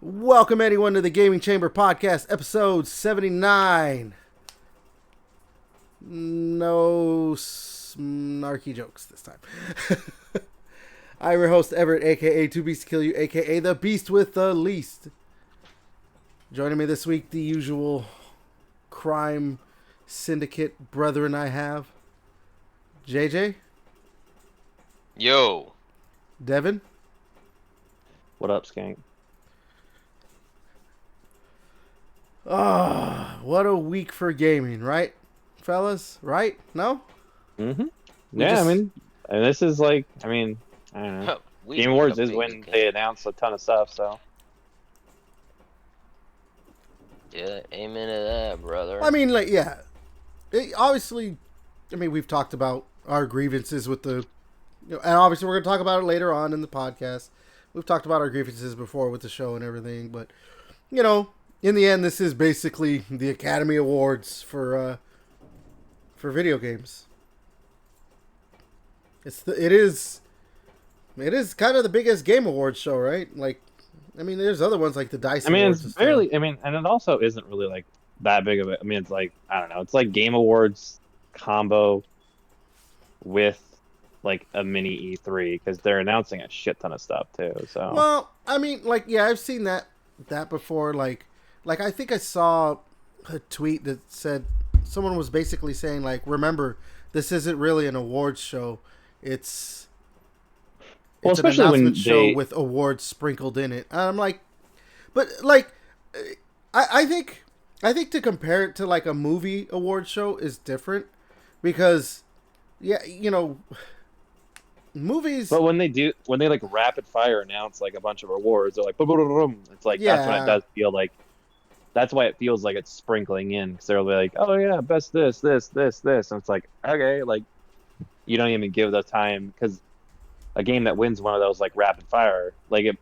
Welcome anyone to the Gaming Chamber Podcast, episode 79. No snarky jokes this time. I'm your host, Everett, aka Two Beasts to Kill You, aka the Beast with the Least. Joining me this week, the usual crime syndicate brethren I have. JJ? Yo. Devin? What up, Skank? Oh, what a week for gaming, right, fellas? Right? No? Mm-hmm. Yeah, and this is like, I don't know. Game Awards is when they announce a ton of stuff, so. Yeah, amen to that, brother. I mean, obviously, we've talked about our grievances with the, and obviously we're going to talk about it later on in the podcast. We've talked about our grievances before with the show and everything, but, in the end, this is basically the Academy Awards for video games. It is kind of the biggest game awards show, right? Like, there's other ones like the Dice Awards. It's barely. And it also isn't really like that big of it. It's like, I don't know. It's like Game Awards combo with like a mini E3 because they're announcing a shit ton of stuff too. So well, I've seen that before. Like I think I saw a tweet that said someone was basically saying, like, remember, this isn't really an awards show. It's especially an when announcement show with awards sprinkled in it. And I'm like, but like, I think to compare it to like a movie award show is different because, movies. But when they like rapid fire announce like a bunch of awards, they're like, boom, boom, boom, boom. It's like that's when it does feel like. That's why it feels like it's sprinkling in because they're like, oh yeah, best this, and it's like, okay, like you don't even give the time because a game that wins one of those like rapid fire, like if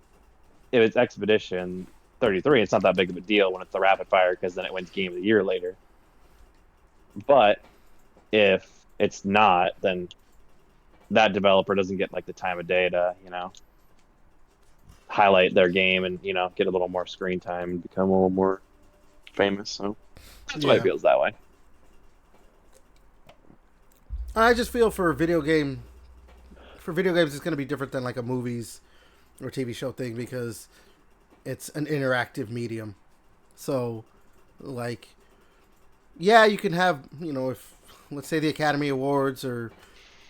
it's Expedition 33, it's not that big of a deal when it's the rapid fire because then it wins Game of the Year later. But if it's not, then that developer doesn't get like the time of day to highlight their game and get a little more screen time and become a little more famous. So that's why it feels that way. I just feel for video games it's going to be different than like a movies or TV show thing because it's an interactive medium. So like, yeah, you can have, if let's say the Academy Awards or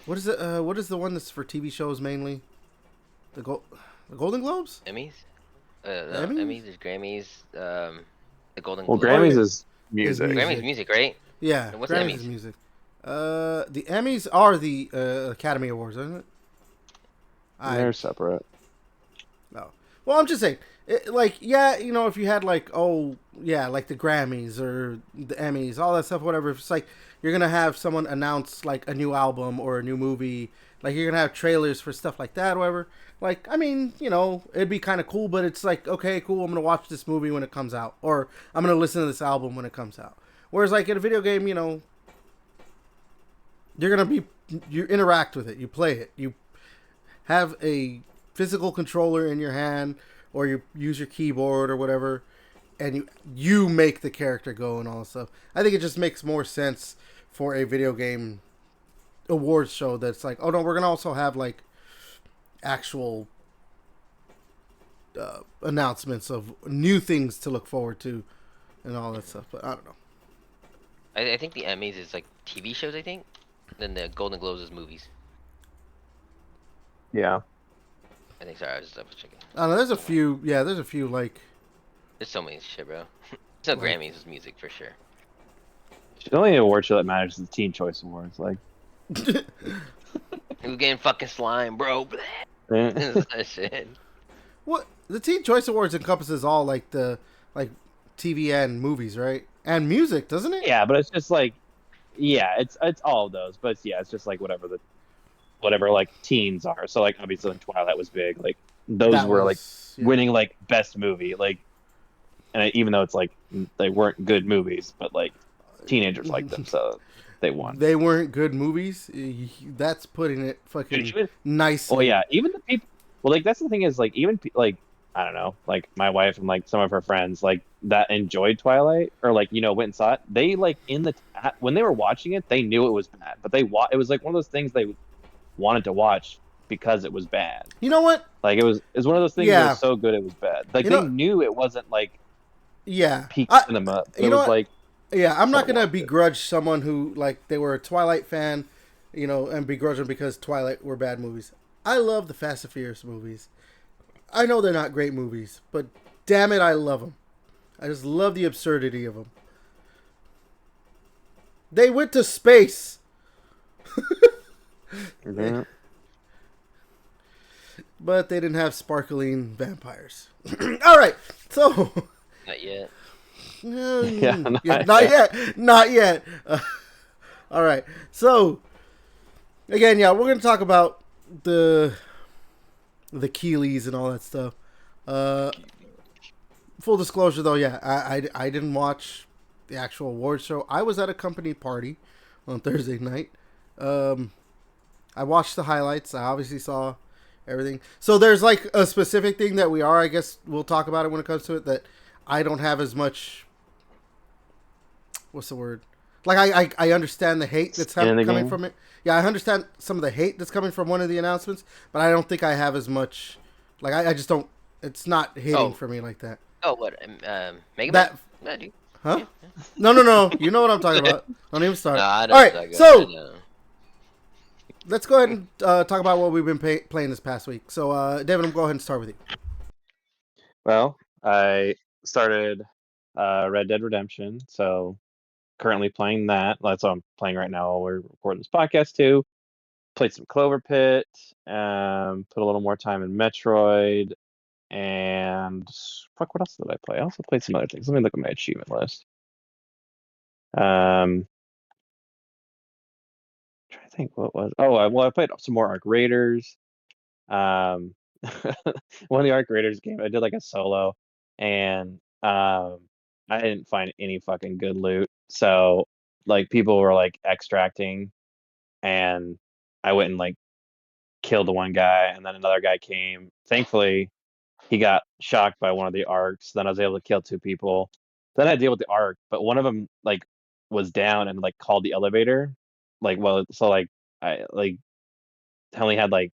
what is it? What is the one that's for TV shows mainly? The Golden Globes? Emmys? Emmys? There's Grammys, the Golden Well, Globes. Grammys is music. Grammys music, right? Yeah, and what's Grammys Emmys? is music. The Emmys are the Academy Awards, isn't it? They're separate. No. Well, I'm just saying, if you had like the Grammys or the Emmys, all that stuff, whatever. If it's like you're gonna have someone announce like a new album or a new movie, like you're gonna have trailers for stuff like that, whatever. Like, it'd be kind of cool, but it's like, okay, cool, I'm gonna watch this movie when it comes out, or I'm gonna listen to this album when it comes out. Whereas like in a video game, you interact with it, you play it, you have a physical controller in your hand, or you use your keyboard or whatever, and you make the character go and all that stuff. I think it just makes more sense for a video game awards show that's like, oh no, we're gonna also have like actual announcements of new things to look forward to and all that stuff. But I don't know. I think the Emmys is like TV shows, I think. Then the Golden Globes is movies. Yeah. I think, sorry, I was just double checking. I don't know, there's a few like... There's so many shit, bro. So Grammys is music for sure. The only award show that matters is the Teen Choice Awards. Like, Who's getting fucking slime, bro? That shit. What? The Teen Choice Awards encompasses all like the TV and movies, right? And music, doesn't it? Yeah, but it's just like, it's all of those. But it's just like whatever like teens are. So like obviously like Twilight was big. Like those were like winning like best movie. Like, and even though it's like they weren't good movies, but like teenagers liked them, so they won. They weren't good movies. That's putting it fucking nicely. Oh yeah, even the people. Well, like that's the thing is like even like I don't know, like my wife and like some of her friends like that enjoyed Twilight or like went and saw it. They like when they were watching it, they knew it was bad, but it was like one of those things they wanted to watch because it was bad. You know what? Like it was one of those things that Yeah. was so good it was bad. Like You they know. knew it wasn't like Yeah. peak cinema, but You it know was what? like Yeah, I'm just not want to gonna watch it. begrudge someone who like they were a Twilight fan, and begrudge them because Twilight were bad movies. I love the Fast and Furious movies. I know they're not great movies, but damn it, I love them. I just love the absurdity of them. They went to space, Mhm. but they didn't have sparkling vampires. All right, so Not yet. Yeah, yeah, not yet, not yet. All right, so again, yeah, we're gonna talk about the Keighleys and all that stuff. Full disclosure, though, yeah, I didn't watch the actual award show. I was at a company party on Thursday night. I watched the highlights. I obviously saw everything. So there's like a specific thing that I guess we'll talk about it when it comes to it, that I don't have as much. What's the word? Like I understand the hate that's Skin in the coming game? from it. Yeah, I understand some of the hate that's coming from one of the announcements, but I don't think I have as much. Like I just don't. It's not hitting for me like that. Oh, what? Mega Man? That No, dude. huh? Yeah. No. You know what I'm talking about. Don't even No, start. I All don't right, talk about it. I so know. let's go ahead and talk about what we've been playing this past week. So, David, I'm going to go ahead and start with you. Well, I started Red Dead Redemption, so currently playing that. That's what I'm playing right now while we're recording this podcast too. Played some Clover Pit, put a little more time in Metroid, and fuck, what else did I play? I also played some other things. Let me look at my achievement list. Trying to think what was. Oh, I played some more Arc Raiders. Um, one of the Arc Raiders game, I did like a solo, and I didn't find any fucking good loot. So like people were like extracting, and I went and like killed the one guy, and then another guy came. Thankfully, he got shocked by one of the arcs. Then I was able to kill two people. Then I deal with the arc, but one of them like was down and like called the elevator. Like, well, so like I like only had like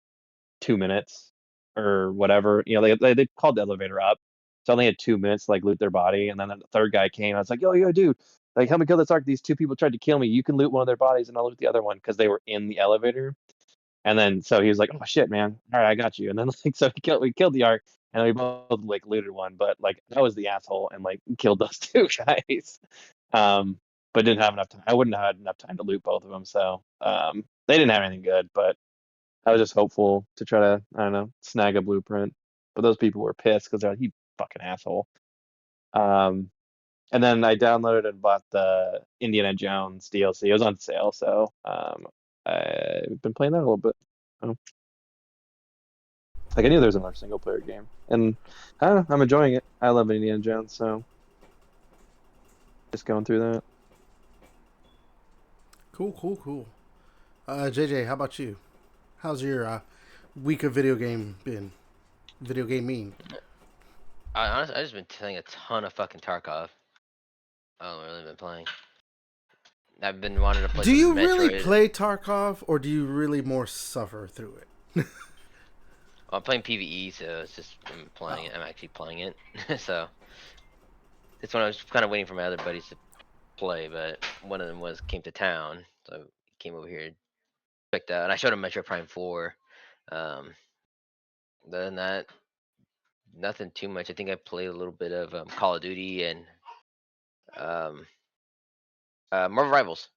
2 minutes or whatever. They called the elevator up, so I only had 2 minutes to like loot their body. And then the third guy came. I was like, yo, dude, like help me kill this arc. These two people tried to kill me. You can loot one of their bodies, and I'll loot the other one because they were in the elevator. And then so he was like, "Oh shit, man! All right, I got you." And then like so we killed the arc, and we both like looted one. But like I was the asshole and like killed those two guys. Um, but didn't have enough time. I wouldn't have had enough time to loot both of them. So they didn't have anything good. But I was just hopeful to try to I don't know snag a blueprint. But those people were pissed because they're like, "You fucking asshole." Um, and then I downloaded and bought the Indiana Jones DLC. It was on sale, so I've been playing that a little bit. Oh. Like I knew there was another single player game, and I don't know, I'm enjoying it. I love Indiana Jones, so just going through that. Cool. JJ, how about you? How's your week of video game been? Video gaming. I just been playing a ton of fucking Tarkov. I don't really been playing. I've been wanting to play Do some you really Metroid. play Tarkov, or do you really more suffer through it? I'm playing PvE, so it's just I'm playing it. I'm actually playing it. So it's when I was kind of waiting for my other buddies to play, but one of them came to town, so he came over here, checked out, and I showed him Metro Prime 4. Um, Other than that, nothing too much. I think I played a little bit of Call of Duty and um, Marvel Rivals.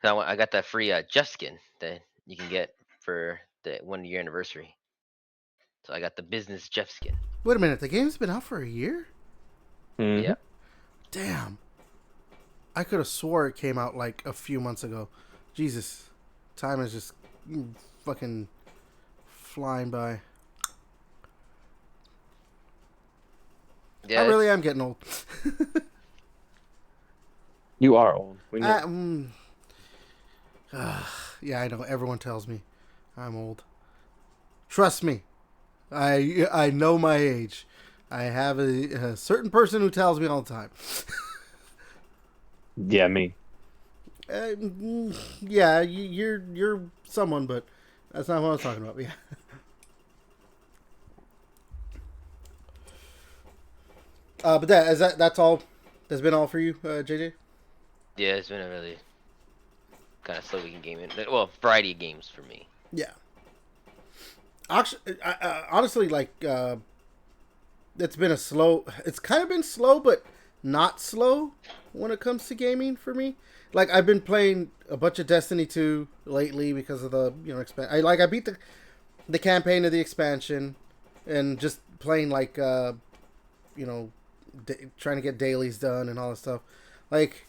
So I got that free Jeff skin that you can get for the 1 year anniversary. So I got the business Jeff skin. Wait a minute, the game's been out for a year? Mm-hmm. Yeah. Damn. I could have swore it came out like a few months ago. Jesus. Time is just fucking flying by. Yeah. I really am getting old. You are old. We know. Yeah, I know. Everyone tells me I'm old. Trust me. I know my age. I have a certain person who tells me all the time. Yeah, me. Yeah, you're someone, but that's not what I was talking about. Yeah. But that's all. That's been all for you, JJ. Yeah, it's been a really kind of slow weekend gaming. Well, variety of games for me. Yeah. Actually, honestly, like it's been a slow. It's kind of been slow, but not slow when it comes to gaming for me. Like I've been playing a bunch of Destiny 2 lately because of the I beat the campaign of the expansion, and just playing like trying to get dailies done and all that stuff. Like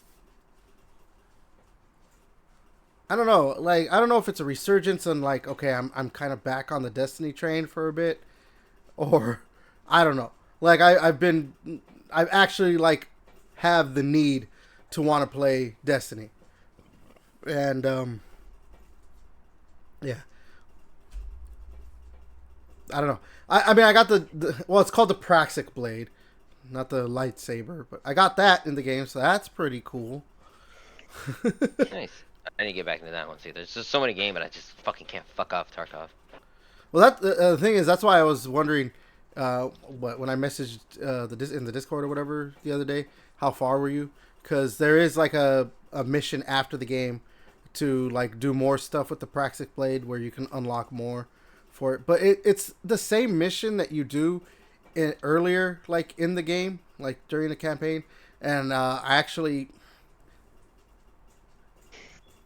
I don't know. Like I don't know if it's a resurgence and like okay, I'm kind of back on the Destiny train for a bit, or I don't know. Like I've actually like have the need to want to play Destiny, and yeah. I don't know. I mean I got the well, it's called the Praxic Blade, not the lightsaber, but I got that in the game, so that's pretty cool. Nice. I need to get back into that one too. There's just so many games, but I just fucking can't fuck off Tarkov. Well, the thing is, that's why I was wondering, when I messaged in the Discord or whatever the other day, how far were you? Because there is like a mission after the game to like do more stuff with the Praxic Blade where you can unlock more for it. But it's the same mission that you do earlier, like in the game, like during the campaign, and I actually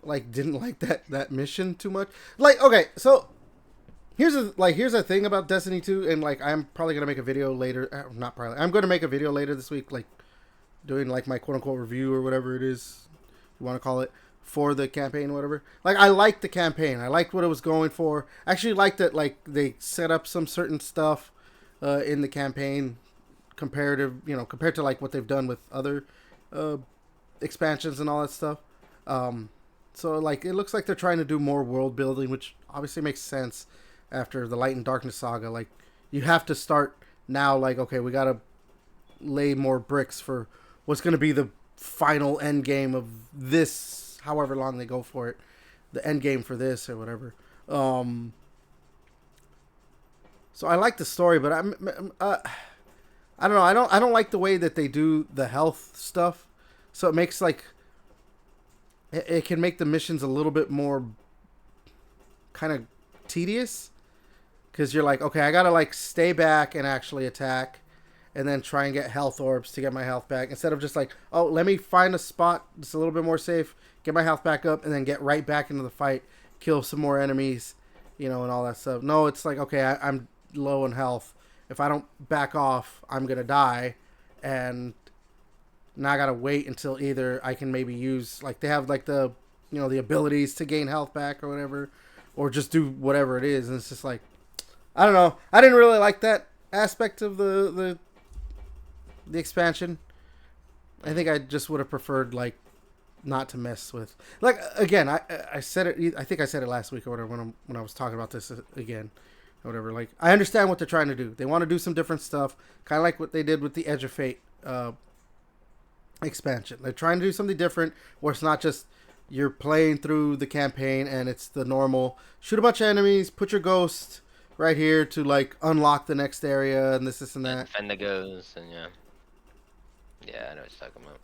like didn't like that mission too much. Like okay, so here's a thing about Destiny 2, and like I'm probably gonna make a video later. Not probably. I'm gonna make a video later this week, like doing like my quote unquote review or whatever it is you want to call it for the campaign or whatever. Like I liked the campaign. I liked what it was going for. I actually liked that like they set up some certain stuff in the campaign compared to like what they've done with other expansions and all that stuff. So like it looks like they're trying to do more world building, which obviously makes sense after the Light and Darkness saga. Like you have to start now, like okay, we gotta lay more bricks for what's gonna be the final end game of this, however long they go for it, the end game for this or whatever. So I like the story, but I don't know. I don't like the way that they do the health stuff. So it makes like it can make the missions a little bit more kind of tedious, because you're like, okay, I gotta like stay back and actually attack, and then try and get health orbs to get my health back, instead of just like, oh, let me find a spot that's a little bit more safe, get my health back up, and then get right back into the fight, kill some more enemies, and all that stuff. No, it's like, okay, I'm low in health. If I don't back off, I'm gonna die, and now I gotta wait until either I can maybe use, like they have like the the abilities to gain health back or whatever, or just do whatever it is, and it's just like, I don't know. I didn't really like that aspect of the expansion. I think I just would have preferred like not to mess with, like, again, I said it. I think I said it last week or whatever when I was talking about this again or whatever. Like I understand what they're trying to do. They want to do some different stuff, kind of like what they did with the Edge of Fate expansion. They're trying to do something different where it's not just you're playing through the campaign and it's the normal shoot a bunch of enemies, put your ghost right here to like unlock the next area and this and that. Defend the ghosts and yeah, I know what you're talking about.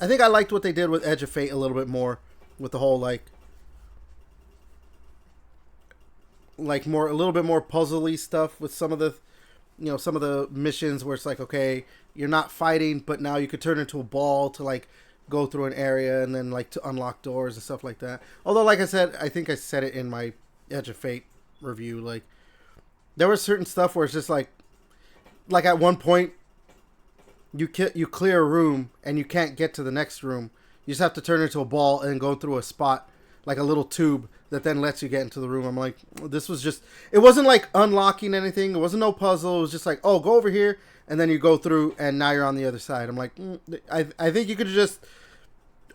I think I liked what they did with Edge of Fate a little bit more, with the whole like more a little bit more puzzly stuff with some of the some of the missions where it's like, okay, you're not fighting, but now you could turn into a ball to like go through an area and then like to unlock doors and stuff like that. Although, like I said, I think I said it in my Edge of Fate review, like there was certain stuff where it's just like at one point you clear a room and you can't get to the next room. You just have to turn into a ball and go through a spot, like a little tube that then lets you get into the room. I'm like, this was just, it wasn't like unlocking anything. It wasn't no puzzle. It was just like, oh, go over here. And then you go through and now you're on the other side. I'm like, I think you could have just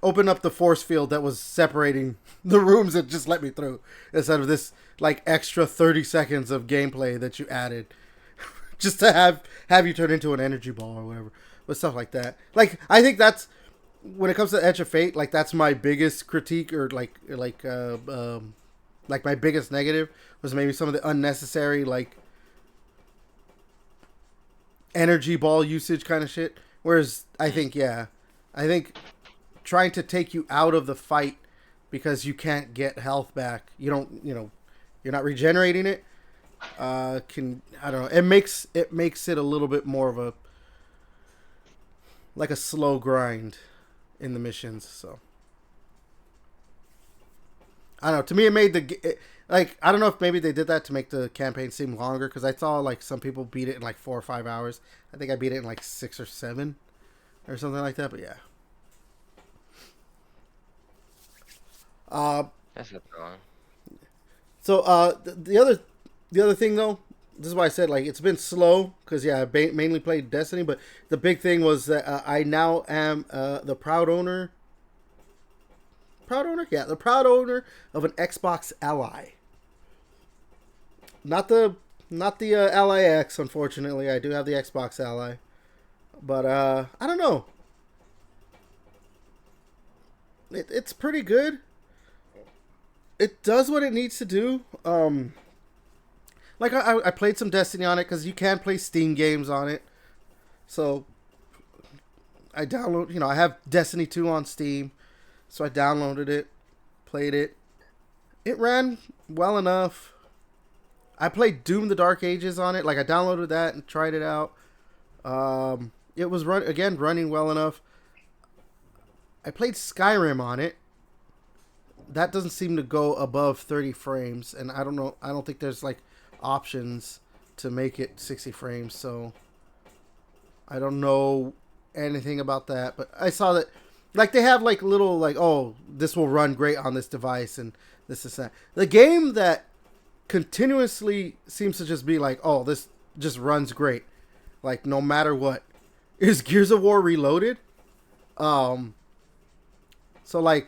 open up the force field that was separating the rooms and just let me through instead of this like extra 30 seconds of gameplay that you added just to have you turn into an energy ball or whatever, but stuff like that. Like I think that's when it comes to Edge of Fate, like that's my biggest critique or like my biggest negative was maybe some of the unnecessary like energy ball usage kind of shit. Whereas I think trying to take you out of the fight because you can't get health back, you're not regenerating it. I don't know. It makes it a little bit more of a like a slow grind in the missions. So I don't know. To me, it made like I don't know if maybe they did that to make the campaign seem longer because I saw like some people beat it in like 4 or 5 hours. I think I beat it in like 6 or 7 or something like that. But yeah. That's not wrong. So the other thing though, this is why I said like it's been slow because I mainly played Destiny, but the big thing was that I now am the proud owner of an Xbox Ally. Not the Ally X, unfortunately. I do have the Xbox Ally, but I don't know. It's pretty good. It does what it needs to do. Like I played some Destiny on it because you can play Steam games on it. So I download. I have Destiny 2 on Steam, so I downloaded it, played it. It ran well enough. I played Doom: The Dark Ages on it. Like I downloaded that and tried it out. It was running well enough. I played Skyrim on it. That doesn't seem to go above 30 frames, and I don't know. I don't think there's like options to make it 60 frames, so I don't know anything about that. But I saw that like they have like little like, oh, this will run great on this device and this is that. The game that continuously seems to just be like, oh, this just runs great, like no matter what, is Gears of War Reloaded. So like,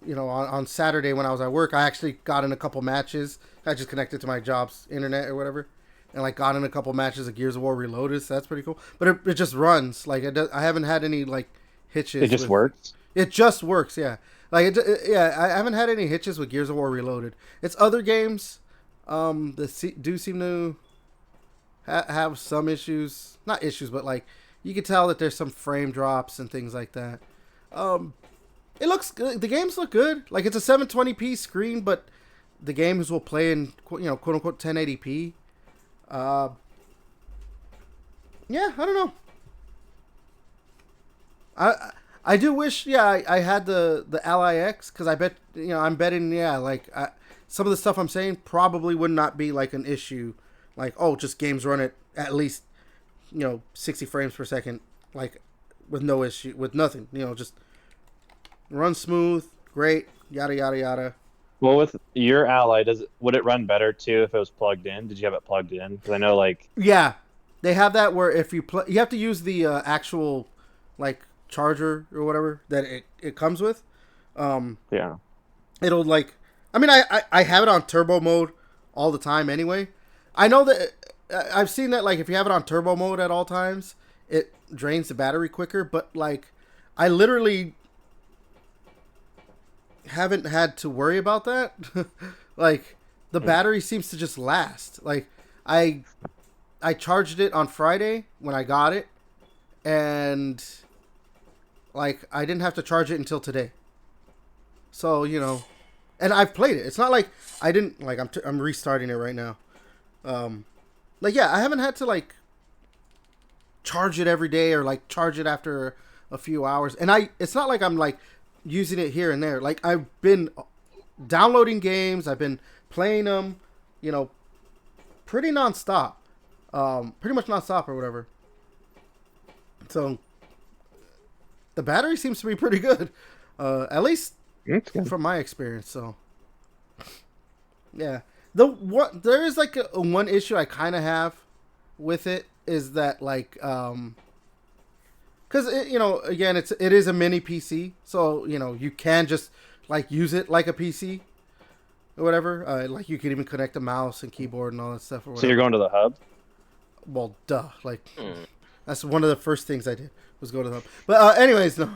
on Saturday when I was at work, I actually got in a couple matches. I just connected to my job's internet or whatever, and like got in a couple matches of Gears of War Reloaded. So that's pretty cool. But it just runs like I haven't had any like hitches. It just works. It just works. Yeah. Like I haven't had any hitches with Gears of War Reloaded. It's other games that do seem to have some issues. Not issues, but like you can tell that there's some frame drops and things like that. It looks good. The games look good. Like it's a 720p screen, but the games will play in quote unquote 1080p. Yeah, I don't know. I do wish I had the Ally X because I bet I'm betting some of the stuff I'm saying probably would not be like an issue. Like, oh, just games run at least 60 frames per second, like with no issue, with nothing. Just run smooth, great, yada yada yada. Well, with your Ally, would it run better too if it was plugged in? Did you have it plugged in? Because I know yeah, they have that where if you you have to use the actual like charger or whatever that it comes with. Yeah, it'll like. I mean, I have it on turbo mode all the time anyway. I know that I've seen that like if you have it on turbo mode at all times, it drains the battery quicker. But like, I literally haven't had to worry about that. Like the battery seems to just last. Like I charged it on Friday when I got it, and like I didn't have to charge it until today. So and I've played it. It's not like I didn't like. I'm restarting it right now. Like I haven't had to like charge it every day or like charge it after a few hours. And it's not like I'm like using it here and there. Like I've been downloading games. I've been playing them. Pretty nonstop. Pretty much nonstop or whatever. So the battery seems to be pretty good. At least from my experience. So yeah. There is like one issue I kind of have with it is that like because you know, again, it is a mini PC, so you know you can just like use it like a PC or whatever. Like you could even connect a mouse and keyboard and all that stuff. Or whatever. So you're going to the hub? Well, duh. Like that's one of the first things I did was go to the hub. But anyways, no.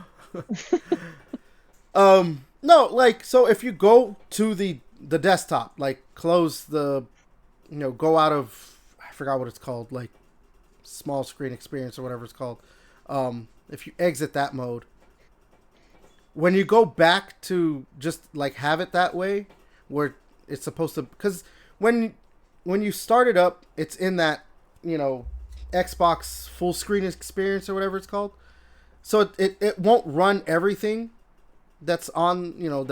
No, like so if you go to the desktop, like close the, you know, go out of, I forgot what it's called, like small screen experience or whatever it's called. If you exit that mode, when you go back to just like have it that way, where it's supposed to, because when you start it up, it's in that, you know, Xbox full screen experience or whatever it's called. So it won't run everything that's on, you know,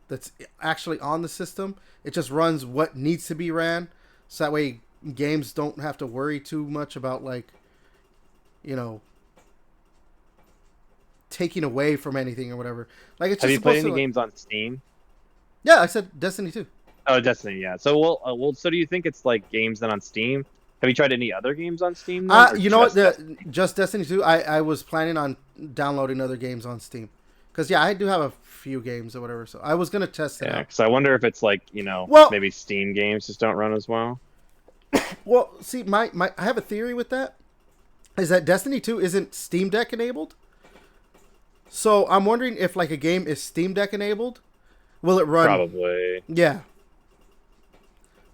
that's actually on the system. It just runs what needs to be ran, so that way games don't have to worry too much about, like, you know, taking away from anything or whatever. Like, it's just have you played any like, games on Steam? Yeah, I said Destiny 2. Oh, Destiny, yeah. So well, so do you think it's like games then on Steam? Have you tried any other games on Steam? You know what? Just Destiny 2. I was planning on downloading other games on Steam. Because, yeah, I do have a few games or whatever, so I was going to test it out. Because I wonder if it's like, you know, maybe Steam games just don't run as well. Well, see, I have a theory with that, is that Destiny 2 isn't Steam Deck enabled. So I'm wondering if, like, a game is Steam Deck enabled, will it run? Probably. Yeah.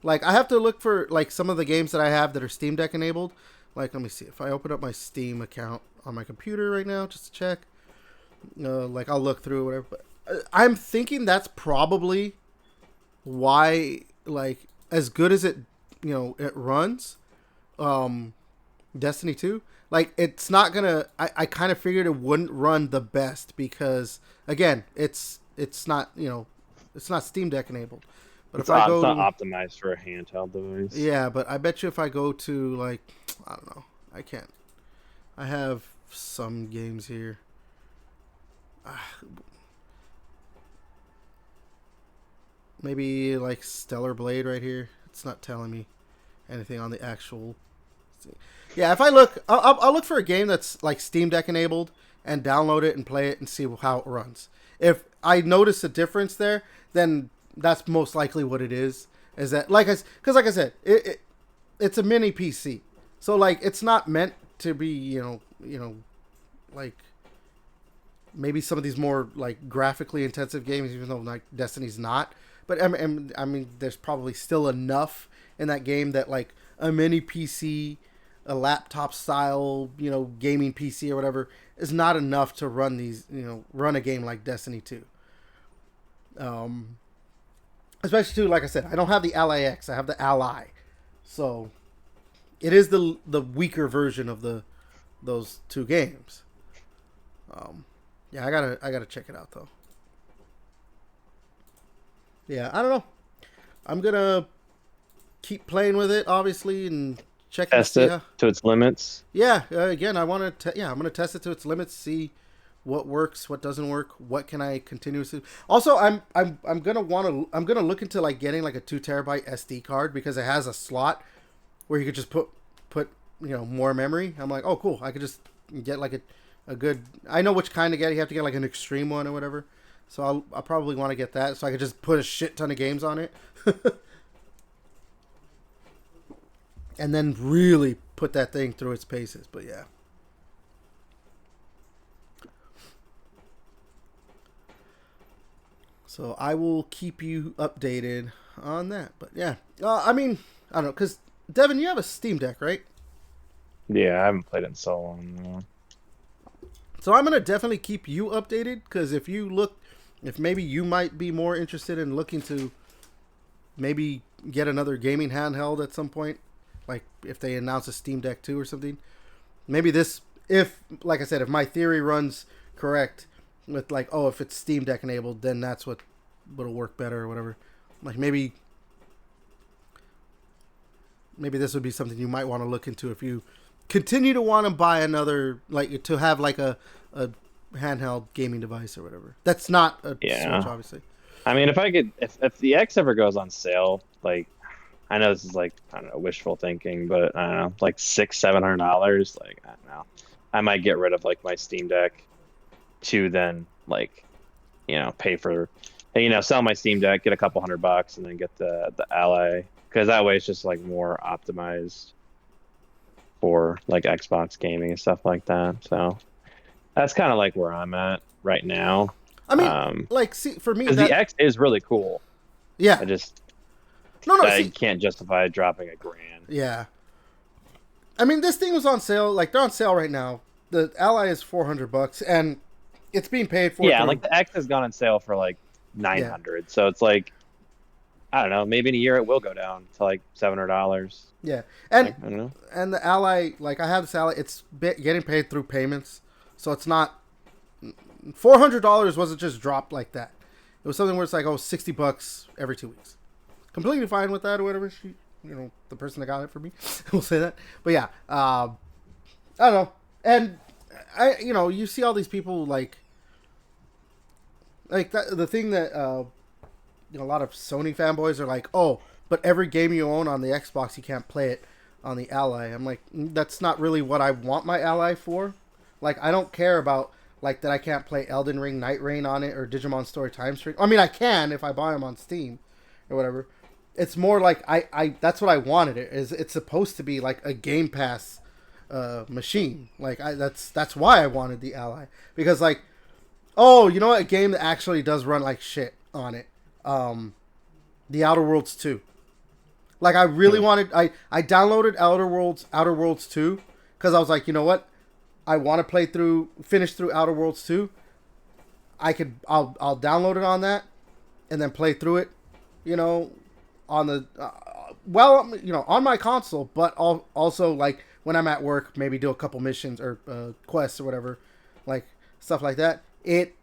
Like, I have to look for, like, some of the games that I have that are Steam Deck enabled. Like, let me see. If I open up my Steam account on my computer right now, just to check. Like, I'll look through whatever. But I'm thinking that's probably why, like, as good as it, you know, it runs, Destiny 2, like, it's not gonna, I kind of figured it wouldn't run the best because, again, it's not, you know, it's not Steam Deck enabled. But it's not optimized for a handheld device. Yeah, but I bet you if I go to, like, I don't know, I can't. I have some games here. Maybe like Stellar Blade right here. It's not telling me anything on the actual. Yeah, if I look, I'll look for a game that's like Steam Deck enabled and download it and play it and see how it runs. If I notice a difference there, then that's most likely what it is. Is that because like I said, it's a mini PC, so like it's not meant to be, you know, like maybe some of these more like graphically intensive games, even though like Destiny's not. But I mean, there's probably still enough in that game that like a mini PC, a laptop style, you know, gaming PC or whatever is not enough to run these, you know, run a game like Destiny 2. Especially too, like I said, I don't have the Ally X, I have the Ally, so it is the weaker version of those two games. Yeah, I gotta check it out though. Yeah, I don't know. I'm gonna keep playing with it, obviously, and test it to its limits. Yeah, again, I want to. I'm gonna test it to its limits, see what works, what doesn't work, what can I continuously. Also, I'm gonna look into like getting like a 2 terabyte SD card because it has a slot where you could just put you know more memory. I'm like, oh cool, I could just get like a good. I know which kind to get. You have to get like an extreme one or whatever. So I'll probably want to get that so I could just put a shit ton of games on it. And then really put that thing through its paces. But yeah. So I will keep you updated on that. But yeah. I mean, I don't know. Because, Devin, you have a Steam Deck, right? Yeah, I haven't played it in so long now. So I'm going to definitely keep you updated. Because if maybe you might be more interested in looking to maybe get another gaming handheld at some point. Like if they announce a Steam Deck 2 or something. Maybe this, like I said, if my theory runs correct with like, oh, if it's Steam Deck enabled, then that's what'll work better or whatever. Like maybe this would be something you might want to look into if you continue to want to buy another, like to have like a handheld gaming device or whatever. That's not a Switch, obviously. I mean, if the X ever goes on sale, like, I know this is like, I don't know, wishful thinking, but I don't know, like $600-$700, like, I don't know. I might get rid of like my Steam Deck to then like, pay for, sell my Steam Deck, get a couple $100, and then get the Ally, because that way it's just like more optimized for like Xbox gaming and stuff like that. So that's kind of like where I'm at right now. I mean, like, see, for me, because the X is really cool. Yeah. I just I can't justify dropping $1,000. Yeah. I mean, this thing was on sale. Like, they're on sale right now. The Ally is $400, and it's being paid for. Yeah, like the X has gone on sale for like $900. Yeah. So it's like, I don't know. Maybe in a year it will go down to like $700. Yeah, and like, I don't know. And the Ally, like I have this Ally, it's getting paid through payments, so it's not $400 wasn't just dropped like that. It was something where it's like $60 every 2 weeks. Completely fine with that or whatever. The person that got it for me will say that. But yeah, I don't know. And you see all these people like that. The thing that a lot of Sony fanboys are like, oh, but every game you own on the Xbox, you can't play it on the Ally. I'm like, that's not really what I want my Ally for. Like, I don't care about like that I can't play Elden Ring, Night Rain on it, or Digimon Story Time Stream. I mean, I can if I buy them on Steam or whatever. It's more like I that's what I wanted. It's supposed to be like a Game Pass machine. Like that's why I wanted the Ally, because like, oh, you know what, a game that actually does run like shit on it. The Outer Worlds 2. Like, I really wanted... I downloaded Outer Worlds 2, because I was like, you know what? I want to finish through Outer Worlds 2. I'll download it on that, and then play through it, on the... on my console, but also, like, when I'm at work, maybe do a couple missions or quests or whatever, like, stuff like that. It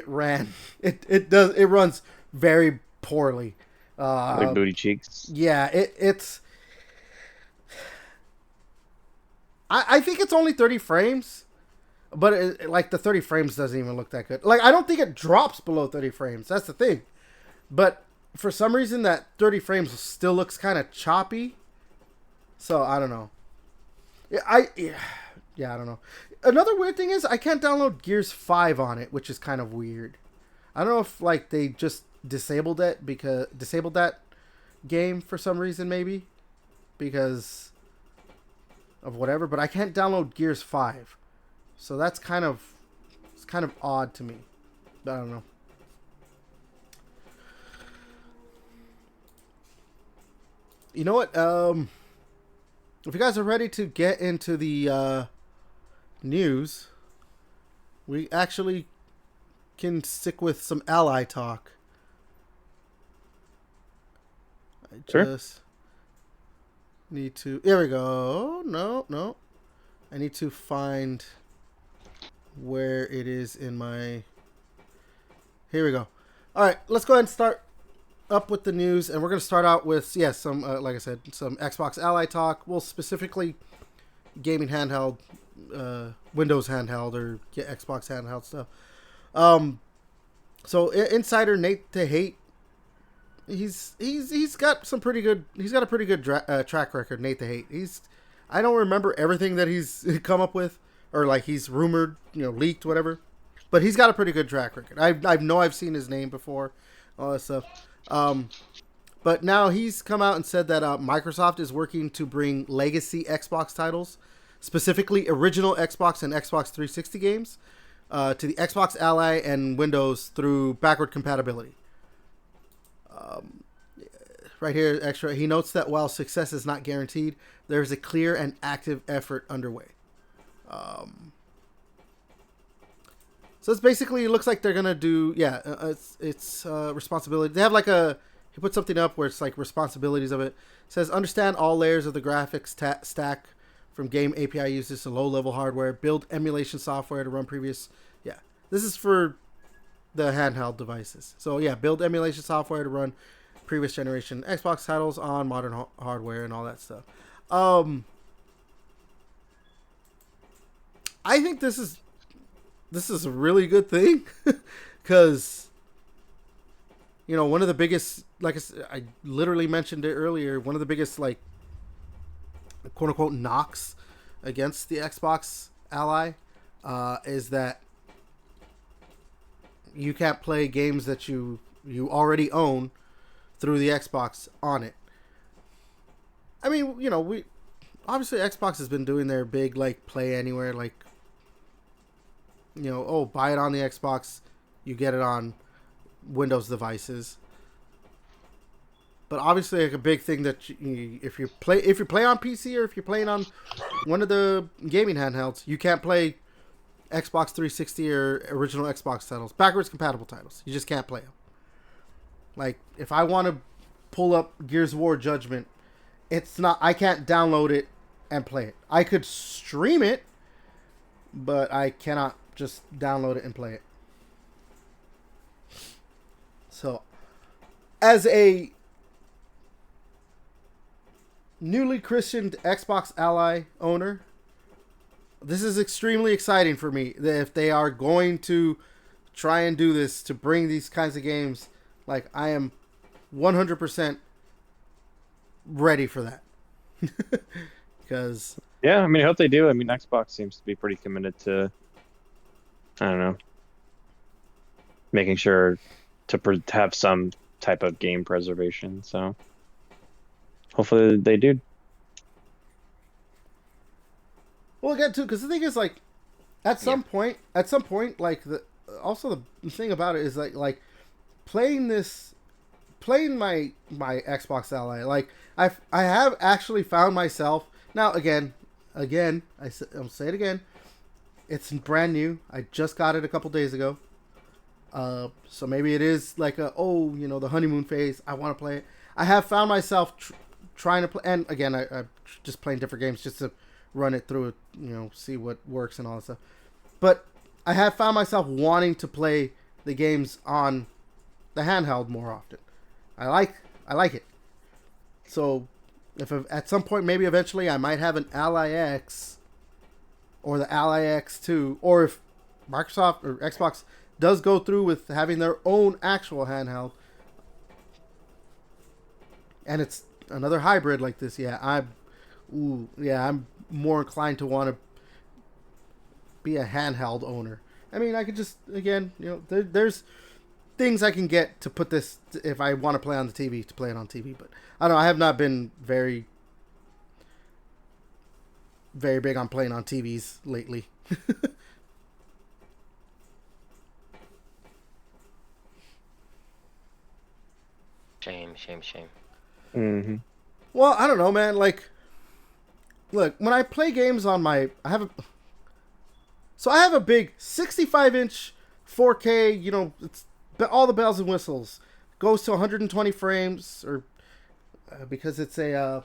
runs very poorly. Like booty cheeks. Yeah, it's. I think it's only 30 frames, but like the 30 frames doesn't even look that good. Like, I don't think it drops below 30 frames. That's the thing. But for some reason, that 30 frames still looks kind of choppy. So I don't know. I don't know. Another weird thing is I can't download Gears 5 on it, which is kind of weird. I don't know if like they just disabled that game for some reason, maybe because of whatever, but I can't download Gears 5. So that's kind of odd to me. I don't know. You know what? If you guys are ready to get into the news, we actually can stick with some Ally talk. I just need to... There we go. No. I need to find where it is in my... Here we go. All right, let's go ahead and start up with the news, and we're going to start out with, some, like I said, some Xbox Ally talk. Well, specifically gaming handheld, Windows handheld, or Xbox handheld stuff. So insider Nate to Hate, he's got a pretty good track record. Nate the Hate. I don't remember everything that he's come up with, or like he's rumored, leaked, whatever. But he's got a pretty good track record. I've seen his name before, all that stuff. But now he's come out and said that Microsoft is working to bring legacy Xbox titles, specifically original Xbox and Xbox 360 games, to the Xbox Ally and Windows through backward compatibility. Right here, extra. He notes that while success is not guaranteed, there is a clear and active effort underway. So it's basically, it looks like they're gonna do, it's responsibility. They have like he put something up where it's like responsibilities of it. It says, understand all layers of the graphics stack from game API users to low-level hardware. Build emulation software to run previous, this is for the handheld devices. So build emulation software to run previous generation Xbox titles on modern hardware and all that stuff. I think this is a really good thing, because one of the biggest, like I literally mentioned it earlier, one of the biggest, like, quote unquote knocks against the Xbox Ally is that you can't play games that you already own through the Xbox on it. I mean, you know, we obviously Xbox has been doing their big like play anywhere, like, you know, oh, buy it on the Xbox, you get it on Windows devices. But obviously, like a big thing that if you play on PC or if you're playing on one of the gaming handhelds, you can't play Xbox 360 or original Xbox titles, backwards compatible titles. You just can't play them. Like if I want to pull up Gears of War Judgment, I can't download it and play it. I could stream it, but I cannot just download it and play it. So, as a newly christened Xbox Ally owner, this is extremely exciting for me. That if they are going to try and do this to bring these kinds of games, like I am 100% ready for that. Because yeah, I mean, I hope they do. I mean, Xbox seems to be pretty committed to, I don't know, making sure to have some type of game preservation. So hopefully they do. Well, again, too, because the thing is, like, at some point, like the thing about it is like playing my Xbox Ally, like I have actually found myself now again. I'll say it again. It's brand new. I just got it a couple days ago. So maybe it is like the honeymoon phase. I want to play it. I have found myself trying to play, and again, I'm just playing different games just to run it through, see what works and all that stuff. But I have found myself wanting to play the games on the handheld more often. I like it. So if at some point, maybe eventually, I might have an Ally X or the Ally X2, or if Microsoft or Xbox does go through with having their own actual handheld, and it's another hybrid like this, I'm more inclined to want to be a handheld owner. I mean, I could just, again, there's things I can get to put this, if I want to play on the TV, to play it on TV. But I don't know, I have not been very, very big on playing on TVs lately. Shame. Mm-hmm. Well, I don't know, man. Like, look, when I play games on I have a big 65-inch 4K, it's all the bells and whistles. Goes to 120 frames, or because it's a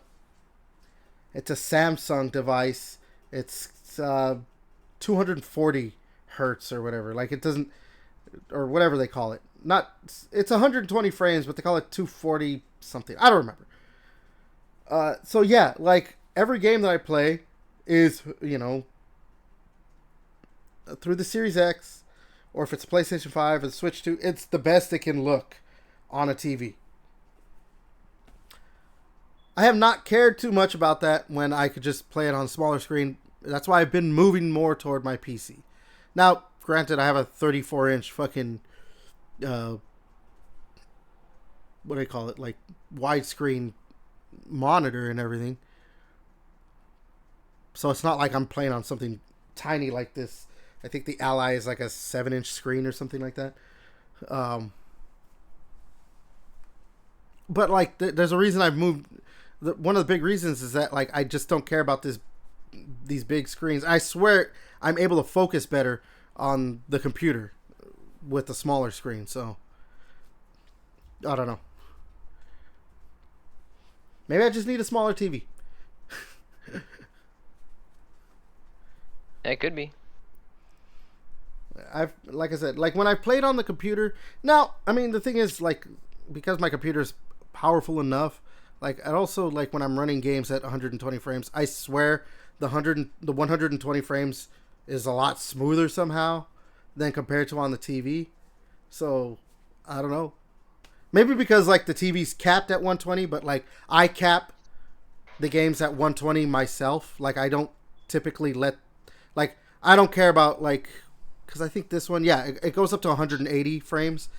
Samsung device, it's 240 hertz or whatever. Like, it doesn't, or whatever they call it. It's 120 frames, but they call it 240 something. I don't remember. So yeah, like every game that I play is, through the Series X, or if it's PlayStation 5 or Switch 2, it's the best it can look on a TV. I have not cared too much about that when I could just play it on a smaller screen. That's why I've been moving more toward my PC. Now, granted, I have a 34-inch fucking, what do they call it? Like, widescreen monitor and everything. So it's not like I'm playing on something tiny like this. I think the Ally is like a 7-inch screen or something like that. But like, there's a reason I've moved. One of the big reasons is that like I just don't care about these big screens. I swear I'm able to focus better on the computer with the smaller screen. So I don't know. Maybe I just need a smaller TV. It could be. Like I said, like when I played on the computer. Now, I mean, the thing is, like, because my computer's powerful enough, like, and also like when I'm running games at 120 frames, I swear the 120 frames is a lot smoother somehow than compared to on the TV. So I don't know. Maybe because like the TV's capped at 120, but like I cap the games at 120 myself. Like I don't typically like I don't care about like, because I think this one, yeah, it goes up to 180 frames.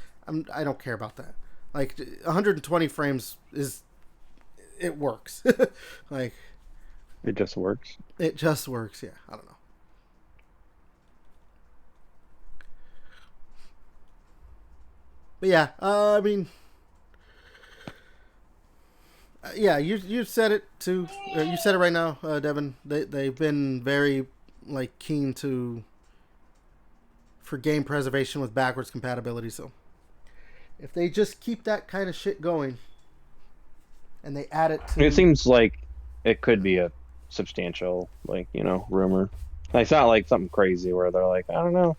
I don't care about that. Like 120 frames it works. Like It just works. it just works. Yeah, I don't know. But yeah, I mean, yeah, you said it too. You said it right now, Devin. They've been very like keen for game preservation with backwards compatibility. So if they just keep that kind of shit going, and they add it to, It seems like it could be a substantial, like, rumor. Like, it's not like something crazy where they're like, I don't know.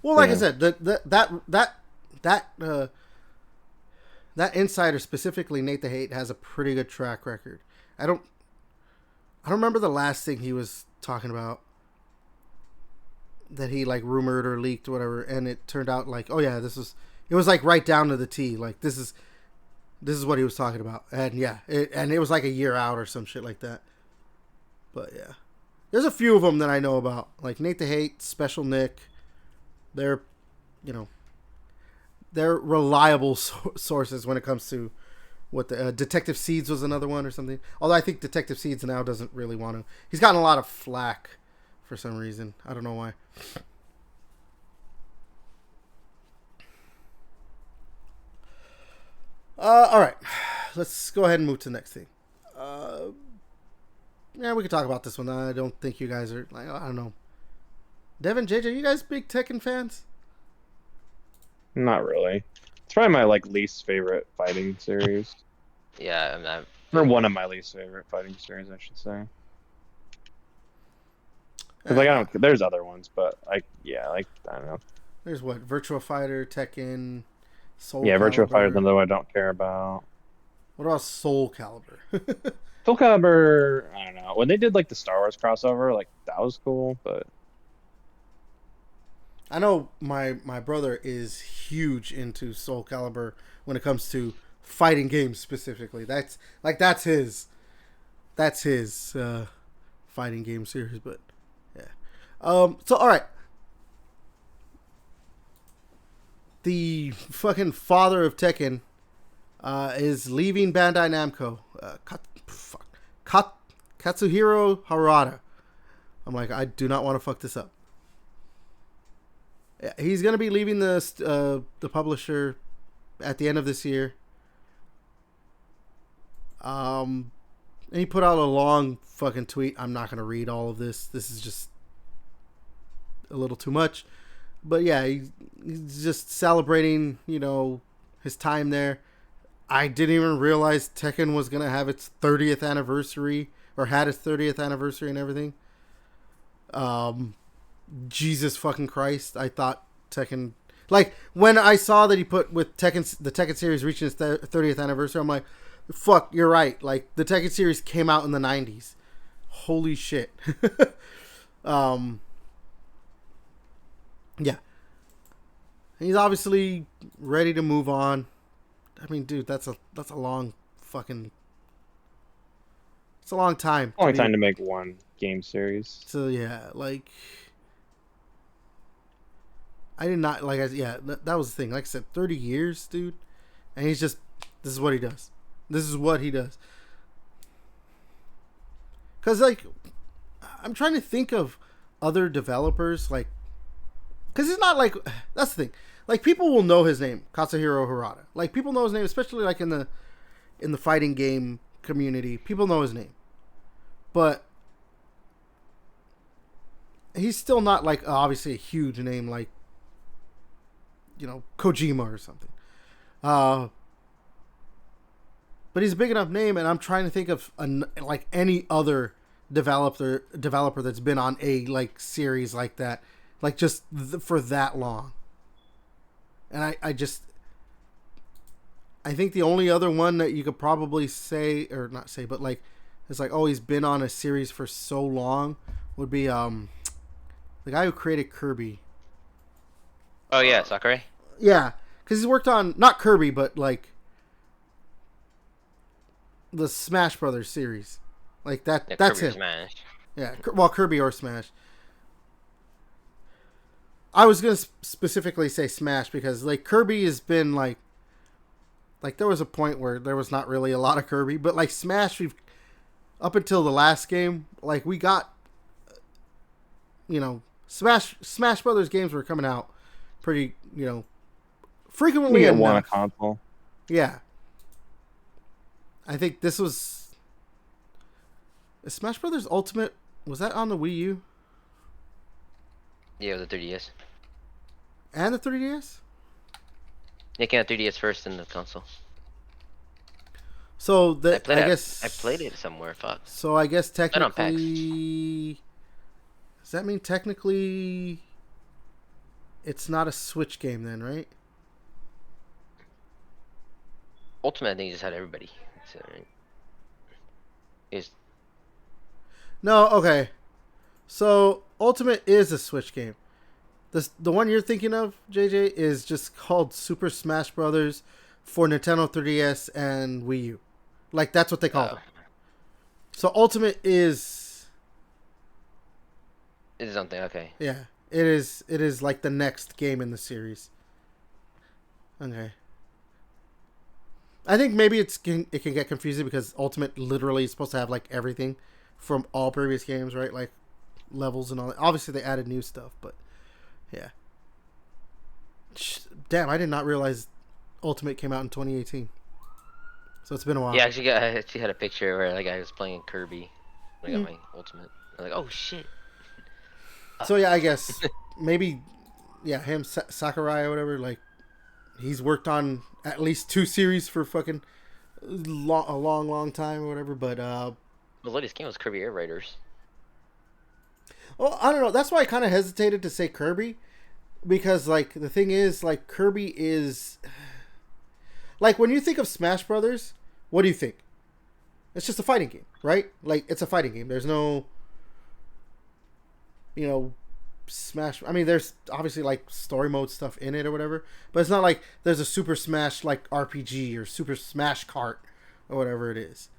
well, like I said, that insider, specifically Nate the Hate, has a pretty good track record. I don't remember the last thing he was talking about that he like rumored or leaked or whatever, and it turned out like, oh yeah, it was like right down to the T. Like this is what he was talking about, and yeah, it was like a year out or some shit like that. But yeah, there's a few of them that I know about, like Nate the Hate, Special Nick. They're, they're reliable sources when it comes to what the Detective Seeds was another one or something. Although I think Detective Seeds now doesn't really want to. He's gotten a lot of flack for some reason. I don't know why. All right, let's go ahead and move to the next thing. Yeah, we can talk about this one. I don't think you guys are like, I don't know. Devin, JJ, you guys big Tekken fans? Not really. It's probably my like least favorite fighting series. Yeah, Or one of my least favorite fighting series, I should say. Because like there's other ones, but I don't know. There's what, Virtua Fighter, Tekken, Soul. Yeah, Calibur. Virtua Fighter is another one I don't care about. What about Soul Calibur? Soul Calibur, I don't know. When they did like the Star Wars crossover, like that was cool, but I know my brother is huge into Soul Calibur when it comes to fighting games specifically. That's his fighting game series. But yeah. So all right. The fucking father of Tekken is leaving Bandai Namco. Katsuhiro Harada. I'm like, I do not want to fuck this up. He's going to be leaving the publisher at the end of this year. And he put out a long fucking tweet. I'm not going to read all of this. This is just a little too much. But yeah, he's just celebrating, his time there. I didn't even realize Tekken was going to have its 30th anniversary, or had its 30th anniversary and everything. Jesus fucking Christ. I thought Tekken, like when I saw that he put with the Tekken series reaching its 30th anniversary, I'm like, fuck, you're right. Like the Tekken series came out in the 90s. Holy shit. Yeah. He's obviously ready to move on. I mean, dude, that's a long fucking, it's a long time. only time to make one game series. So yeah, like I did not like. That was the thing. Like I said, 30 years, dude, and he's just, this is what he does. This is what he does. Cause like, I'm trying to think of other developers, like, cause it's not like, that's the thing. Like people will know his name, Katsuhiro Harada. Like people know his name, especially like in the fighting game community. People know his name, but he's still not like obviously a huge name like, Kojima or something. But he's a big enough name, and I'm trying to think of like any other developer that's been on a like series like that, like just for that long. And I think the only other one that you could probably say, or not say, but like it's like, oh, he's been on a series for so long, would be the guy who created Kirby. Oh yeah, Sakurai. Yeah, because he's worked on not Kirby, but like the Smash Brothers series, like that. Yeah, That's Kirby or him. Smash. Yeah, well, Kirby or Smash. I was gonna specifically say Smash because like Kirby has been like there was a point where there was not really a lot of Kirby, but like Smash, we've up until the last game, like we got, Smash Brothers games were coming out pretty, frequently You get enough. one a console. Yeah. I think this was Smash Brothers Ultimate. Was that on the Wii U Yeah, with the 3DS. and the 3DS? It came out 3DS first in the console. So I that played I it. guess I played it somewhere. Fuck. So I guess Not on PAX. technically, does that mean technically it's not a Switch game then, right? Ultimate, I think, just had everybody. So, right? It's No, okay. So Ultimate is a Switch game. The one you're thinking of, JJ, is just called Super Smash Brothers for Nintendo 3DS and Wii U. Like that's what they call it. So Ultimate is something. Okay. yeah, it is like the next game in the series. Okay. I think maybe it can get confusing because Ultimate literally is supposed to have like everything from all previous games, right? Like levels and all that. Obviously they added new stuff, but yeah. Damn, I did not realize Ultimate came out in 2018. So it's been a while. Yeah, I actually had a picture where like I was playing Kirby. When I got my Ultimate. I'm like, oh shit. So yeah, I guess maybe him Sakurai or whatever, like he's worked on at least 2 series for fucking a long time or whatever, but The latest game was Kirby Air Raiders. well, I don't know. That's why I kind of hesitated to say Kirby because like the thing is like Kirby is like when you think of Smash Brothers, what do you think? It's just a fighting game, right? Like it's a fighting game. There's no Smash. I mean, there's obviously like story mode stuff in it or whatever, but it's not like there's a Super Smash like RPG or Super Smash Kart or whatever it is.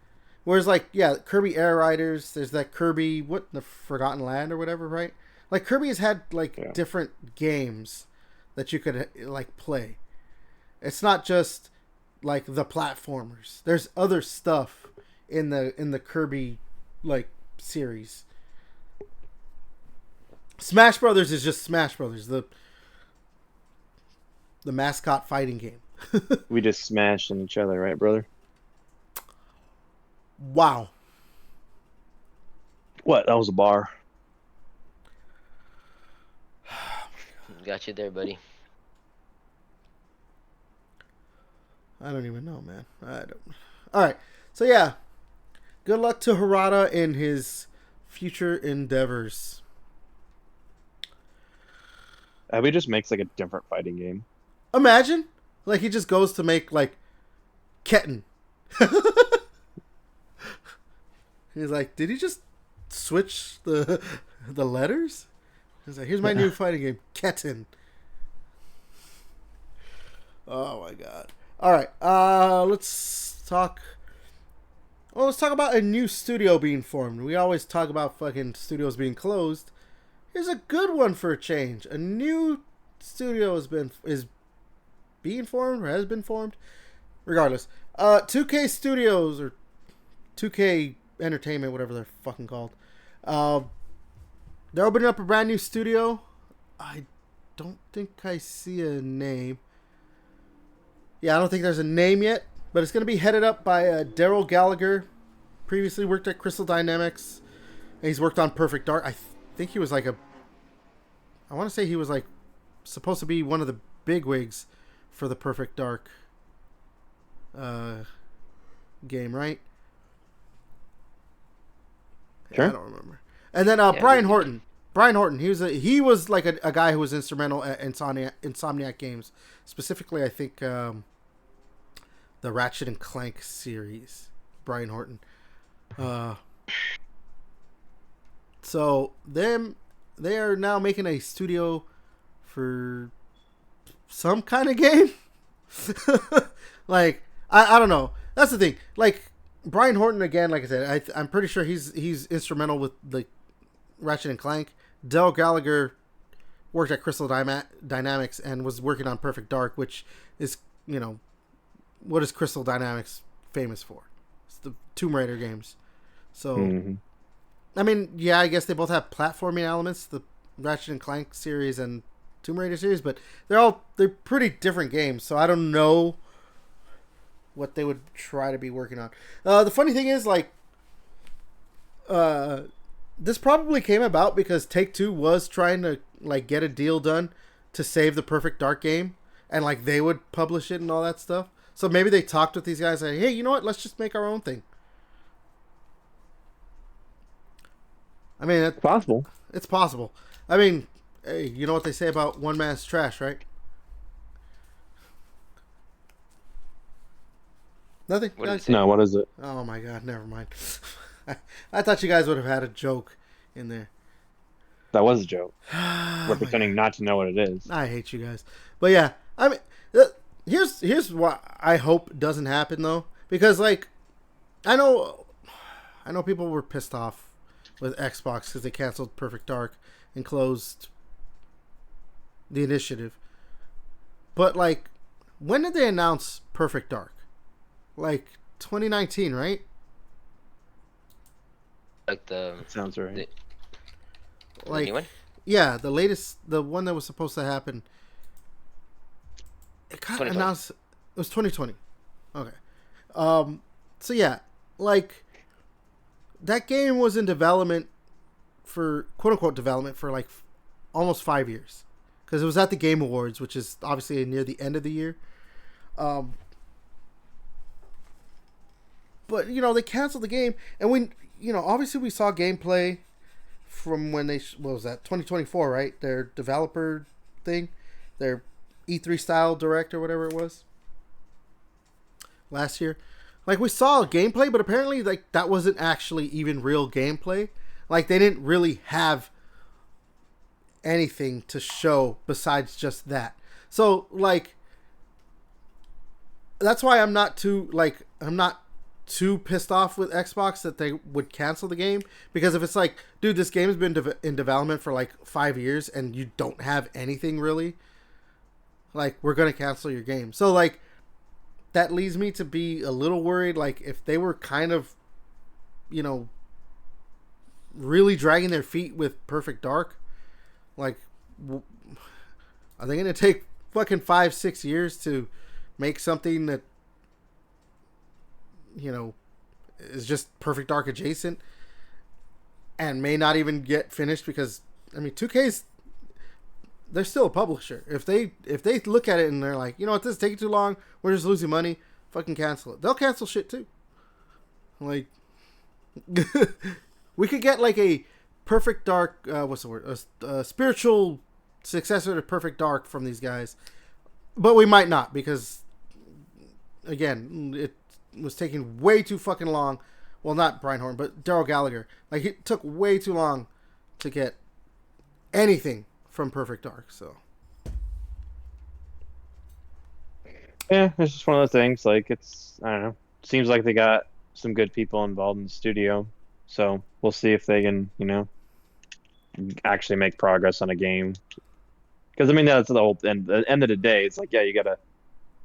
Whereas like Kirby Air Riders, there's that Kirby the Forgotten Land or whatever, right? Like Kirby has had like different games that you could like play. It's not just like the platformers. There's other stuff in the Kirby like series. Smash Brothers is just Smash Brothers, the mascot fighting game. We just smashed in each other, right, brother? Wow. What? That was a bar. Got you there, buddy. I don't even know, man. I don't. All right. So yeah, good luck to Harada in his future endeavors. He just makes like a different fighting game. Imagine, like he just goes to make like Ketten. He's like, did he just switch the letters? He's like, here's my new fighting game, Ketten. Oh my god. All right, let's talk. Well, let's talk about a new studio being formed. We always talk about fucking studios being closed. Here's a good one for a change. A new studio is being formed or has been formed. Regardless, 2K Studios or 2K Entertainment, whatever they're fucking called. They're opening up a brand new studio. I don't think I see a name. Yeah, I don't think there's a name yet, but it's going to be headed up by Daryl Gallagher. Previously worked at Crystal Dynamics. And he's worked on Perfect Dark. I think he was like I want to say he was like supposed to be one of the bigwigs for the Perfect Dark game, right? Sure. Yeah, I don't remember. And then Brian Horton. Brian Horton. He was like a guy who was instrumental at Insomniac games. Specifically, I think the Ratchet and Clank series. Brian Horton. So they are now making a studio for some kind of game. Like I don't know. That's the thing. Like Brian Horton again. Like I said, I'm pretty sure he's instrumental with the Ratchet and Clank. Del Gallagher worked at Crystal Dynamics and was working on Perfect Dark, which is, what is Crystal Dynamics famous for? It's the Tomb Raider games. So, I mean, yeah, I guess they both have platforming elements, the Ratchet and Clank series and Tomb Raider series, but they're pretty different games, so I don't know what they would try to be working on. The funny thing is, like, this probably came about because Take-Two was trying to, like, get a deal done to save the Perfect Dark game, and, like, they would publish it and all that stuff. So maybe they talked with these guys and, hey, you know what, let's just make our own thing. I mean, It's possible. It's possible. I mean, hey, you know what they say about one man's trash, right? Nothing? No, what is it? Oh my god, never mind. I thought you guys would have had a joke in there. That was a joke. We're pretending not to know what it is. I hate you guys. But yeah, I mean, here's what I hope doesn't happen though, because like, I know people were pissed off with Xbox because they canceled Perfect Dark and closed the initiative. But like, when did they announce Perfect Dark? Like 2019, right? Like That sounds right. The new one? Yeah, the one that was supposed to happen. It got announced. It was 2020. Okay. So yeah, like, that game was in development for, quote unquote development, for like almost 5 years, because it was at the Game Awards, which is obviously near the end of the year. But they canceled the game, and obviously we saw gameplay from when they, what was that, 2024, right? Their developer thing, their E3 style direct or whatever it was last year. Like, we saw gameplay, but apparently, like, that wasn't actually even real gameplay. Like, they didn't really have anything to show besides just that. So, like, that's why I'm not too pissed off with Xbox that they would cancel the game. Because if it's like, dude, this game has been in development for like 5 years and you don't have anything really, like, we're going to cancel your game. So, like, that leads me to be a little worried, like, if they were kind of, really dragging their feet with Perfect Dark, like, are they going to take fucking 5-6 years to make something that, is just Perfect Dark adjacent and may not even get finished? Because, I mean, 2K's, they're still a publisher. If they look at it and they're like, you know what, this is taking too long, we're just losing money, fucking cancel it. They'll cancel shit too. Like, we could get like a Perfect Dark, what's the word? A spiritual successor to Perfect Dark from these guys, but we might not, because, again, it was taking way too fucking long. Well, not Brian Horn, but Daryl Gallagher. Like, it took way too long to get anything from Perfect Dark. So yeah, it's just one of those things. Like, it's, I don't know, seems like they got some good people involved in the studio, so we'll see if they can actually make progress on a game. Because, I mean, that's the whole end. At the end of the day, it's like, yeah, you gotta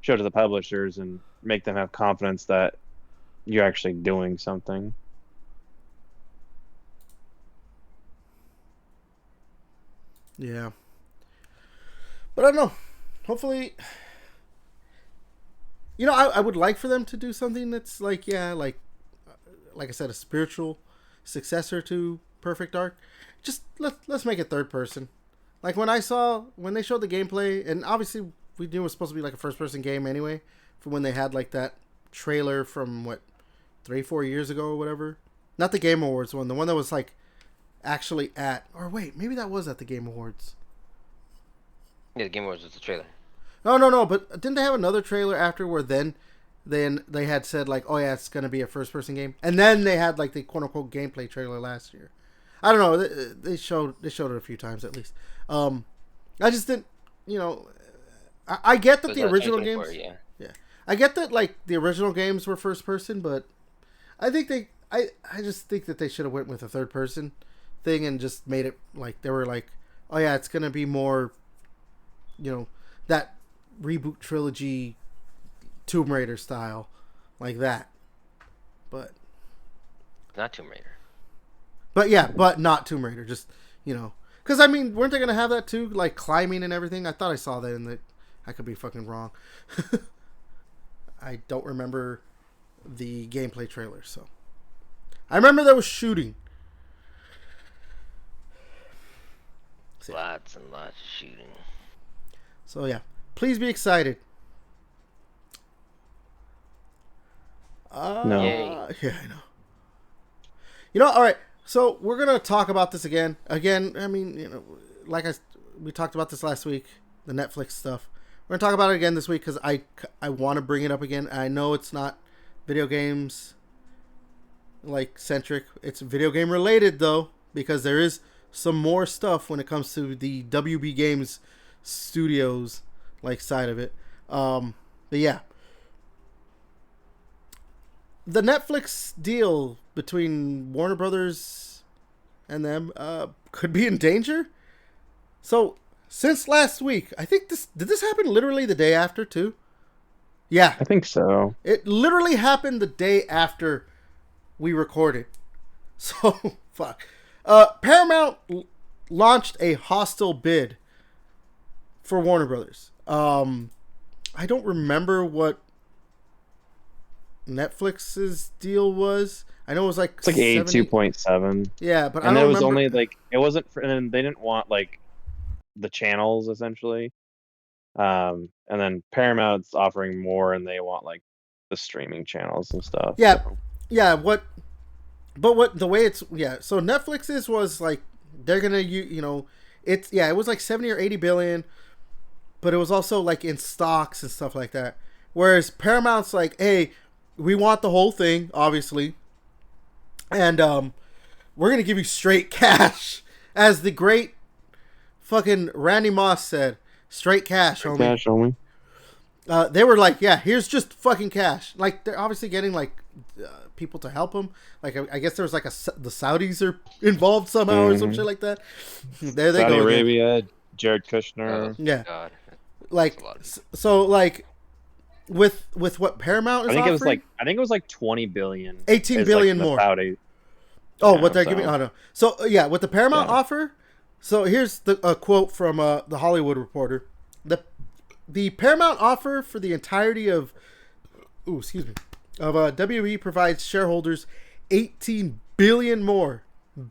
show to the publishers and make them have confidence that you're actually doing something. yeah, but I don't know. Hopefully, I would like for them to do something that's like, yeah, like I said, a spiritual successor to Perfect Dark. Just let's make it third person. Like, when they showed the gameplay, and obviously we knew it was supposed to be like a first person game anyway, from when they had like that trailer from what, 3-4 years ago or whatever. Not the Game Awards one, the one that was like actually or wait, maybe that was at the Game Awards. Yeah, the Game Awards was the trailer. No, but didn't they have another trailer after where then they had said like, oh yeah, it's gonna be a first person game, and then they had like the quote unquote gameplay trailer last year. I don't know, they showed it a few times at least. I just didn't, I get that the original games, yeah, I get that like the original games were first person, but I think I just think that they should have went with a third person thing and just made it like they were like oh yeah, it's gonna be more, that reboot trilogy, Tomb Raider style, like that. But not Tomb Raider. But not Tomb Raider. Just because I mean, weren't they gonna have that too, like climbing and everything? I thought I saw that in the. I could be fucking wrong. I don't remember the gameplay trailer, so I remember there was shooting. Lots and lots of shooting. So yeah, please be excited. No. Yeah, I know. All right. So we're gonna talk about this again. I mean, we talked about this last week, the Netflix stuff. We're gonna talk about it again this week because I want to bring it up again. I know it's not video games like centric. It's video game related though, because there is some more stuff when it comes to the WB Games Studios like side of it. But yeah, the Netflix deal between Warner Brothers and them could be in danger. So since last week, I think did this happen literally the day after too? Yeah, I think so. It literally happened the day after we recorded. So fuck. Paramount launched a hostile bid for Warner Brothers. I don't remember what Netflix's deal was. I know it was like it's like 82.7. Yeah, but and I don't it was remember. only like it wasn't for, and they didn't want like the channels essentially. And then Paramount's offering more, and they want like the streaming channels and stuff. Yeah, so. yeah. What the way it's So Netflix's was like they're gonna it was like 70 or 80 billion, but it was also like in stocks and stuff like that. Whereas Paramount's like, hey, we want the whole thing, obviously, and we're gonna give you straight cash, as the great fucking Randy Moss said, straight cash, homie. Cash only. They were like, yeah, here's just fucking cash. Like they're obviously getting like people to help them. Like I guess there was like the Saudis are involved somehow or some shit like that. There they Saudi go. Arabia, Jared Kushner. Yeah. God. Like so, like with what Paramount is offering, I think it was like 20 billion. 18 billion more. Saudi. What they're giving? Oh no. So yeah, with the Paramount offer. So here's the quote from the Hollywood Reporter. The Paramount offer for the entirety of WB provides shareholders 18 billion more.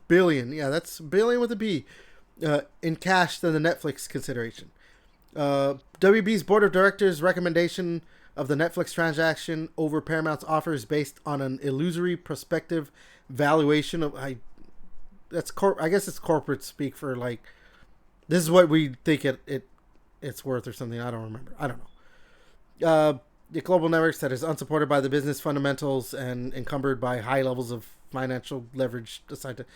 Billion. Yeah, that's billion with a B. In cash than the Netflix consideration. WB's board of directors' recommendation of the Netflix transaction over Paramount's offer is based on an illusory prospective valuation of I guess it's corporate speak for like this is what we think it's worth or something. I don't remember. I don't know. The global networks that is unsupported by the business fundamentals and encumbered by high levels of financial leverage assigned to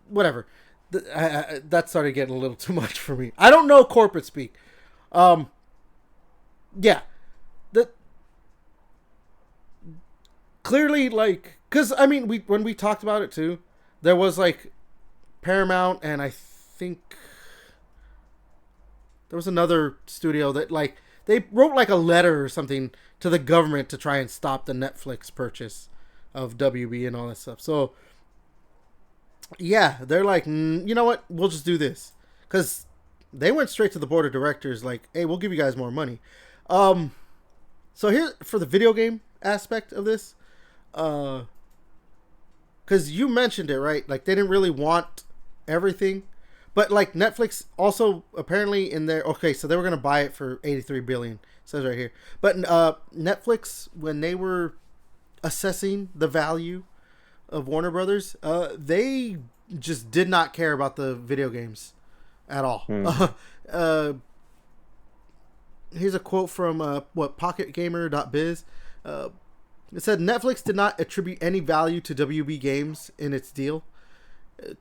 whatever. That started getting a little too much for me. I don't know corporate speak. Clearly, like, because I mean, when we talked about it too, there was like Paramount, and I think there was another studio that like they wrote like a letter or something to the government to try and stop the Netflix purchase of WB and all that stuff. So yeah, they're like, you know what? We'll just do this, because they went straight to the board of directors like, hey, we'll give you guys more money. So here for the video game aspect of this, because you mentioned it, right? Like they didn't really want everything, but like Netflix also apparently in there. Okay, so they were gonna buy it for 83 billion. It says right here, but Netflix, when they were assessing the value of Warner Brothers, they just did not care about the video games at all. Here's a quote from PocketGamer.biz. It said Netflix did not attribute any value to WB Games in its deal.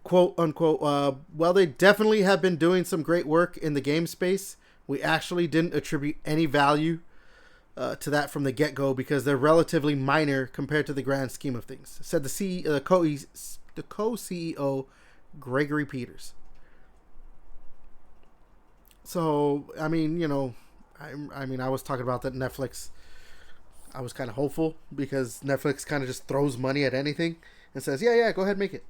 Quote unquote. Well, they definitely have been doing some great work in the game space. We actually didn't attribute any value to that from the get-go because they're relatively minor compared to the grand scheme of things, said the co-CEO Gregory Peters. So I mean, I mean, I was talking about that Netflix. I was kind of hopeful because Netflix kind of just throws money at anything and says, "Yeah, go ahead, make it."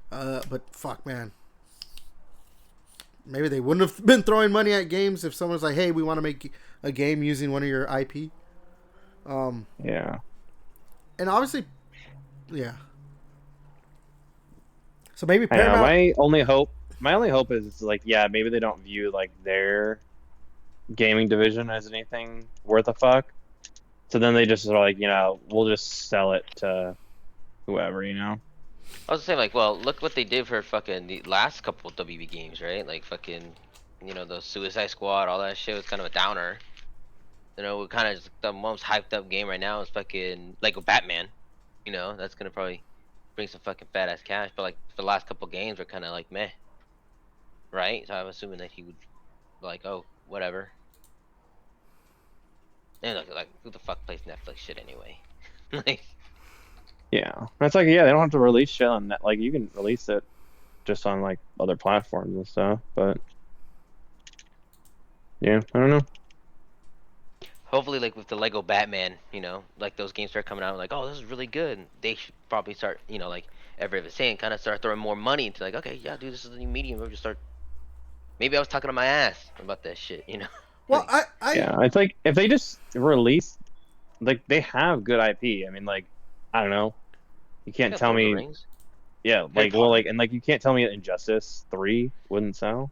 But fuck, man. Maybe they wouldn't have been throwing money at games if someone's like, "Hey, we want to make a game using one of your IP." Yeah. And obviously, yeah. So maybe I know. Paramount. My only hope is like, yeah, maybe they don't view like their gaming division as anything worth a fuck. So then they just are like, we'll just sell it to whoever, I was saying like, well, look what they did for fucking the last couple of WB games, right? Like fucking, the Suicide Squad, all that shit was kind of a downer. We kind of just the most hyped up game right now is fucking Lego Batman. That's gonna probably bring some fucking fat ass cash. But like the last couple games were kind of like meh, right? So I'm assuming that he would like, oh, whatever. And like who the fuck plays Netflix shit anyway? Like, Yeah. It's like, yeah, they don't have to release shit on that. Like, you can release it just on like other platforms and stuff. But yeah, I don't know. hopefully, like with the Lego Batman, like those games start coming out, like, oh, this is really good. And they should probably start, like every other saying, kind of start throwing more money into like, okay, yeah, dude, this is the new medium. We'll just start. Maybe I was talking to my ass about that shit. Well, Yeah, it's like if they just release, like they have good IP. I mean, like, I don't know. You can't Yeah, tell Lord of the me. Rings. Yeah, like, well, like, and like you can't tell me that Injustice 3 wouldn't sell.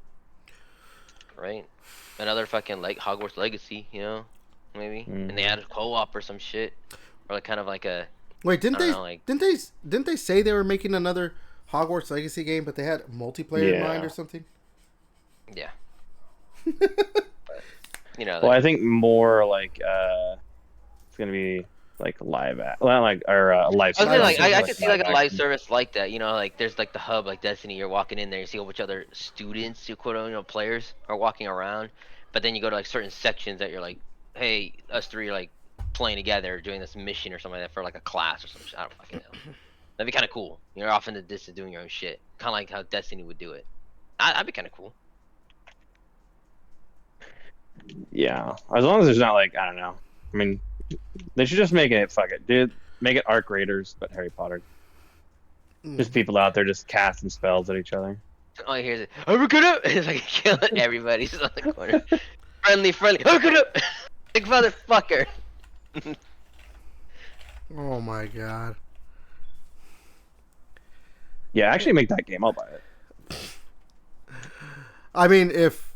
Right? Another fucking like Hogwarts Legacy, maybe. And they added co-op or some shit, or like kind of like a. Wait, didn't I they? don't know, like, Didn't they say they were making another Hogwarts Legacy game, but they had multiplayer in Yeah. mind or something? yeah. Well, I think more like it's gonna be like live at, well, like or live. I was gonna, like, I service, could see like a live action. service like that, like there's like the hub like Destiny, you're walking in there, you see a whole bunch of other students, you quote, players are walking around, but then you go to like certain sections that you're like, hey, us three are like playing together, doing this mission or something like that for like a class or something. I don't fucking know. That'd be kind of cool. You're off in the distance doing your own shit, kind of like how Destiny would do it. That'd be kind of cool. Yeah, as long as there's not like, I don't know. I mean, they should just make it, fuck it, dude. Make it Arc Raiders, but Harry Potter. Just people out there just casting spells at each other. All you hear is, "Abracadabra!" It's like killing everybody on the corner. friendly, Abracadabra! Big motherfucker. Oh my god. Yeah, actually make that game. I'll buy it. I mean, if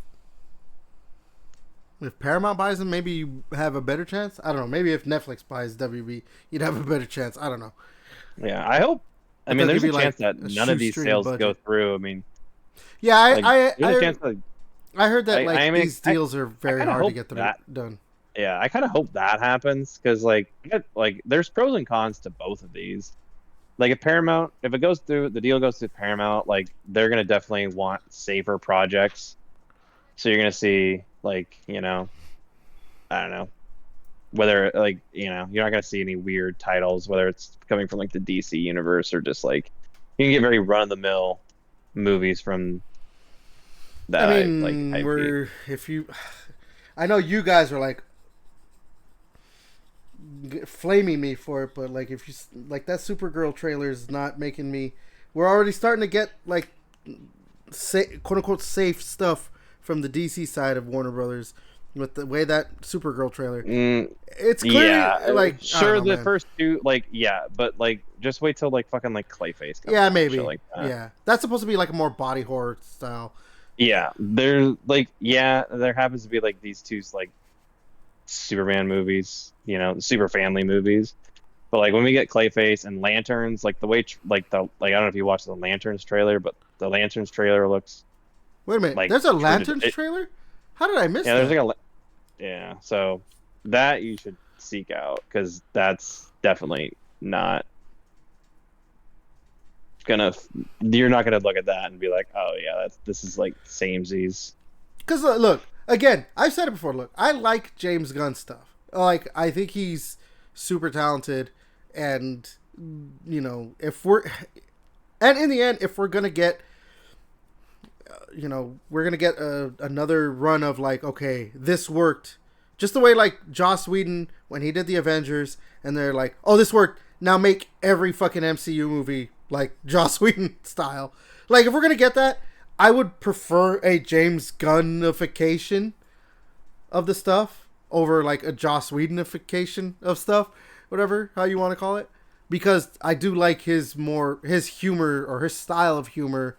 Paramount buys them, maybe you have a better chance. I don't know. Maybe if Netflix buys WB, you'd have a better chance. I don't know. Yeah, I hope. I mean, there's a chance that a none of these shoestring sales budget. go through. I mean, Yeah, there's a chance that. I heard that these I deals are very kinda hard to hope get that- done. Yeah, I kind of hope that happens because like there's pros and cons to both of these. Like if Paramount, if it goes through, the deal goes through Paramount, like they're gonna definitely want safer projects. So you're gonna see like, I don't know, whether like, you're not gonna see any weird titles, whether it's coming from like the DC universe or just like you can get very run of the mill movies from that. I mean, like IP. I know you guys are like flaming me for it, but like if you like that Supergirl trailer is not making me. We're already starting to get like quote unquote safe stuff from the DC side of Warner Brothers with the way that Supergirl trailer. It's clearly like sure I don't know, the man. first two but like just wait till like fucking like Clayface comes Yeah, out, maybe. shit like that. Yeah, that's supposed to be like a more body horror style. Yeah, there's like there happens to be like these two like Superman movies, super family movies. But like when we get Clayface and Lanterns, like the way I don't know if you watched the Lanterns trailer, but the Lanterns trailer looks. Wait a minute, like, there's a Lanterns trailer? How did I miss that? There's like so that you should seek out because that's definitely not you're not gonna look at that and be like, oh yeah, this is like samesies. Because look, again, I've said it before. Look, I like James Gunn stuff. Like, I think he's super talented, and if we're, and in the end, if we're gonna get we're gonna get another run of like, okay, this worked, just the way like Joss Whedon when he did the Avengers, and they're like, oh, this worked. Now make every fucking MCU movie like Joss Whedon style. Like, if we're gonna get that, I would prefer a James Gunnification of the stuff over like a Joss Whedonification of stuff, whatever how you want to call it, because I do like his humor or his style of humor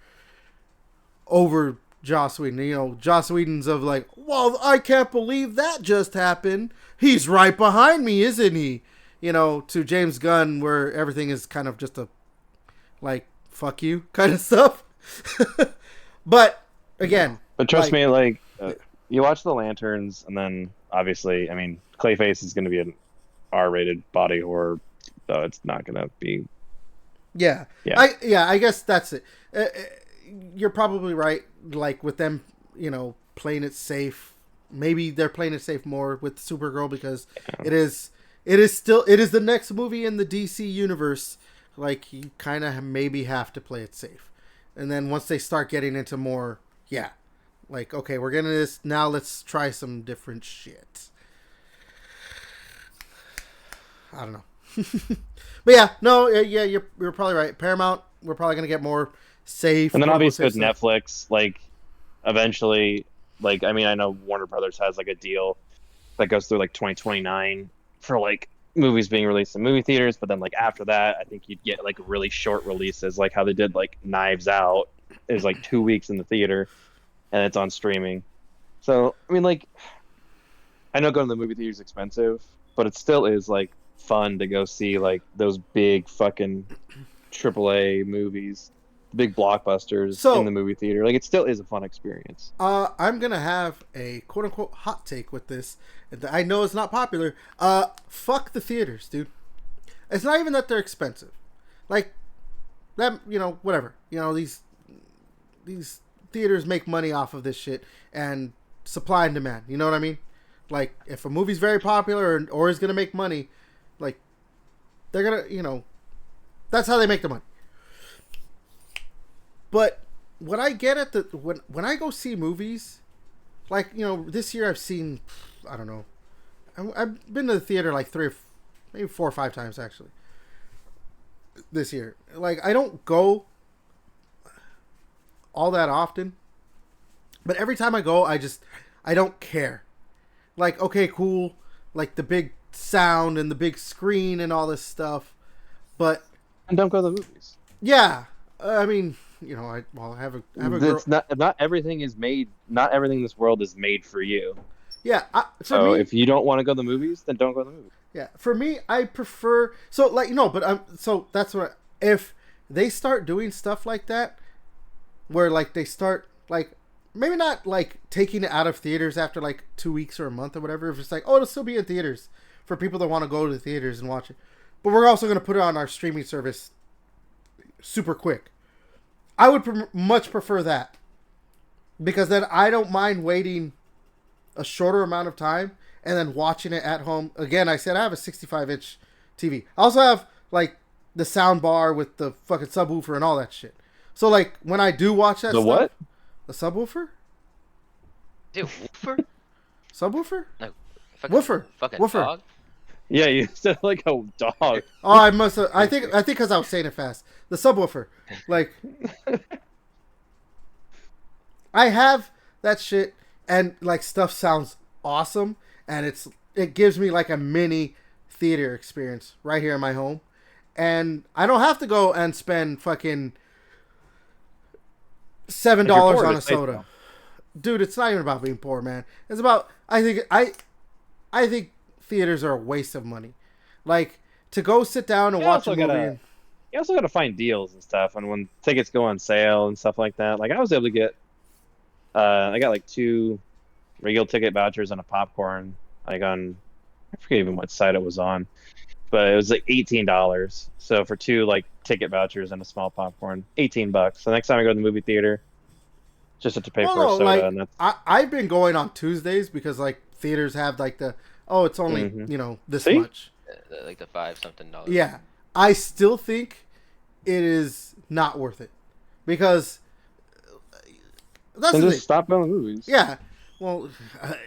over Joss Whedon. Joss Whedon's of like, well, I can't believe that just happened. He's right behind me, isn't he? To James Gunn, where everything is kind of just a, like, fuck you kind of stuff. But, again. But trust me, you watch The Lanterns, and then, obviously, I mean, Clayface is going to be an R-rated body horror, so it's not going to be... Yeah. I guess that's it. You're probably right, like, with them, playing it safe. Maybe they're playing it safe more with Supergirl, because it is the next movie in the DC universe. Like, you kind of maybe have to play it safe. And then once they start getting into more, like, okay, we're getting this, now let's try some different shit. I don't know. But you're probably right. Paramount, we're probably going to get more safe. And then obviously with Netflix, like, eventually, like, I mean, I know Warner Brothers has, like, a deal that goes through, like, 2029 for, like, movies being released in movie theaters, but then, like, after that, I think you'd get, like, really short releases, like how they did, like, Knives Out. It was, like, 2 weeks in the theater, and it's on streaming. So, I mean, like, I know going to the movie theater is expensive, but it still is, like, fun to go see, like, those big fucking AAA movies, big blockbusters in the movie theater. Like, it still is a fun experience. I'm gonna have a quote-unquote hot take with this. I know it's not popular. Fuck the theaters, dude. It's not even that they're expensive. Like, that, whatever. These theaters make money off of this shit, and supply and demand. You know what I mean? Like, if a movie's very popular or is gonna make money, like, they're gonna, that's how they make the money. But what I get at when I go see movies, like, this year I've seen, I don't know, I've been to the theater like 3 or maybe 4 or 5 times actually this year. Like, I don't go all that often, but every time I go, I don't care. Like, okay, cool, like the big sound and the big screen and all this stuff, but and don't go to the movies. Yeah, I mean, I have a girl. It's not everything is made. Not everything in this world is made for you. Yeah. So if you don't want to go to the movies, then don't go to the movies. Yeah. For me, I prefer. So so that's what. If they start doing stuff like that, where like they start like maybe not like taking it out of theaters after like 2 weeks or a month or whatever. If it's like, oh, it'll still be in theaters for people that want to go to the theaters and watch it, but we're also going to put it on our streaming service super quick. I would much prefer that, because then I don't mind waiting a shorter amount of time and then watching it at home. Again, I said I have a 65-inch TV. I also have like the sound bar with the fucking subwoofer and all that shit. So like when I do watch that the stuff, what? The subwoofer? Dude, woofer? Subwoofer? No. Woofer. Fucking woofer. dog? Yeah, you said like a dog. Oh, I must have. I think because I was saying it fast. The subwoofer, like, I have that shit, and like stuff sounds awesome, and it gives me like a mini theater experience right here in my home, and I don't have to go and spend fucking $7 on a soda. Dude, it's not even about being poor, man. It's about I think theaters are a waste of money. Like, to go sit down and watch a movie. You also got to find deals and stuff, and when tickets go on sale and stuff like that. Like, I was able to get, I got like 2 regular ticket vouchers and a popcorn. Like I forget even what site it was on, but it was like $18. So for 2 like ticket vouchers and a small popcorn, $18. So next time I go to the movie theater, just have to pay for a soda. Like, and that's... I've been going on Tuesdays because like theaters have like it's only this much. Like the $5-something. Yeah, I still think it is not worth it, because That's then the just thing. stop going to movies. Yeah. Well,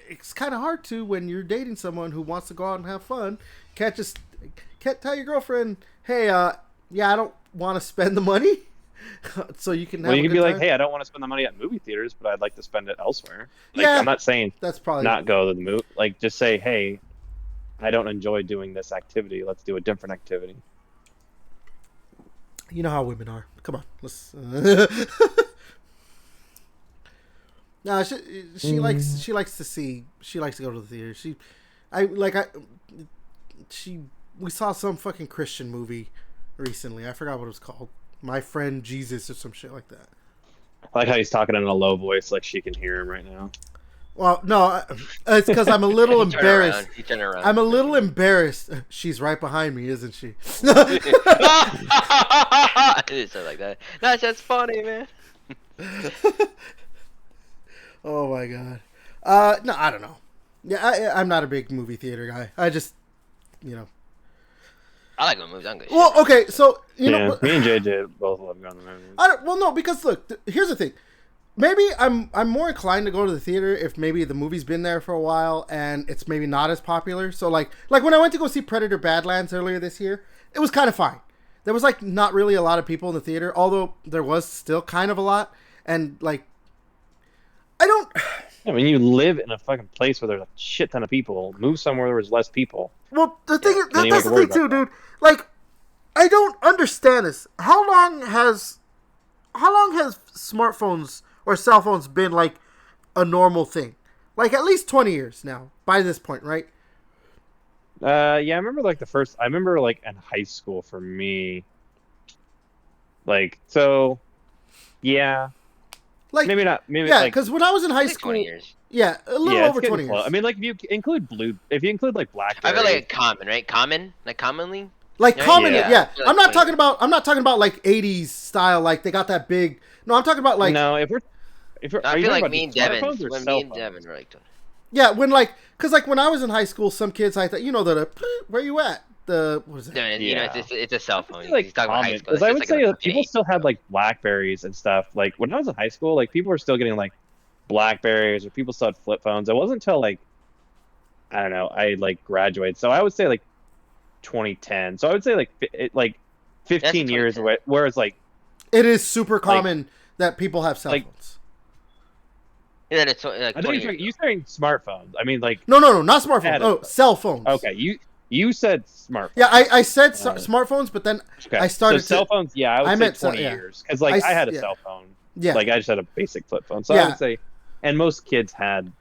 it's kind of hard to when you're dating someone who wants to go out and have fun. Can't tell your girlfriend, hey, yeah, I don't want to spend the money, so you can. Well, you can be like, hey, I don't want to spend the money at movie theaters, but I'd like to spend it elsewhere. Like, yeah, I'm not saying that's probably not go to the movie. Like, just say, hey, I don't enjoy doing this activity. Let's do a different activity. You know how women are. Come on, let's. No, she likes to go to the theater. We saw some fucking Christian movie recently. I forgot what it was called. My Friend Jesus or some shit like that. I like how he's talking in a low voice, like she can hear him right now. Well, no, it's because I'm a little You turn embarrassed. around, you turn around. I'm a little embarrassed. She's right behind me, isn't she? I didn't say it like that. That's just funny, man. Oh my god. No, I don't know. Yeah, I'm not a big movie theater guy. I just, you know. I like movies. I'm good. Well, okay, so you know, me and JJ both love going to movies. Well, no, because look, here's the thing. Maybe I'm more inclined to go to the theater if maybe the movie's been there for a while and it's maybe not as popular. So like when I went to go see Predator Badlands earlier this year, it was kind of fine. There was like not really a lot of people in the theater, although there was still kind of a lot. And like, I mean, you live in a fucking place where there's a shit ton of people. Move somewhere where there's less people. Well, the thing is, Then you that's have the to thing worry too, about dude. Like, I don't understand this. How long has smartphones or cell phones been like a normal thing? Like at least 20 years now by this point, right? Yeah, I remember like I remember like in high school for me. Like, so, yeah. Like Maybe not. Maybe yeah, like, because when I was in high Like school, 20 years. yeah, a little yeah, over it's 20 getting close. years. I mean, like if you include like BlackBerry. I feel like common, right? Common, like commonly. Like Yeah, common, yeah. yeah. Like I'm not 20 talking about like 80s style, like they got that big. No, I'm talking about like no, if we're I are you feel talking like about me and just Devin. smartphones or When cell me and phones? Devin were like 20. yeah, because like when I was in high school, some kids I thought where you at? What is it? No, you know, Yeah. it's a cell phone. Like He's talking about high school. because I would say that a people still had like Blackberries and stuff. Like when I was in high school, like people were still getting like Blackberries or people still had flip phones. It wasn't until like I don't know, I like graduated. So I would say like 2010. So I would say like 15 years away. Whereas like It is super common that people have cell like- phones. Yeah, it's like I 20 think years you're saying smartphones. I mean like No, not smartphones. Had it. Oh, cell phones. okay, you said smartphones. Yeah, I said Uh, smartphones, but then Okay. I started so cell to. phones. Yeah, I would I say meant 20 yeah. years because like I had a yeah. cell phone. Yeah, Like I just had a basic flip phone. So Yeah. I would say, and most kids had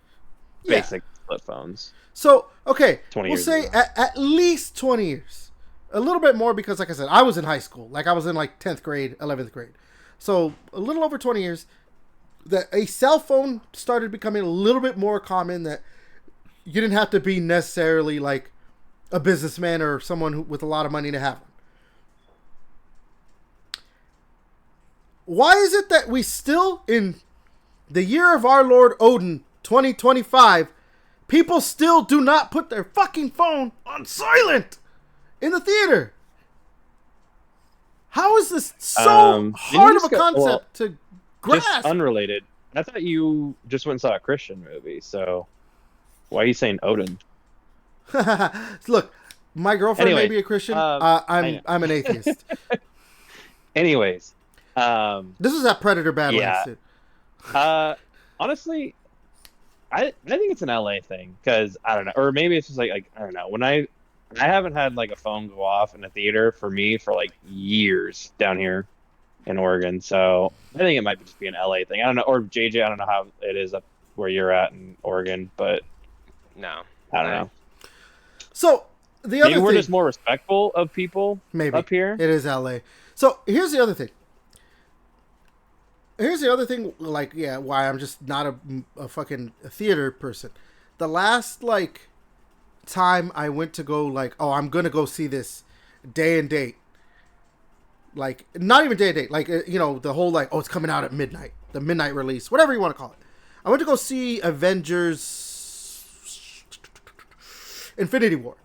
yeah. basic flip phones. So okay, 20 we'll years say ago. at least 20 years, a little bit more because, like I said, I was in high school. Like I was in like 10th grade, 11th grade, so a little over 20 years. That a cell phone started becoming a little bit more common. That you didn't have to be necessarily like a businessman or someone with a lot of money to have one. Why is it that we still, in the year of our Lord Odin, 2025, people still do not put their fucking phone on silent in the theater? How is this so hard of a concept to grasp? Just unrelated. I thought you just went and saw a Christian movie. So why are you saying Odin? Look, my girlfriend Anyway, may be a Christian. I know. I'm an atheist. Anyways, This is at Predator Badlands. Yeah. Honestly, I think it's an LA thing because I don't know, or maybe it's just like I don't know. When I haven't had like a phone go off in a theater for me for like years down here in Oregon, so I think it might just be an LA thing. I don't know, or JJ, I don't know how it is up where you're at in Oregon, but No. I don't know. So the Maybe other we're thing, just more respectful of people maybe up here. it is LA. So here's the other thing. Like, yeah, why I'm just not a fucking theater person. The last like time I went to go like, oh, I'm gonna go see this day and date. Like, not even day and date. Like, you know, the whole like, oh, it's coming out at midnight, the midnight release, whatever you want to call it. I went to go see Avengers Infinity War.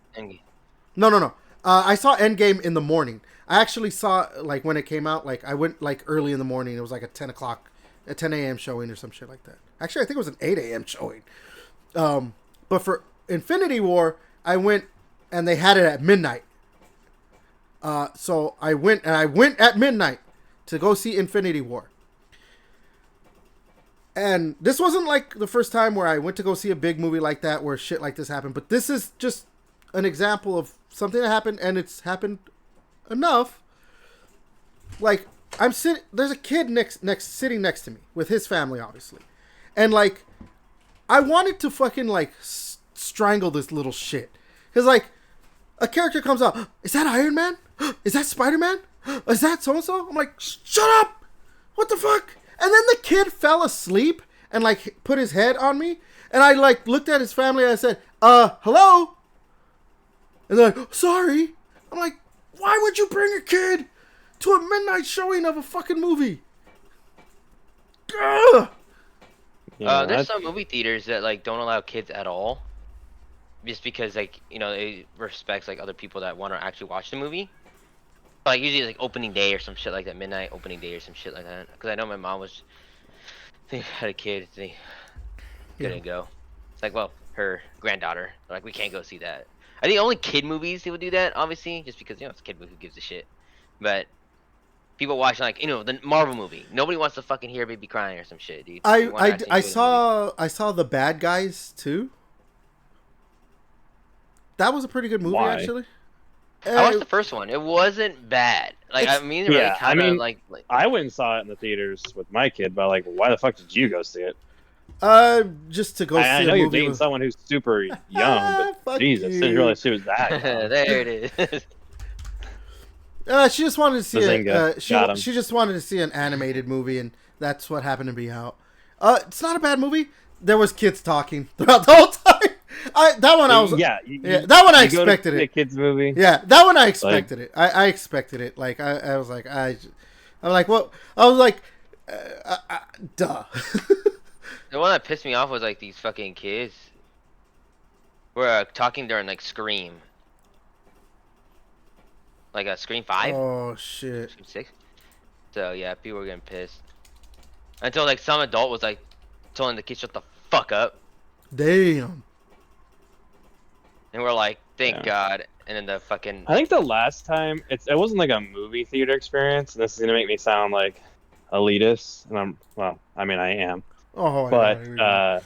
No. I saw Endgame in the morning. I actually saw, like, when it came out, like, I went, like, early in the morning. It was, like, at 10 o'clock a 10 a.m. showing or some shit like that. Actually, I think it was an 8 a.m. showing. But for Infinity War, I went and they had it at midnight. So I went at midnight to go see Infinity War. And this wasn't like the first time where I went to go see a big movie like that where shit like this happened. But this is just an example of something that happened, and it's happened enough. Like, there's a kid sitting next to me with his family, obviously. And like, I wanted to fucking like strangle this little shit. Because like, a character comes out, is that Iron Man? Is that Spider-Man? Is that so-and-so? I'm like, shut up! What the fuck? And then the kid fell asleep and like put his head on me. And I like looked at his family and I said, hello? And they're like, sorry. I'm like, why would you bring a kid to a midnight showing of a fucking movie? Ugh! There's some movie theaters that like don't allow kids at all. Just because like, you know, it respects like other people that want to actually watch the movie. Like usually like opening day or some shit like that, midnight opening day or some shit like that. Because I know my mom had a kid, they couldn't go. It's like, well, her granddaughter, like we can't go see that. I think only kid movies they would do that, obviously, just because, you know, it's a kid movie, who gives a shit. But people watching like, you know, the Marvel movie, nobody wants to fucking hear a baby crying or some shit, dude. I saw The Bad Guys too. That was a pretty good movie. Why? Actually. I watched the first one. It wasn't bad. Like, I mean, really like I went and saw it in the theaters with my kid, but like, why the fuck did you go see it? Just to go see I know you're dating someone who's super young, but Jesus, I didn't realize she was that young. There it is. She just wanted to see she just wanted to see an animated movie, and that's what happened to be out. It's not a bad movie. There was kids talking throughout the whole time. That one I expected it. A kids movie. Yeah, that one I expected it. I expected it. Like I was like I'm like, what? I was like, duh. The one that pissed me off was like these fucking kids were talking during like Scream. Like a Scream 5? Oh shit. Scream 6. So yeah, people were getting pissed. Until like some adult was like telling the kids shut the fuck up. Damn. And we're like, thank God. And then the fucking I think the last time it wasn't like a movie theater experience, and this is gonna make me sound like elitist, and I am. Oh, but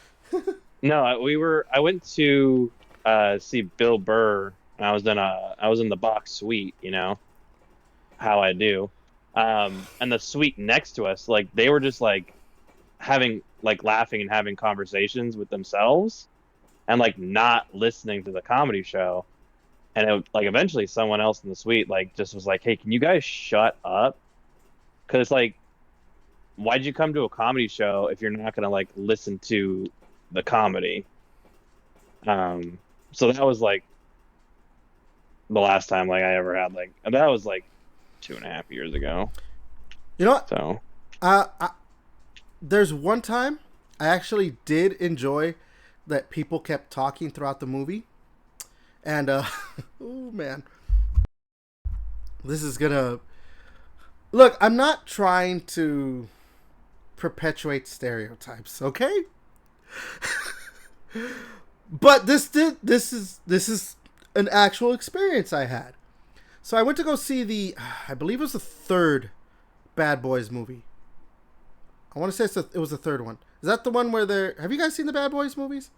no, I went to see Bill Burr, and I was in the box suite, you know, how I do, and the suite next to us, like they were just like having like laughing and having conversations with themselves, and like not listening to the comedy show, and it, like eventually someone else in the suite like just was like, hey, can you guys shut up? Because like, why'd you come to a comedy show if you're not gonna like listen to the comedy? So that was like the last time like I ever had like that was like 2.5 years ago. You know what? So there's one time I actually did enjoy that people kept talking throughout the movie, and oh man, this is gonna look. I'm not trying to perpetuate stereotypes, okay? But this is an actual experience I had. So I went to go see I believe it was the third Bad Boys movie. I want to say it was the third one. Is that the one where have you guys seen the Bad Boys movies?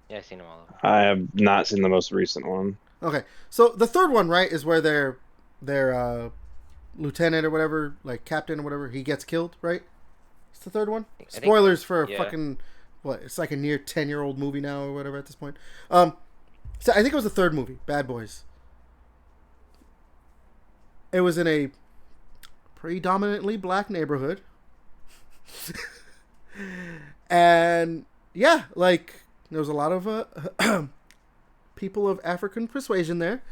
Yeah, I've seen them all. I have not seen the most recent one. Okay, so the third one, right, is where their lieutenant or whatever, like captain or whatever, he gets killed, right? It's the third one. Spoilers for a fucking it's like a near 10-year-old movie now or whatever at this point. So I think it was the third movie, Bad Boys. It was in a predominantly black neighborhood. And yeah, like there was a lot of people of African persuasion there,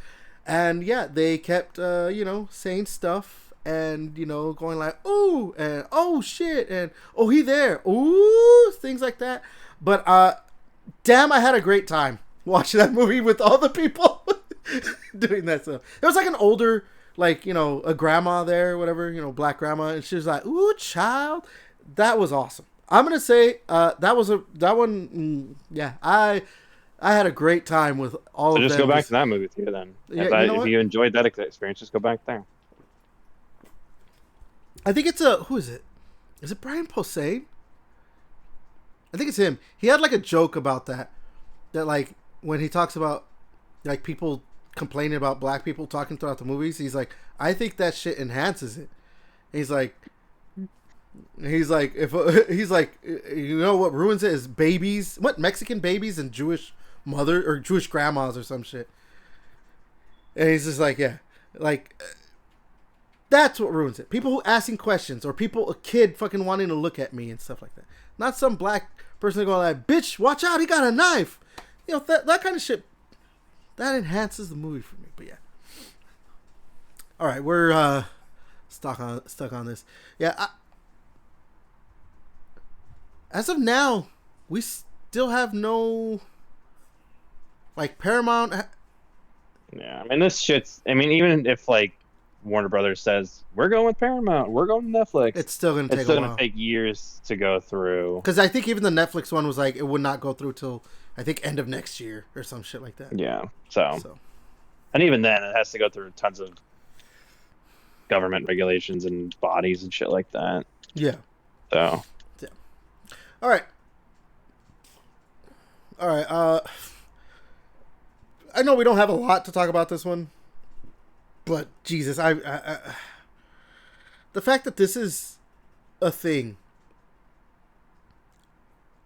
and yeah, they kept saying stuff and going like ooh and oh shit and oh he there ooh, things like that. But damn, I had a great time watching that movie with all the people doing that stuff. There was like an older, like a grandma there or whatever, black grandma, and she was like, ooh child, that was awesome. I'm gonna say that one. Yeah, I had a great time with all of them. So just go back to that movie theater then. Yeah, If you enjoyed that experience, just go back there. I think it's who is it? Is it Brian Posehn? I think it's him. He had like a joke about that like when he talks about like people complaining about black people talking throughout the movies, he's like, I think that shit enhances it. He's like, if he's like, you know what ruins it is babies, what Mexican babies and Jewish mother or Jewish grandmas or some shit. And he's just like, yeah, like that's what ruins it. People who asking questions or a kid fucking wanting to look at me and stuff like that. Not some black person going like, bitch, watch out, he got a knife. You know, that kind of shit, that enhances the movie for me. But yeah. All right, we're stuck on this. Yeah. As of now, we still have no like Paramount. Yeah, I mean this shit's. I mean, even if like Warner Brothers says we're going with Paramount, we're going to Netflix, it's still going to take years to go through. Because I think even the Netflix one was like it would not go through till I think end of next year or some shit like that. Yeah. So. And even then, it has to go through tons of government regulations and bodies and shit like that. Yeah. So. Yeah. All right. I know we don't have a lot to talk about this one, but Jesus, I the fact that this is a thing,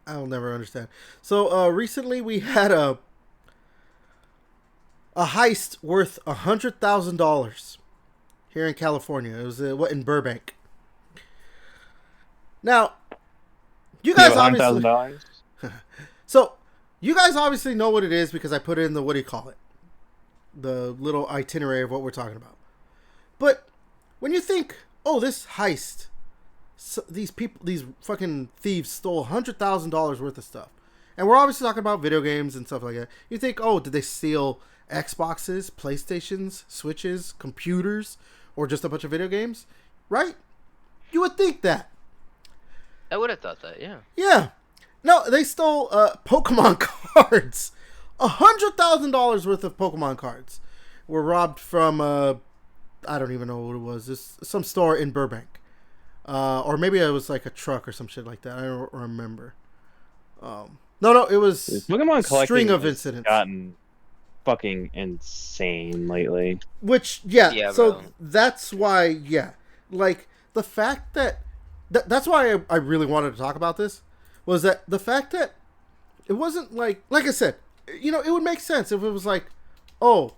I'll never understand. So recently we had a heist worth $100,000 here in California. It was in Burbank. Now, you guys obviously $100,000. So, you guys obviously know what it is because I put it in the, what do you call it? The little itinerary of what we're talking about. But when you think, oh, this heist, these fucking thieves stole $100,000 worth of stuff. And we're obviously talking about video games and stuff like that. You think, oh, did they steal Xboxes, PlayStations, Switches, computers, or just a bunch of video games? Right? You would think that. I would have thought that, yeah. Yeah. No, they stole Pokemon cards. $100,000 worth of Pokemon cards were robbed from, I don't even know what it was. This some store in Burbank. Or maybe it was like a truck or some shit like that. I don't remember. No, it was Pokemon a string of incidents. Gotten fucking insane lately. Which, yeah so bro. That's why, yeah. Like, the fact that... that's why I really wanted to talk about this. Was that the fact that it wasn't like I said, you know, it would make sense if it was like, oh,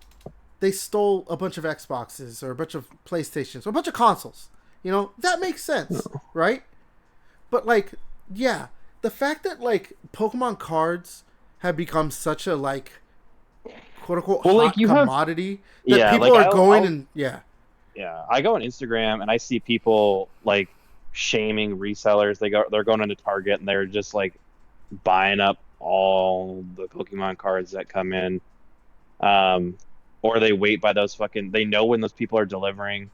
they stole a bunch of Xboxes or a bunch of PlayStations or a bunch of consoles. You know, that makes sense, right? But like, yeah, the fact that like Pokemon cards have become such a like quote unquote hot commodity that people are going and yeah, I go on Instagram and I see people like shaming resellers. They're going into Target and they're just like buying up all the Pokemon cards that come in, or they wait by those fucking. They know when those people are delivering.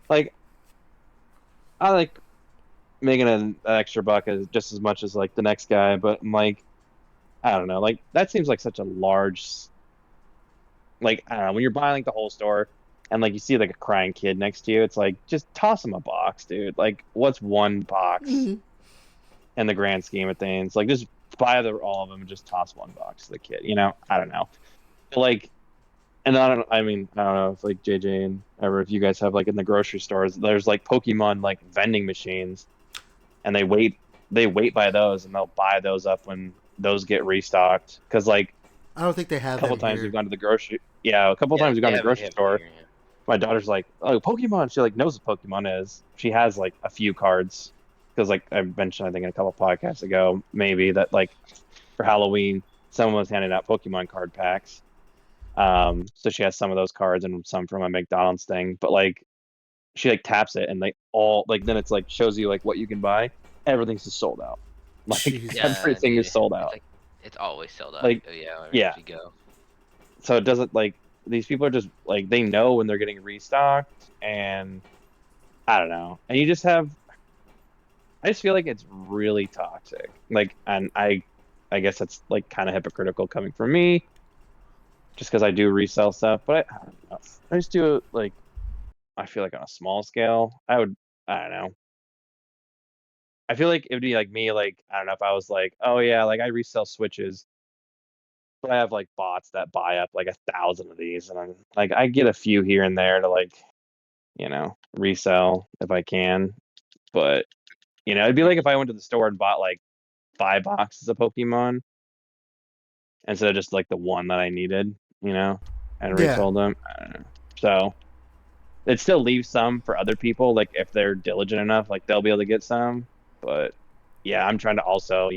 Like, I like making an extra buck just as much as like the next guy, but I'm like, I don't know, like that seems like such a large. Like, I don't know, when you're buying like the whole store. And, like, you see, like, a crying kid next to you. It's like, just toss him a box, dude. Like, what's one box in the grand scheme of things? Like, just buy all of them and just toss one box to the kid. You know? I don't know. But, like, and I don't know if, like, JJ and ever, if you guys have, like, in the grocery stores, there's, like, Pokemon, like, vending machines. And they wait by those, and they'll buy those up when those get restocked. Because, like, I don't think they have a couple times here. we've gone to the grocery. Yeah, a couple times we've gone to the grocery store. Here, yeah. My daughter's like, oh, Pokemon. She like knows what Pokemon is. She has like a few cards because like I mentioned, I think in a couple podcasts ago, maybe that like for Halloween, someone was handing out Pokemon card packs. So she has some of those cards and some from a McDonald's thing. But like, she like taps it and they all like then it's like shows you like what you can buy. Everything's just sold out. Like everything is sold out. It's always sold out. Like yeah. You go. So it doesn't like. These people are just like they know when they're getting restocked, and I don't know. And you just have I just feel like it's really toxic. Like, and I guess that's like kind of hypocritical coming from me, just because I do resell stuff. But I don't know. I just do it like I feel like on a small scale. I don't know. I feel like it would be like me, like I don't know if I was like, oh yeah, like I resell Switches, but I have like bots that buy up like 1,000 of these, and I'm like I get a few here and there to like resell if I can. But it'd be like if I went to the store and bought like 5 boxes of Pokemon instead of just like the one that I needed, and Yeah. resold them. I don't know. So it still leaves some for other people, like if they're diligent enough, like they'll be able to get some. But yeah, I'm trying to also,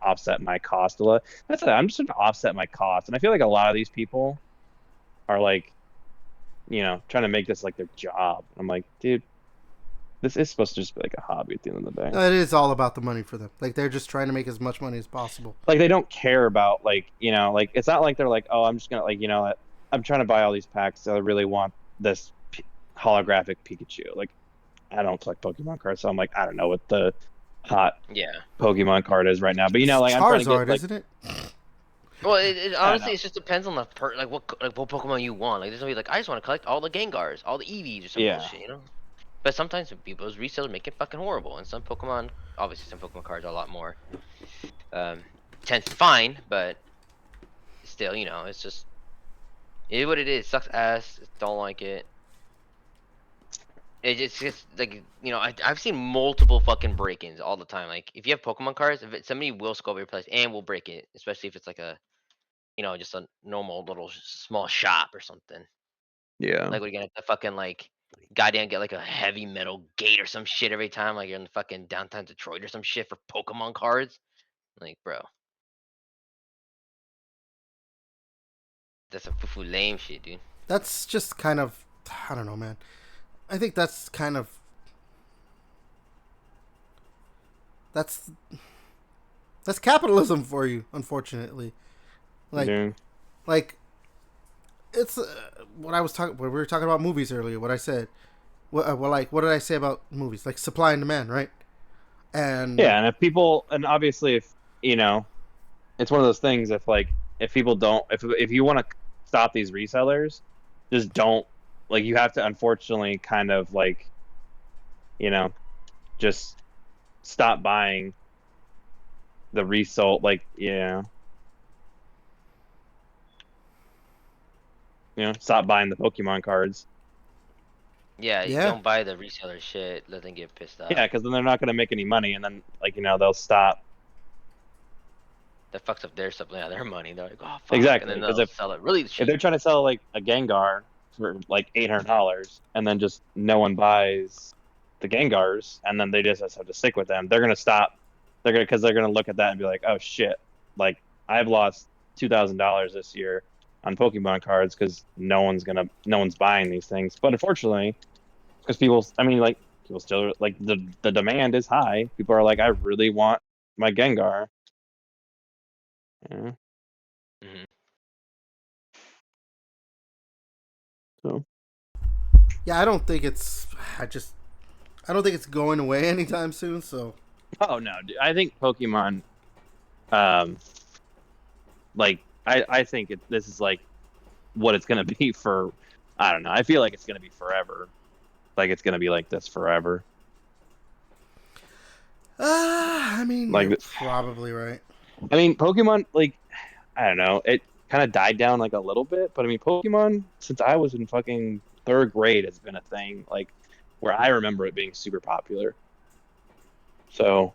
offset my cost a lot. That's it. I'm just trying to offset my cost, and I feel like a lot of these people are like, trying to make this like their job. I'm like, dude, this is supposed to just be like a hobby at the end of the day. It is all about the money for them. Like they're just trying to make as much money as possible. Like they don't care about like like it's not like they're like, oh, I'm just gonna like I'm trying to buy all these packs. So I really want this holographic Pikachu. Like I don't collect Pokemon cards, so I'm like I don't know what the hot Yeah. Pokemon card is right now. But It's like I'm trying to Charizard, get like isn't it? Well, it I don't honestly know. it just depends on the like what Pokemon you want. Like there's gonna be like I just want to collect all the Gengars, all the Eevees, or some Yeah, bullshit, you know. But sometimes people's resellers make it fucking horrible, and some Pokemon, obviously, some Pokemon cards are a lot more tends fine, but still, it's just it is what it is. Sucks ass. Don't like it. It's just like I've seen multiple fucking break-ins all the time. Like if you have Pokemon cards, somebody will scope your place and will break it, especially if it's like a just a normal little small shop or something. yeah. Like we're gonna have to fucking like goddamn get like a heavy metal gate or some shit every time, like you're in fucking downtown Detroit or some shit for Pokemon cards. Like, bro, that's some foo lame shit, dude. That's just kind of, I don't know, man. I think that's that's capitalism for you, unfortunately. Like Yeah. like it's what I was talking. We were talking about movies earlier. What I said. What did I say about movies? Like supply and demand, right? And Yeah, and if people, and obviously if it's one of those things. If like if people don't, if you want to stop these resellers, just don't like you have to unfortunately kind of like you know just stop buying the resold like stop buying the Pokemon cards. Yeah, you yeah, don't buy the reseller shit. Let them get pissed Yeah, off. because then they're not going to make any money, and then like they'll stop. That fucks up their supply, their money. They're like, oh fuck, and Exactly, then because they'll if sell it really if they're cheap. trying to sell like a Gengar for like $800, and then just no one buys the Gengars, and then they just have to stick with them, they're going to stop. They're gonna look at that and be like, oh shit, like I've lost $2,000 this year on Pokemon cards because no one's buying these things. But unfortunately, because people still like the demand is high. People are like, I really want my Gengar. Yeah. Hmm. So yeah. I don't think it's going away anytime soon. So oh no, dude, I think Pokemon, um, like I think this is like what it's gonna be for. I don't know. I feel like it's gonna be forever. Like it's gonna be like this forever. I mean, you're Like probably right. I mean, Pokemon, like I don't know, it kind of died down like a little bit, but I mean, Pokemon since I was in fucking third grade has been a thing, like where I remember it being super popular. So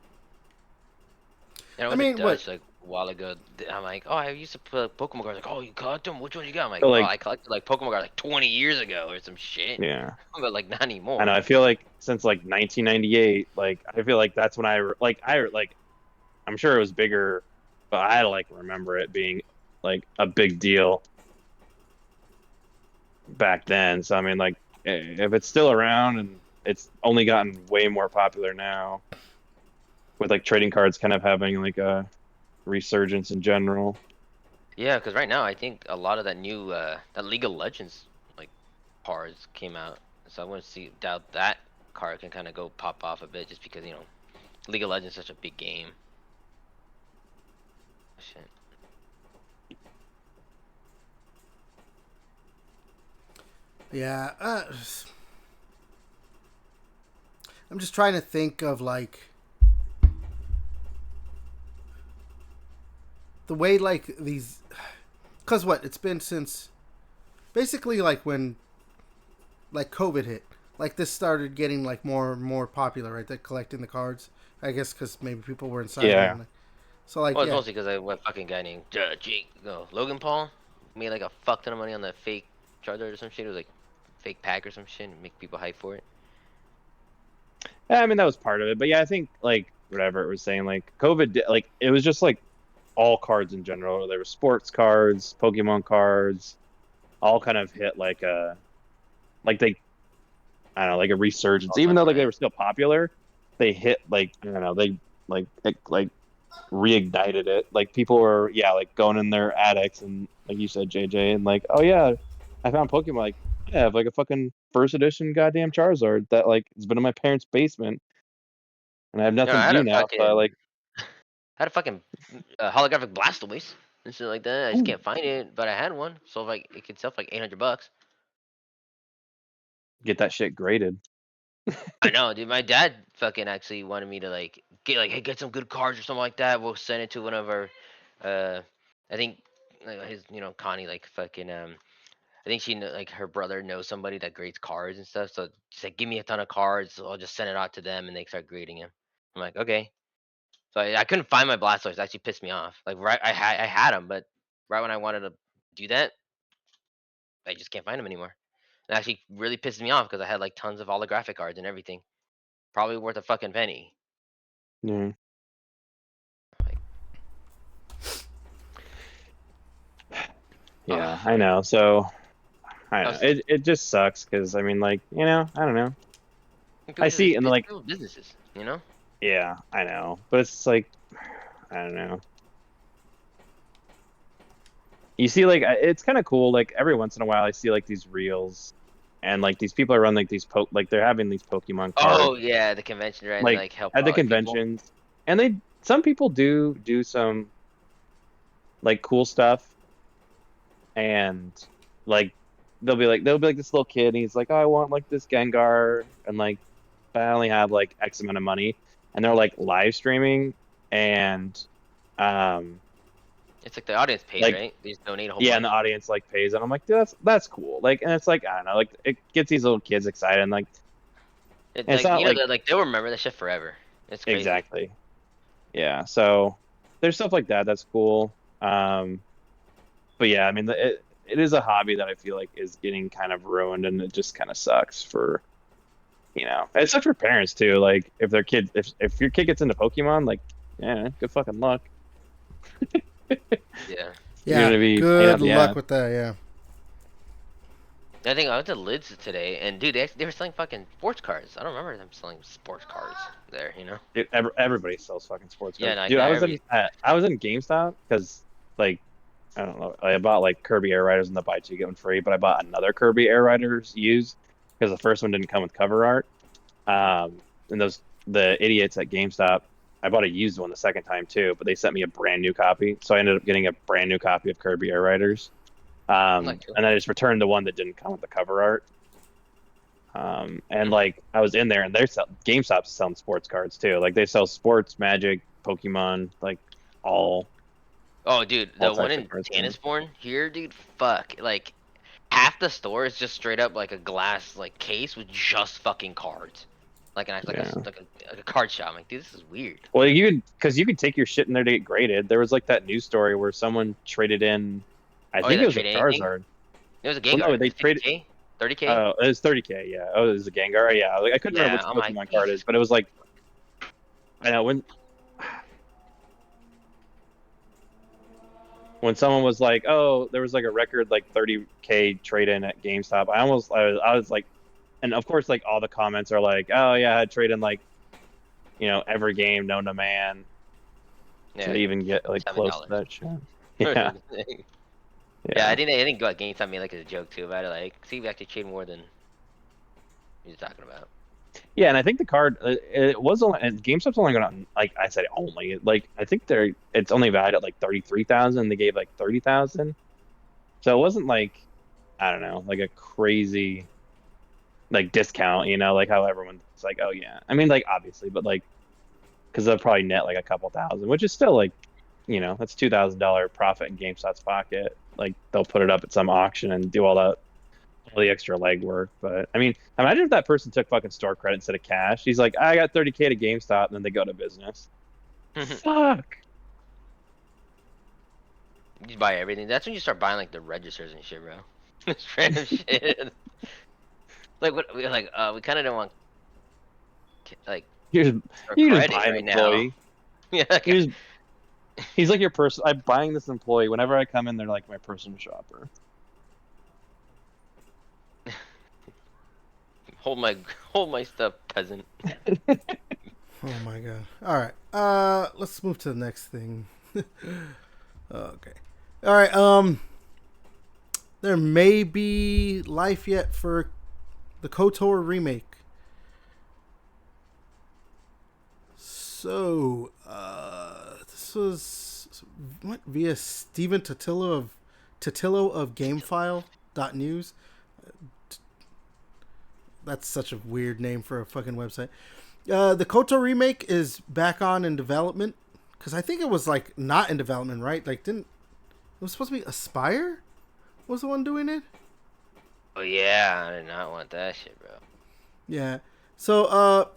And I I went to mean, what? Dutch like a while ago. I'm like, oh, I used to play Pokemon cards. Like, oh, you collect them? Which one you got? I'm like, so bro, like I collected like Pokemon cards like 20 years ago or some shit. yeah. But like not I know. anymore. I feel like since like 1998, like I feel like that's when I I'm sure it was bigger, but I like remember it being like a big deal back then. So I mean, like if it's still around and it's only gotten way more popular now, with like trading cards kind of having like a resurgence in general. Yeah, because right now I think a lot of that new that League of Legends like cards came out, so I want to see doubt that card can kind of go pop off a bit just because League of Legends is such a big game. Shit. Yeah. I'm just trying to think of like the way like these, because what it's been since basically like when like COVID hit, like this started getting like more and more popular, right? That collecting the cards, I guess, because maybe people were inside. Yeah. And, like, so like Well, it's yeah, mostly because I went fucking guy named Logan Paul made like a fuck ton of money on the fake Charizard or some shit. It was like fake pack or some shit and make people hype for it. Yeah, I mean that was part of it, but yeah, I think like whatever it was saying, like like it was just like all cards in general. There were sports cards, Pokemon cards, all kind of hit like like they I don't know, like a resurgence. All Even time though like they high. were still popular, they hit like I don't know, they like reignited it. Like people were like going in their attics and like you said, JJ, and like, oh yeah, I found Pokemon. Like I have like a fucking first edition goddamn Charizard that like has been in my parents' basement, and I have No, nothing I to had do a now. So I like, fucking holographic Blastoise and shit like that. I just ooh, can't find it, but I had one, so like it could sell for like $800. get that shit graded. I know, dude. My dad fucking actually wanted me to like get like, hey, get some good cards or something like that. We'll send it to one of our, uh, I think his, Connie like fucking I think like her brother knows somebody that grades cards and stuff. So she's like, give me a ton of cards. So I'll just send it out to them and they start grading them. I'm like, okay. So I couldn't find my Blastoise. It actually pissed me off. Like right, I had him, but right when I wanted to do that, I just can't find him anymore. It actually really pisses me off because I had like tons of holographic cards and everything. Probably worth a fucking penny. Yeah. Like, Yeah, ugh. I know. So I I know was, it just sucks because I mean, like I don't know. I Because see, and it's like, still businesses. yeah, I know, but it's like I don't know. You see, like it's kind of cool. Like every once in a while, I see like these reels, and like these people are run like like they're having these Pokemon cards Oh yeah, the convention, right? And like like help at the out people. conventions, and some people do some like cool stuff, and like they'll be like this little kid, and he's like, oh, I want like this Gengar, and like but I only have like X amount of money, and they're like live streaming, and um It's like the audience pays, like right? They just donate a whole yeah, and the bunch. audience like pays, and I'm like, dude, that's cool. Like, and it's like I don't know, like it gets these little kids excited, and like, It's and it's like not like they'll remember that shit forever. It's crazy. exactly, yeah. So there's stuff like that that's cool. But yeah, I mean, it is a hobby that I feel like is getting kind of ruined, and it just kind of sucks for it sucks for parents too. Like if their kid, if your kid gets into Pokemon, like yeah, good fucking luck. Yeah. You're yeah. gonna be pain out Good the luck ass. with that. Yeah. I think I went to Lids today, and dude, they were selling fucking sports cards. I don't remember them selling sports cards there. Dude, everybody sells fucking sports Yeah, cards. like Dude, not every. I was in GameStop because like I don't know, I bought like Kirby Air Riders and the buy two get one free, but I bought another Kirby Air Riders used because the first one didn't come with cover art. And the idiots at GameStop, I bought a used one the second time too, but they sent me a brand new copy, so I ended up getting a brand new copy of Kirby Air Riders. I'm not sure. And I just returned the one that didn't come with the cover art. And Hmm. like I was in there, and GameStop's selling sports cards too. Like they sell sports, Magic, Pokemon, like all Oh, dude, all the one types of in cards there. Tannisborn here, dude, fuck. Like half the store is just straight up like a glass like case with just fucking cards. Like an like a Yeah. like a, like a card shop. I'm like, dude, this is weird. Well, because you could take your shit in there to get graded. There was like that news story where someone traded in, I Oh yeah, think it that was a trade anything? Charizard. It was a Well, no, Gengar. they traded. 50K? 30K? Oh, it was 30K. Yeah. Oh, it was a Gengar. Yeah. Like I couldn't remember Yeah, which I'm like, Pokemon card it is, Jesus. but it was like I know when someone was like, "Oh, there was like a record like 30K trade in at GameStop." I was like, and of course, like all the comments are like, "Oh yeah, I trade in like every game known to man to Yeah, even get like close to $7. that shit." Yeah, Yeah, yeah, I think GameStop made like as a joke too about it. Like, see, we actually trade more than you're talking about. Yeah, and I think the card it was only and GameStop's only gonna like I said only like I think it's only valued at like 33,000. They gave like 30,000, so it wasn't like I don't know like a crazy like discount, like how everyone's like, oh yeah. I mean, like obviously, but like because they'll probably net like a couple thousand, which is still like that's $2,000 profit in GameStop's pocket. Like they'll put it up at some auction and do all the extra legwork. But I mean, imagine if that person took fucking store credit instead of cash. He's like, I got 30K to GameStop, and then they go to business. Fuck. You buy everything. That's when you start buying like the registers and shit, bro. It's random shit. Like what? We kind of don't want like You're our you just credit buy an right employee. now. Yeah. He's like your person. I'm buying this employee. Whenever I come in, they're like my personal shopper. Hold my stuff, peasant. Oh my god. All right. Let's move to the next thing. Okay. All right. There may be life yet for the KOTOR remake. So, this was via Steven Totillo of GameFile.news. That's such a weird name for a fucking website. The KOTOR remake is back on in development because I think it was like not in development, right? Like, it was supposed to be Aspire was the one doing it. Oh yeah, I did not want that shit, bro. Yeah. So,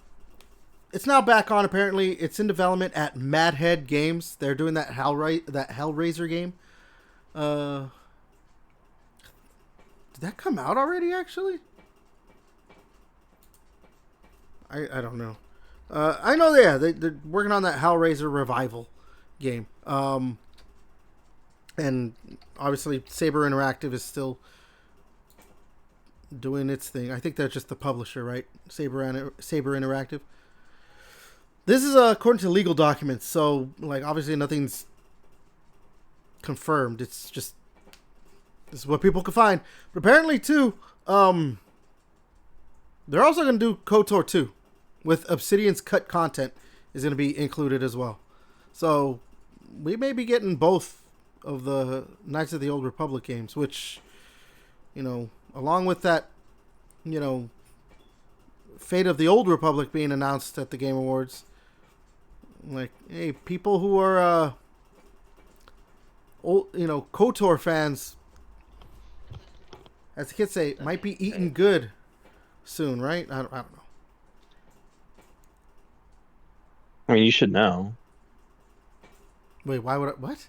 it's now back on. Apparently, it's in development at Madhead Games. They're doing that Hellraiser game. Did that come out already? Actually, I don't know. I know they're working on that Hellraiser revival game. And obviously Saber Interactive is still doing its thing. I think they're just the publisher, right? Saber Interactive. This is according to legal documents, so like obviously nothing's confirmed. It's just this is what people can find. But apparently too, they're also going to do KOTOR 2 with Obsidian's cut content is going to be included as well. So we may be getting both of the Knights of the Old Republic games, which, along with that, Fate of the Old Republic being announced at the Game Awards. Like, hey, people who are, KOTOR fans, as the kids say, might be eating good soon, right? I don't know. I mean, you should know. Wait, why would I? What?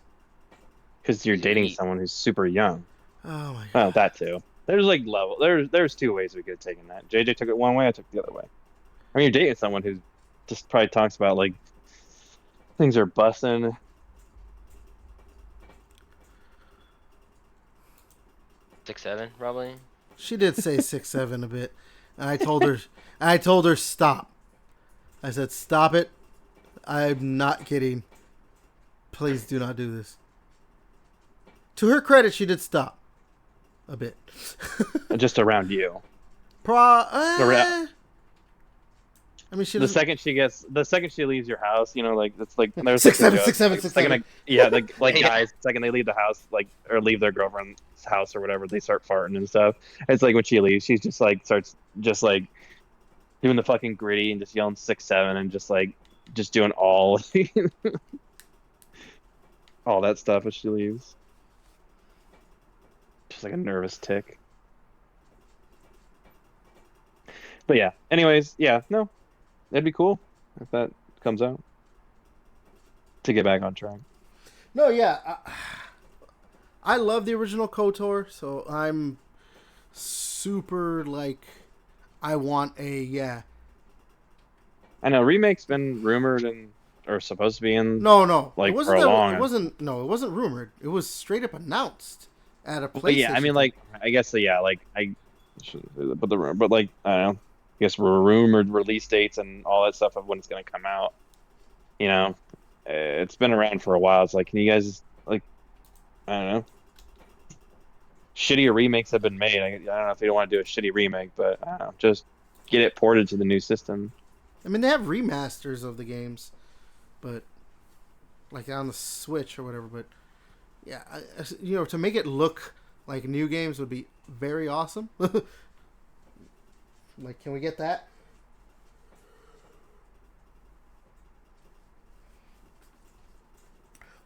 Because you're dating someone who's super young. Oh my Oh, god. that too. There's like level. There's two ways we could have taken that. JJ took it one way. I took it the other way. I mean, you're dating someone who just probably talks about like things are busting. 6'7", probably. She did say 6'7" a bit. And I told her stop. I said stop it. I'm not kidding. Please do not do this. To her credit, she did stop a bit. Just around you. I mean, the second she leaves your house, like it's like there's 6'7", 6'7", 6'7". Yeah, like guys, the second they leave the house, like or leave their girlfriend's house or whatever, they start farting and stuff. It's like when she leaves, she's just like starts just like doing the fucking gritty and just yelling 6'7" and just doing all all that stuff as she leaves. Just like a nervous tick. But yeah. Anyways, yeah, no. It'd be cool if that comes out. To get back on track. No, yeah. I love the original KOTOR, so I'm super like I want a I know remake's been rumored and or supposed to be in No. like it wasn't for a long. it wasn't rumored. It was straight up announced at a PlayStation. Yeah, I mean like I guess yeah, like I shouldn't put the rumor, but like I don't know. I guess rumored release dates and all that stuff of when it's going to come out. It's been around for a while. It's like, can you guys like, I don't know. Shittier remakes have been made. I don't know if you don't want to do a shitty remake, but I don't know, just get it ported to the new system. I mean, they have remasters of the games, but like on the Switch or whatever. But yeah, to make it look like new games would be very awesome. Like, can we get that?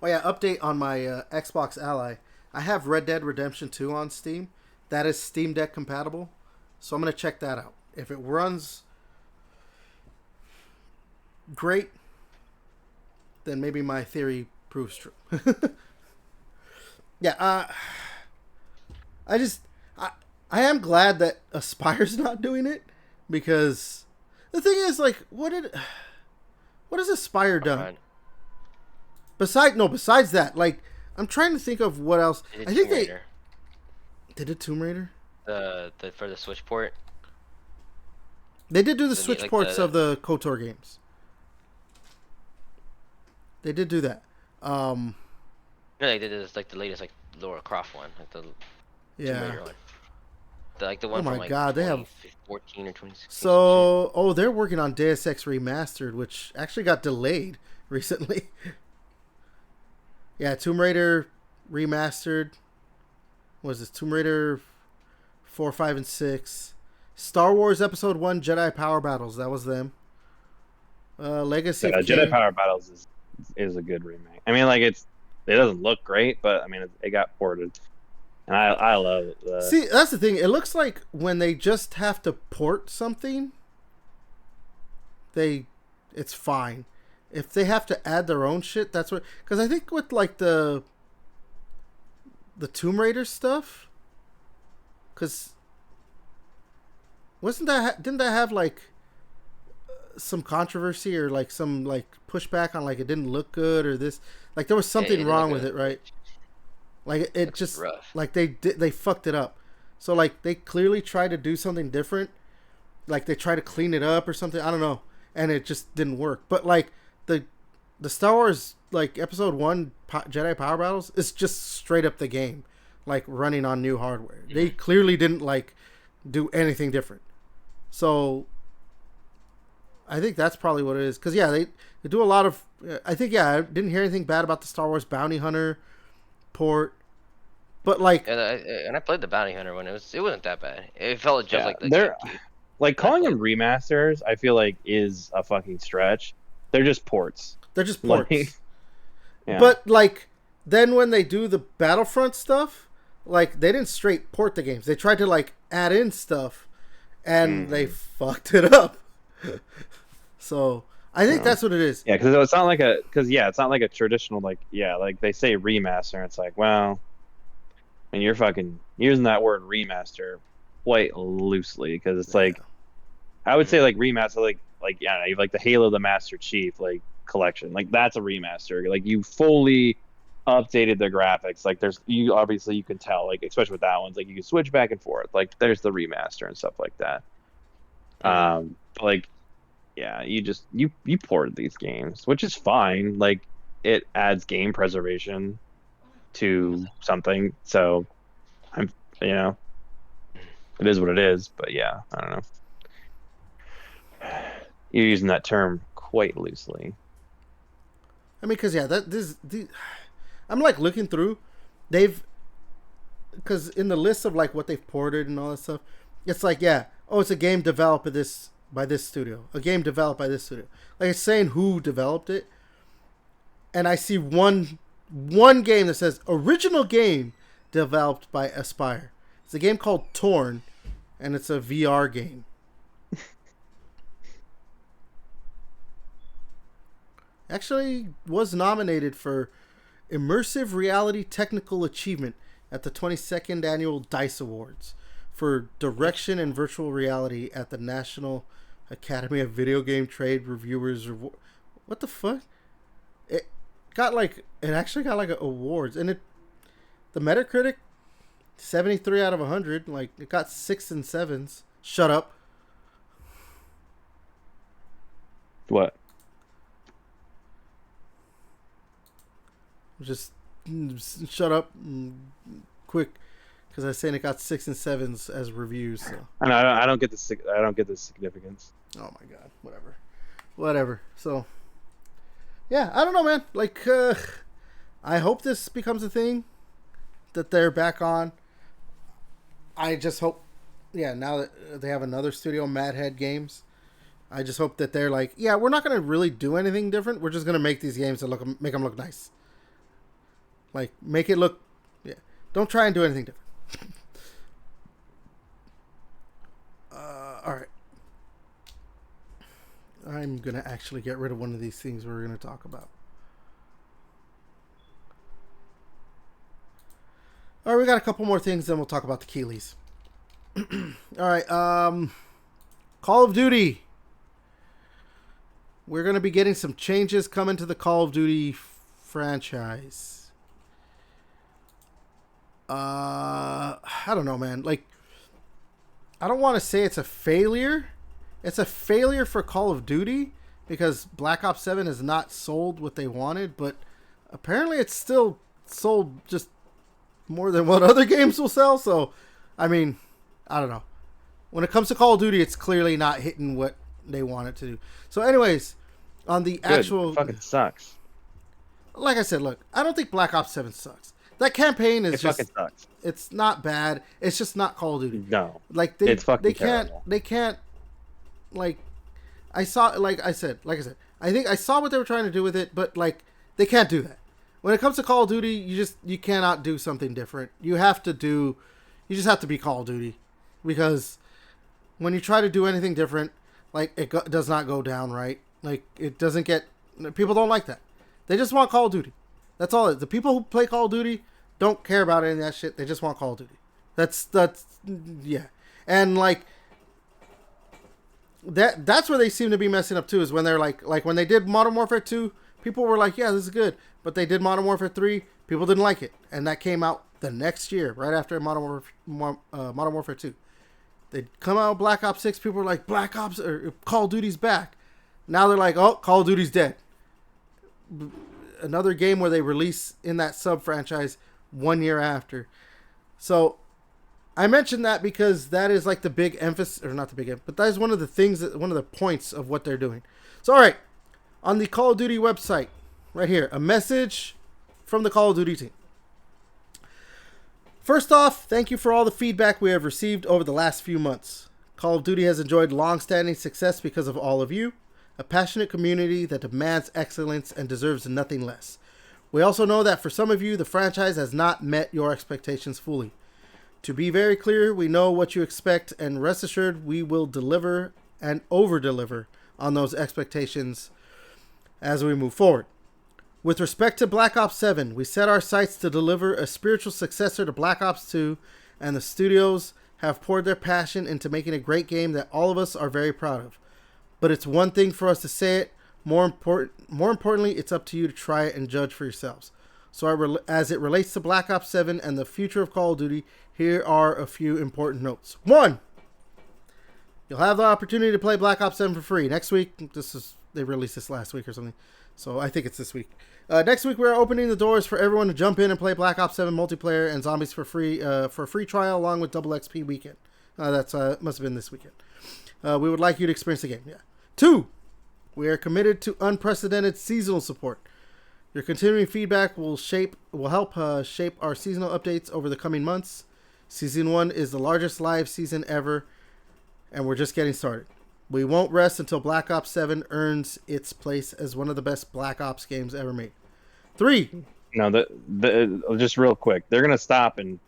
Oh yeah, update on my Xbox Ally. I have Red Dead Redemption 2 on Steam. That is Steam Deck compatible. So I'm going to check that out. If it runs great, then maybe my theory proves true. Yeah, I am glad that Aspire's not doing it, because the thing is, like, what has Aspire done? Besides that, like, I'm trying to think of what else. I think they did Tomb Raider. For the Switch port. They did do the Switch ports of the KOTOR games. They did do that. No, they did this like the latest like Lara Croft one, like the Tomb Raider one. The one from like God, they have 2014 or 2016. So, they're working on Deus Ex Remastered, which actually got delayed recently. Yeah, Tomb Raider Remastered. What was this? Tomb Raider 4, 5, and 6. Star Wars Episode 1 Jedi Power Battles. That was them. Legacy of Jedi Power Battles is a good remake. I mean, like, it doesn't look great, but I mean, it got ported. And I love it. See, that's the thing. It looks like when they just have to port something, it's fine. If they have to add their own shit, that's what... Because I think with, like, the Tomb Raider stuff... Because... Didn't that have, like, some controversy or, like, some, like, pushback on, like, it didn't look good or this... Like, there was something wrong with it, right? Like, it just... rough. Like, they fucked it up. So, like, they clearly tried to do something different. Like, they tried to clean it up or something. I don't know. And it just didn't work. But, like... The Star Wars, like, Episode 1 Jedi Power Battles is just straight up the game, like, running on new hardware. They clearly didn't, like, do anything different. So I think that's probably what it is. Because, yeah, they do a lot of... I think, yeah, I didn't hear anything bad about the Star Wars Bounty Hunter port. But, like... And I played the Bounty Hunter one. It wasn't that bad. It felt just like... They're... Like, calling them remasters, I feel like, is a fucking stretch. They're just ports. They're just ports. Like, yeah. But, like, then when they do the Battlefront stuff, like, they didn't straight port the games. They tried to, like, add in stuff, and they fucked it up. So, I think that's what it is. Yeah, because it's not like it's not like a traditional, like, like, they say remaster, and it's like, well, and you're fucking using that word remaster quite loosely, because it's like, I would say, like, remaster, like, you have, like, the Halo the Master Chief, like, collection, like, that's a remaster. Like, you fully updated the graphics. Like, you can tell, like, especially with that one, like, you can switch back and forth. Like, there's the remaster and stuff like that. Like, yeah, you ported these games, which is fine. Like, it adds game preservation to something. So it is what it is. But yeah, I don't know. You're using that term quite loosely. I mean, because, yeah, I'm, like, looking through. Because in the list of, like, what they've ported and all that stuff, it's like, it's a game developed by this studio. A game developed by this studio. Like, it's saying who developed it. And I see one game that says, original game developed by Aspire. It's a game called Torn, and it's a VR game. Actually was nominated for Immersive Reality Technical Achievement at the 22nd Annual DICE Awards for Direction and Virtual Reality at the National Academy of Video Game Trade Reviewers. What the fuck? It actually got, like, awards. And the Metacritic, 73 out of 100. Like, it got 6 and 7s. Shut up. What? Just shut up quick, because I was saying it got 6 and 7s as reviews. So. I don't get the significance. Oh my god, whatever. So, yeah, I don't know, man. Like, I hope this becomes a thing that they're back on. I just hope, now that they have another studio, Madhead Games, I just hope that they're like, we're not going to really do anything different. We're just going to make these games that make them look nice. Like, make it look, don't try and do anything different. All right. I'm going to actually get rid of one of these things we're going to talk about. All right, we got a couple more things, then we'll talk about the Keighleys. All right, Call of Duty. We're going to be getting some changes coming to the Call of Duty franchise. I don't know, man. Like, I don't want to say it's a failure. It's a failure for Call of Duty because Black Ops 7 has not sold what they wanted, but apparently it's still sold just more than what other games will sell. So, I mean, I don't know. When it comes to Call of Duty, it's clearly not hitting what they want it to do. So, anyways, on the actual... It fucking sucks. Like I said, look, I don't think Black Ops 7 sucks. That campaign is just... fucking sucks. It's not bad. It's just not Call of Duty. No. Like, it's fucking they can't... terrible. They can't... Like, I saw... Like I said, I think I saw what they were trying to do with it, but, like, they can't do that. When it comes to Call of Duty, you cannot do something different. You just have to be Call of Duty. Because when you try to do anything different, like, it does not go down right. Like, it doesn't get... People don't like that. They just want Call of Duty. That's all. The people who play Call of Duty don't care about any of that shit. They just want Call of Duty. That's yeah. And, like, that's where they seem to be messing up, too, is when they're, like when they did Modern Warfare 2, people were like, yeah, this is good. But they did Modern Warfare 3, people didn't like it. And that came out the next year, right after Modern Warfare 2. They come out with Black Ops 6, people were like, Black Ops, or Call of Duty's back. Now they're like, oh, Call of Duty's dead. Another game where they release in that sub-franchise 1 year after. So, I mentioned that because that is like the big emphasis, or not the big emphasis, but that is one of the points of what they're doing. So, alright, on the Call of Duty website, right here, a message from the Call of Duty team. First off, thank you for all the feedback we have received over the last few months. Call of Duty has enjoyed long-standing success because of all of you, a passionate community that demands excellence and deserves nothing less. We also know that for some of you, the franchise has not met your expectations fully. To be very clear, we know what you expect, and rest assured we will deliver and over-deliver on those expectations as we move forward. With respect to Black Ops 7, we set our sights to deliver a spiritual successor to Black Ops 2, and the studios have poured their passion into making a great game that all of us are very proud of. But it's one thing for us to say it. More importantly, it's up to you to try it and judge for yourselves. So as it relates to Black Ops 7 and the future of Call of Duty, here are a few important notes. 1. You'll have the opportunity to play Black Ops 7 for free. Next week, they released this last week or something, so I think it's this week. Next week, we're opening the doors for everyone to jump in and play Black Ops 7 multiplayer and zombies for free for a free trial along with Double XP weekend. That's must have been this weekend. We would like you to experience the game. Yeah. 2. We are committed to unprecedented seasonal support. Your continuing feedback will help shape our seasonal updates over the coming months. Season 1 is the largest live season ever, and we're just getting started. We won't rest until Black Ops 7 earns its place as one of the best Black Ops games ever made. 3. No, just real quick, they're gonna stop in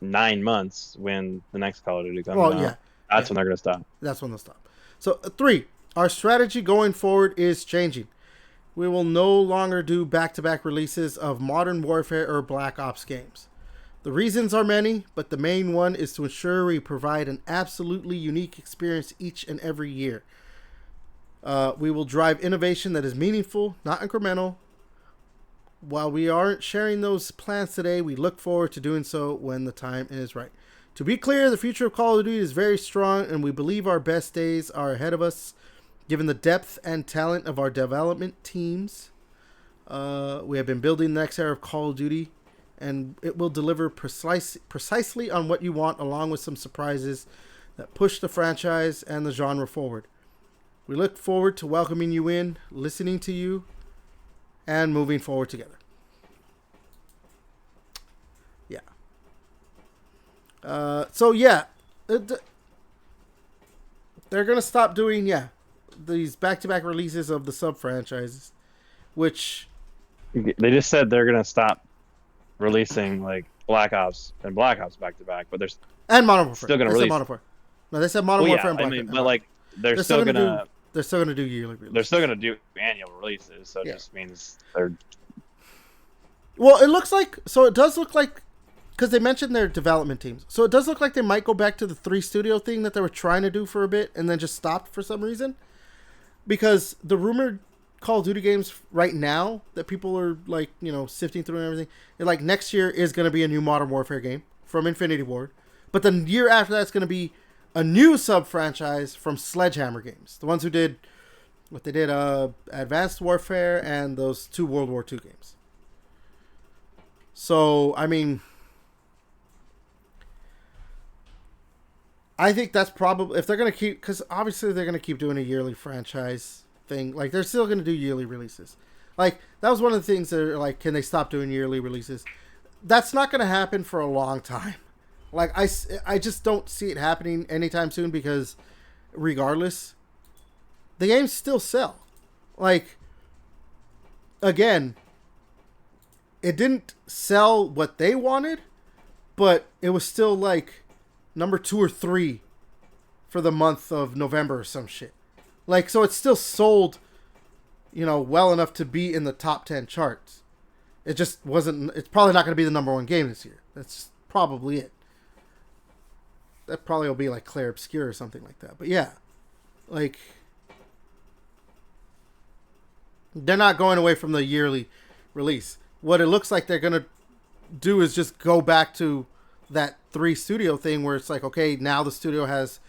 9 months when the next Call of Duty comes out. Yeah. That's when they're gonna stop. That's when they'll stop. So 3. Our strategy going forward is changing. We will no longer do back-to-back releases of Modern Warfare or Black Ops games. The reasons are many, but the main one is to ensure we provide an absolutely unique experience each and every year. We will drive innovation that is meaningful, not incremental. While we aren't sharing those plans today, we look forward to doing so when the time is right. To be clear, the future of Call of Duty is very strong, and we believe our best days are ahead of us. Given the depth and talent of our development teams, we have been building the next era of Call of Duty and it will deliver precisely on what you want, along with some surprises that push the franchise and the genre forward. We look forward to welcoming you in, listening to you, and moving forward together. Yeah. So yeah, they're gonna stop doing these back-to-back releases of the sub-franchises, which they just said they're gonna stop releasing like Black Ops and Black Ops back-to-back, but there's and Modern Warfare. Still gonna release. Modern Warfare. No, they said Modern Warfare and Black Ops. But like they're still gonna do yearly releases. They're still gonna do annual releases, so it just means they're. Well, it looks like it does look like, because they mentioned their development teams, so it does look like they might go back to the 3 studio thing that they were trying to do for a bit and then just stopped for some reason. Because the rumored Call of Duty games right now that people are like, sifting through and everything, like next year is going to be a new Modern Warfare game from Infinity Ward, but the year after that's going to be a new sub franchise from Sledgehammer Games, the ones who did what they did, Advanced Warfare and those 2 World War II games. So I mean, I think that's probably, if they're going to keep, because obviously they're going to keep doing a yearly franchise thing. Like, they're still going to do yearly releases. Like, that was one of the things that are like, can they stop doing yearly releases? That's not going to happen for a long time. Like, I just don't see it happening anytime soon, because regardless, the games still sell. Like, again, it didn't sell what they wanted, but it was still like number 2 or 3 for the month of November or some shit. Like, so it's still sold, well enough to be in the top 10 charts. It just wasn't, it's probably not going to be the number 1 game this year. That's probably it. That probably will be like Claire Obscure or something like that. But yeah, like, they're not going away from the yearly release. What it looks like they're going to do is just go back to that 3 studio thing where it's like, okay, now the studio has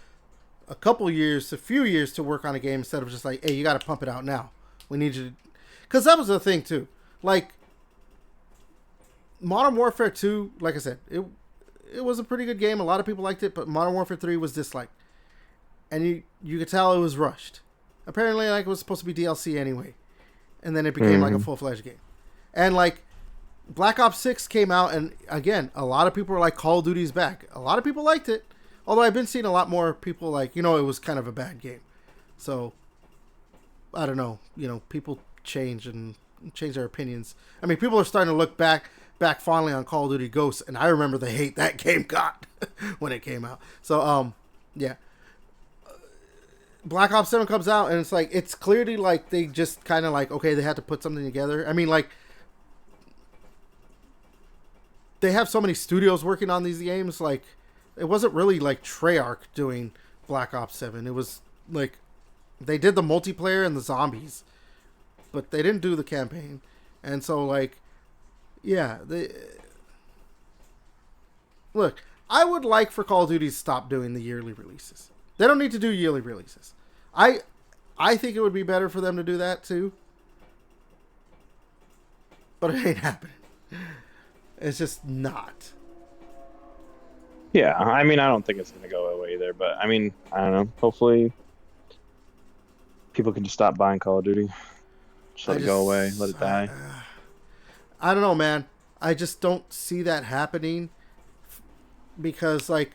a few years to work on a game, instead of just like, hey, you got to pump it out now. We need you to, because that was the thing too. Like, Modern Warfare 2, like I said, it was a pretty good game. A lot of people liked it, but Modern Warfare 3 was disliked. And you could tell it was rushed. Apparently, like, it was supposed to be DLC anyway. And then it became like a full-fledged game. And like, Black Ops 6 came out, and again, a lot of people were like, Call of Duty's back. A lot of people liked it. Although I've been seeing a lot more people like, it was kind of a bad game. So, I don't know. People change their opinions. I mean, people are starting to look back fondly on Call of Duty Ghosts, and I remember the hate that game got when it came out. So, yeah. Black Ops 7 comes out, and it's like, it's clearly like they just kind of like, okay, they had to put something together. I mean, like, they have so many studios working on these games. Like, it wasn't really like Treyarch doing Black Ops 7. It was like, they did the multiplayer and the zombies, but they didn't do the campaign. And so, like, yeah, look, I would like for Call of Duty to stop doing the yearly releases. They don't need to do yearly releases. I think it would be better for them to do that too, but it ain't happening. It's just not. Yeah, I mean, I don't think it's going to go away either, but I mean, I don't know. Hopefully, people can just stop buying Call of Duty. Just let it go away, let it die. I don't know, man. I just don't see that happening, because, like,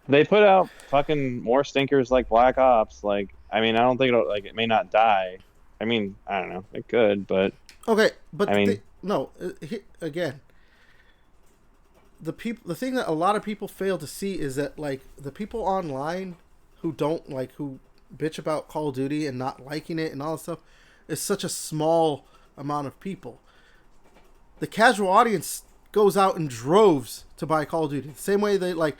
they put out fucking more stinkers like Black Ops. Like, I mean, I don't think it may not die. I mean, I don't know. It could, but okay. But I mean, again, the thing that a lot of people fail to see is that, like, the people online who bitch about Call of Duty and not liking it and all that stuff is such a small amount of people. The casual audience goes out in droves to buy Call of Duty. The same way they like,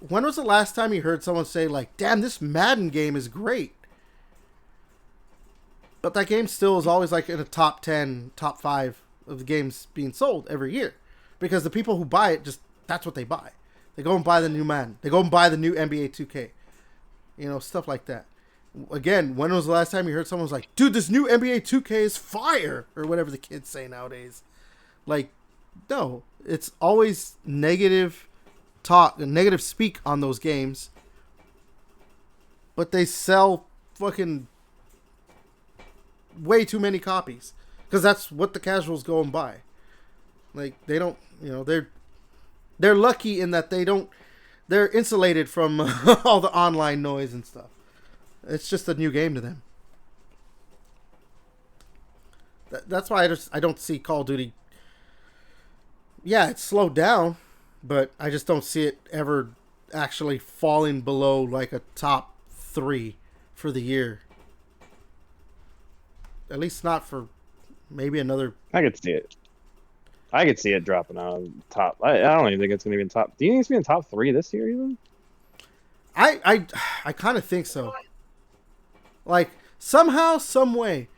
when was the last time you heard someone say, like, damn, this Madden game is great? But that game still is always, like, in a top 10, top 5 of the games being sold every year. Because the people who buy it, that's what they buy. They go and buy the new Madden. They go and buy the new NBA 2K. Stuff like that. Again, when was the last time you heard someone was like, dude, this new NBA 2K is fire? Or whatever the kids say nowadays. Like, No, it's always negative talk, negative speak on those games. But they sell fucking way too many copies because that's what the casuals go and buy. Like they don't, they're lucky in that they're insulated from all the online noise and stuff. It's just a new game to them. That's why I don't see Call of Duty. Yeah, it's slowed down, but I just don't see it ever actually falling below like a top 3 for the year. At least not for maybe another. I could see it. I could see it dropping out of top. I don't even think it's going to be in top. Do you think it's going to be in top 3 this year even? I kind of think so. Like somehow, some way,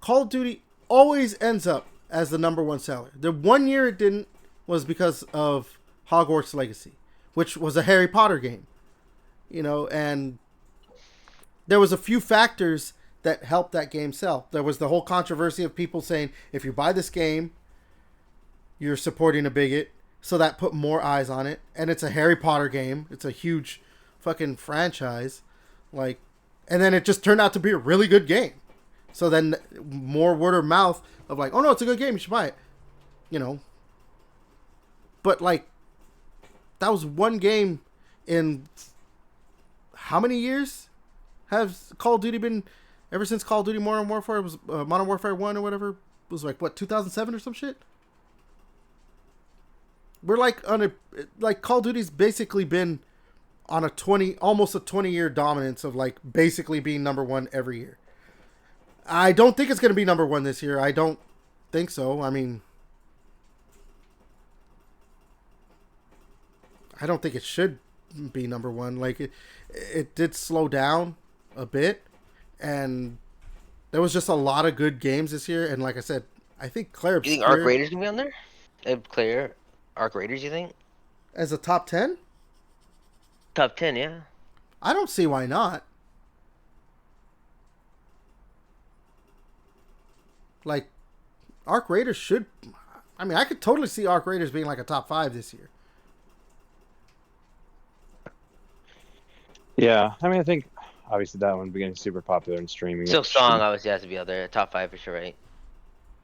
Call of Duty always ends up as the number 1 seller. The one year it didn't was because of Hogwarts Legacy, which was a Harry Potter game. And there was a few factors that helped that game sell. There was the whole controversy of people saying, if you buy this game, you're supporting a bigot. So that put more eyes on it. And it's a Harry Potter game. It's a huge fucking franchise. And then it just turned out to be a really good game. So then more word of mouth of like, oh no, it's a good game, you should buy it. But that was one game in how many years has Call of Duty been? Ever since Call of Duty Modern Warfare was Modern Warfare 1 or whatever, it was 2007 or some shit? We're Call of Duty's basically been on almost a 20-year dominance of basically being number 1 every year. I don't think it's going to be number 1 this year. I don't think so. I mean, I don't think it should be number 1. It did slow down a bit, and there was just a lot of good games this year. And like I said, I think Claire. Do you think Arc Raiders gonna be on there? Claire, Arc Raiders, you think? As a top 10? Top 10, yeah. I don't see why not. Arc Raiders should. I mean, I could totally see Arc Raiders being a top 5 this year. Yeah, I mean, I think obviously that one became super popular in streaming. Silk Song obviously has to be out there, top 5 for sure, right?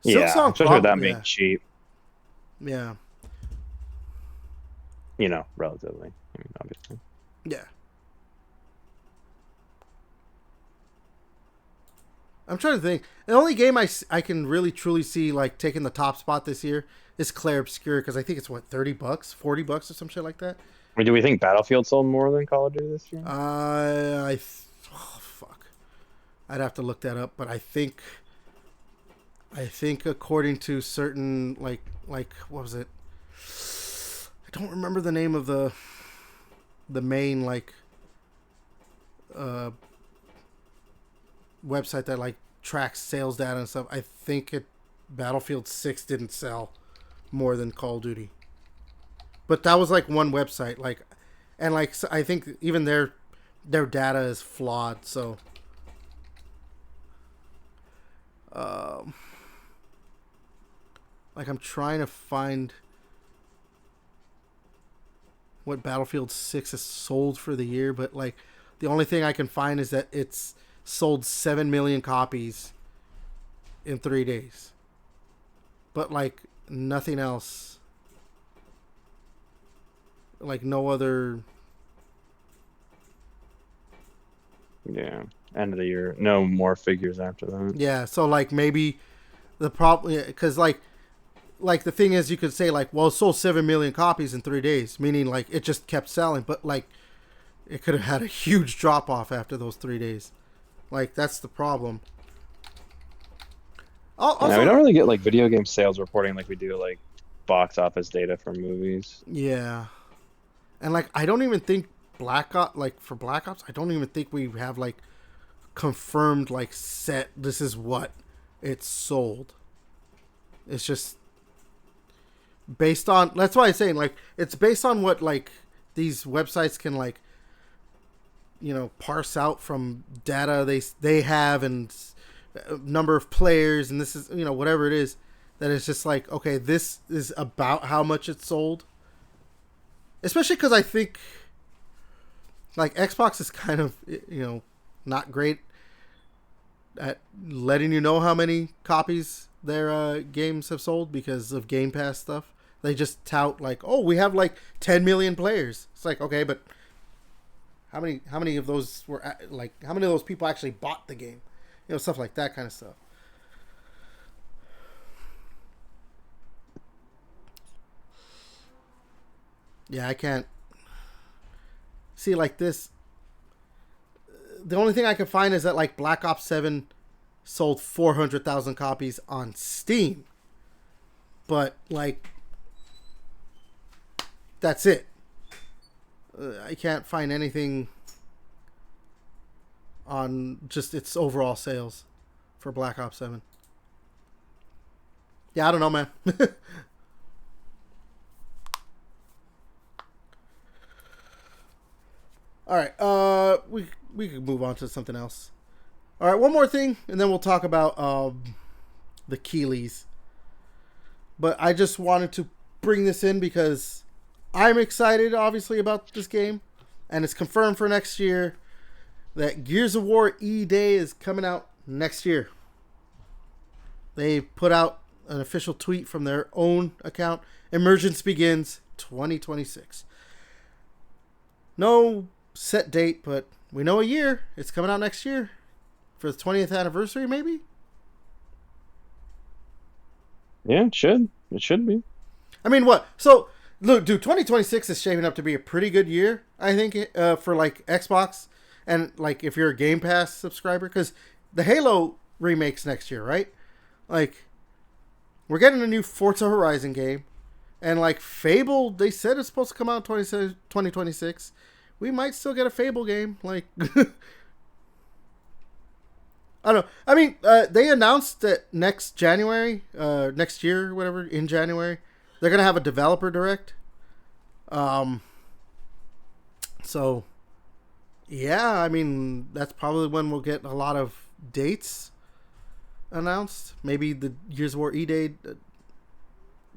Silk Song, especially with that being cheap. Yeah. Relatively. I mean, obviously. Yeah. I'm trying to think. The only game I can really truly see taking the top spot this year is Clair Obscur, because I think it's $30, $40 or some shit like that. I mean, do we think Battlefield sold more than Call of Duty this year? Fuck. I'd have to look that up, but I think according to certain what was it? I don't remember the name of the main website that tracks sales data and stuff. I think Battlefield 6 didn't sell more than Call of Duty. But that was one website, and I think even their data is flawed. So, I'm trying to find what Battlefield 6 has sold for the year, but the only thing I can find is that it's sold 7 million copies in 3 days. But nothing else. No other. Yeah, end of the year. No more figures after that. Yeah, so maybe the problem, because the thing is, you could say well, it sold 7 million copies in 3 days, meaning it just kept selling, but it could have had a huge drop off after those 3 days. That's the problem. Also, we don't really get video game sales reporting like we do box office data for movies. Yeah. And I don't even think Black Ops, for Black Ops, I don't even think we have confirmed set this is what it's sold. It's just based on, that's why I'm saying it's based on what these websites can parse out from data they have and number of players, and this is whatever it is. that it's just like, okay, this is about how much it sold. Especially because I think, like, Xbox is kind of, not great at letting you know how many copies their games have sold because of Game Pass stuff. They just tout like, oh, we have like 10 million players. It's like, okay, but how many of those were like, how many of those people actually bought the game? Stuff like that kind of stuff. Yeah, I can't see like this. The only thing I can find is that like Black Ops 7 sold 400,000 copies on Steam. But like that's it. I can't find anything on just its overall sales for Black Ops 7. Yeah, I don't know, man. All right, we can move on to something else. All right, one more thing, and then we'll talk about the Keighley's. But I just wanted to bring this in because I'm excited, obviously, about this game, and it's confirmed for next year that Gears of War E-Day is coming out next year. They put out an official tweet from their own account. Emergence begins 2026. No set date, but we know a year. It's coming out next year for the 20th anniversary, maybe? Yeah, it should. It should be. I mean, what? So, look, dude, 2026 is shaping up to be a pretty good year, I think, for, like, Xbox. And, like, if you're a Game Pass subscriber. Because the Halo remake's next year, right? Like, we're getting a new Forza Horizon game. And, like, Fable, they said it's supposed to come out in 2026. We might still get a Fable game. Like, I don't know. I mean, they announced that next year, whatever, in January, they're going to have a developer direct. So, yeah, I mean, that's probably when we'll get a lot of dates announced. Maybe the Gears of War E-Day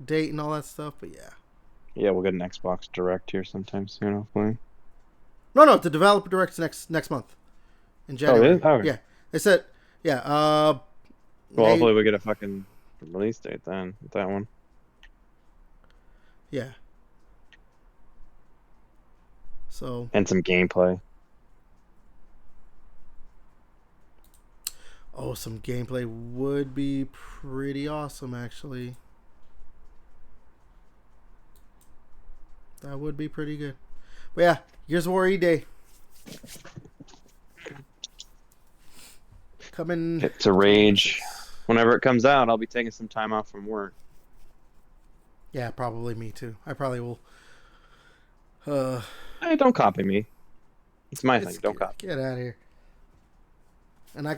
date and all that stuff, but yeah. Yeah, we'll get an Xbox Direct here sometime soon, hopefully. No, the developer direct's next month in January. Oh, it is? Okay. Yeah, they said, yeah. Well, hopefully we get a fucking release date then with that one. Yeah. So. And some gameplay. Oh, some gameplay would be pretty awesome, actually. That would be pretty good. But yeah, Gears of War E-Day. Coming. Get to Rage. Whenever it comes out, I'll be taking some time off from work. Yeah, probably me too. I probably will. Hey, don't copy me. It's my thing. Don't copy. Get out of here. And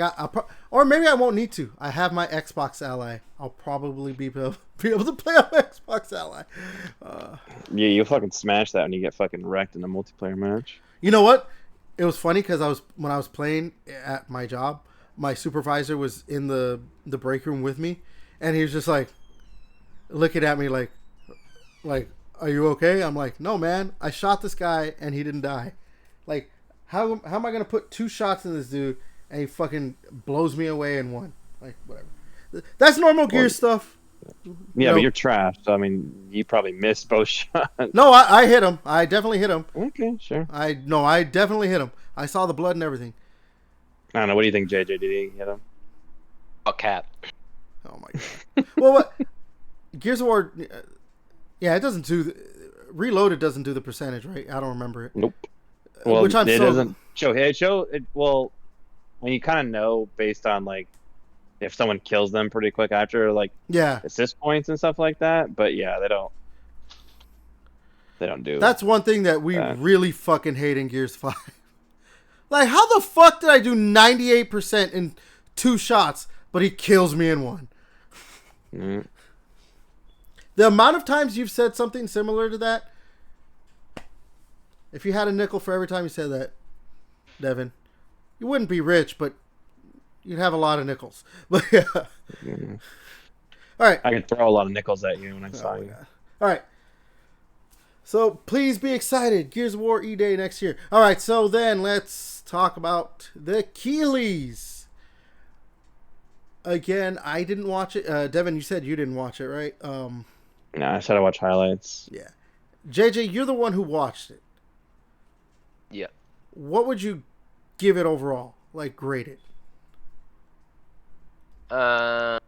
or maybe I won't need to. I have my Xbox Ally. I'll probably be able to play on Xbox Ally. Yeah, you'll fucking smash that when you get fucking wrecked in a multiplayer match. You know what? It was funny because when I was playing at my job, my supervisor was in the break room with me, and he was just like looking at me like, are you okay? I'm like, no, man. I shot this guy and he didn't die. Like, how am I gonna put 2 shots in this dude? And he fucking blows me away in one. Like, whatever. That's normal Gear stuff. Yeah, but you're trash. So, I mean, you probably missed both shots. No, I hit him. I definitely hit him. Okay, sure. I definitely hit him. I saw the blood and everything. I don't know. What do you think, JJ? Did he hit him? Oh, cap. Oh, my God. Well, what? Gears of War... yeah, it doesn't do... Reloaded doesn't do the percentage, right? I don't remember it. Nope. Well, which I'm it doesn't show. Well... And you kind of know based on like if someone kills them pretty quick after, like assist points and stuff like that. But yeah, they don't do. That's one thing that we really fucking hate in Gears 5. Like, how the fuck did I do 98% in 2 shots, but he kills me in 1? Mm. The amount of times you've said something similar to that. If you had a nickel for every time you said that, Devin. You wouldn't be rich, but you'd have a lot of nickels. But yeah. All right. I could throw a lot of nickels at you when I saw you. God. All right. So please be excited. Gears of War E-Day next year. All right. So then let's talk about the Keighleys. Again, I didn't watch it. Devin, you said you didn't watch it, right? No, I said I watch highlights. Yeah. JJ, you're the one who watched it. Yeah. What would you give it overall? Like, grade it? I'll